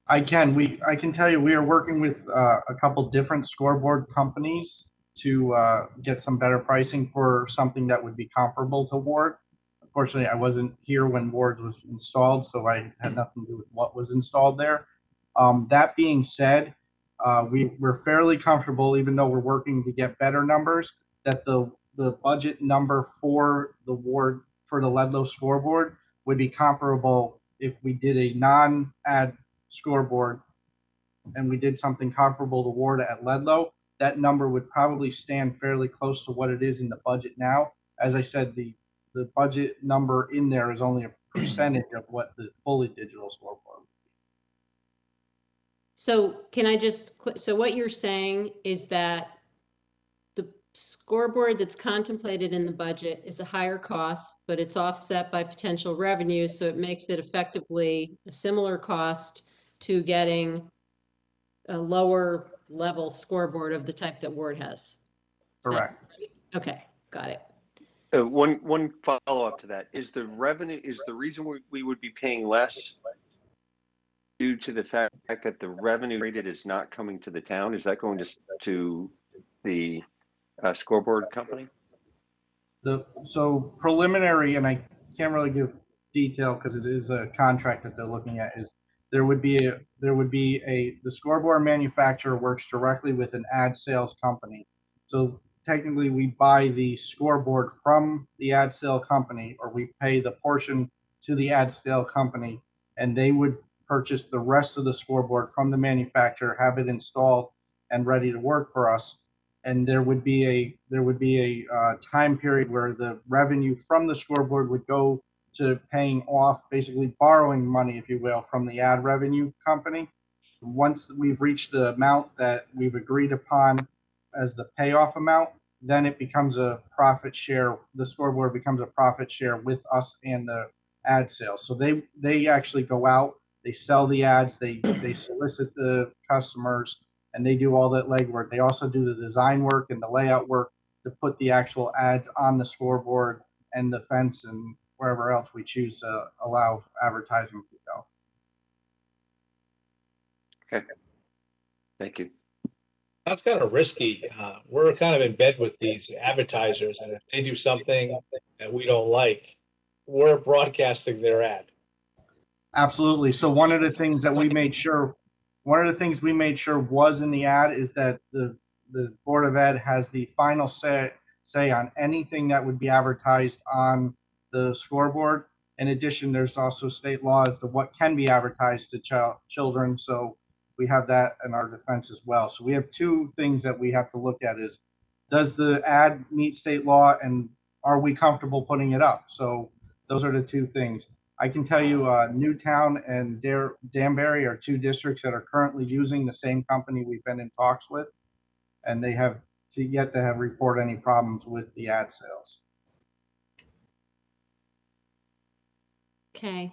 I can tell you we are working with a couple different scoreboard companies to get some better pricing for something that would be comparable to Ward. Unfortunately, I wasn't here when Ward was installed, so I had nothing to do with what was installed there. That being said, we're fairly comfortable, even though we're working to get better numbers, that the budget number for the Ward, for the Ludlow scoreboard, would be comparable if we did a non-ad scoreboard and we did something comparable to Ward at Ludlow. That number would probably stand fairly close to what it is in the budget now. As I said, the budget number in there is only a percentage of what the fully digital scoreboard would be. So can I just, so what you're saying is that the scoreboard that's contemplated in the budget is a higher cost, but it's offset by potential revenue, so it makes it effectively a similar cost to getting a lower level scoreboard of the type that Ward has. Is that Correct. right? Okay, got it. One follow-up to that is the reason we would be paying less due to the fact that the revenue rated is not coming to the town? Is that going to the scoreboard company? So preliminary, and I can't really give detail because it is a contract that they're looking at, is the scoreboard manufacturer works directly with an ad sales company. So technically we buy the scoreboard from the ad sale company, or we pay the portion to the ad sale company, and they would purchase the rest of the scoreboard from the manufacturer, have it installed and ready to work for us. And there would be a time period where the revenue from the scoreboard would go to paying off, basically borrowing money, if you will, from the ad revenue company. Once we've reached the amount that we've agreed upon as the payoff amount, then it becomes a profit share. The scoreboard becomes a profit share with us and the ad sales. So they actually go out, they sell the ads, they solicit the customers, and they do all that legwork. They also do the design work and the layout work to put the actual ads on the scoreboard and the fence and wherever else we choose to allow advertising to go. Okay. Thank you. That's kind of risky. We're kind of in bed with these advertisers, and if they do something that we don't like, we're broadcasting their ad. Absolutely. So one of the things we made sure was in the ad is that the Board of Ed has the final say on anything that would be advertised on the scoreboard. In addition, there's also state law as to what can be advertised to children. So we have that in our defense as well. So we have two things that we have to look at: is does the ad meet state law, and are we comfortable putting it up? So those are the two things. I can tell you Newtown and Danbury are two districts that are currently using the same company we've been in talks with, and they have yet to have reported any problems with the ad sales. Okay.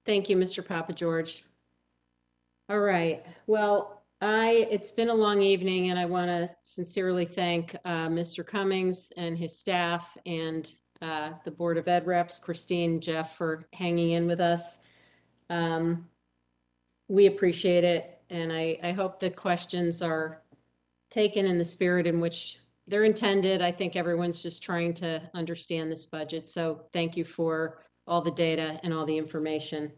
Thank you, Mr. Papa George. All right. Well, it's been a long evening, and I want to sincerely thank Mr. Cummings and his staff and the Board of Ed reps, Christine, Jeff, for hanging in with us. We appreciate it, and I hope the questions are taken in the spirit in which they're intended. I think everyone's just trying to understand this budget, so thank you for all the data and all the information.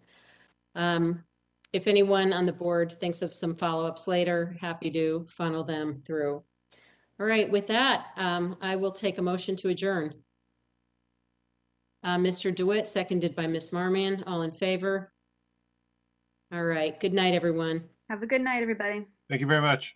If anyone on the board thinks of some follow-ups later, happy to funnel them through. All right, with that, I will take a motion to adjourn. Mr. DeWitt, seconded by Ms. Marmion. All in favor? All right. Good night, everyone. Have a good night, everybody. Thank you very much.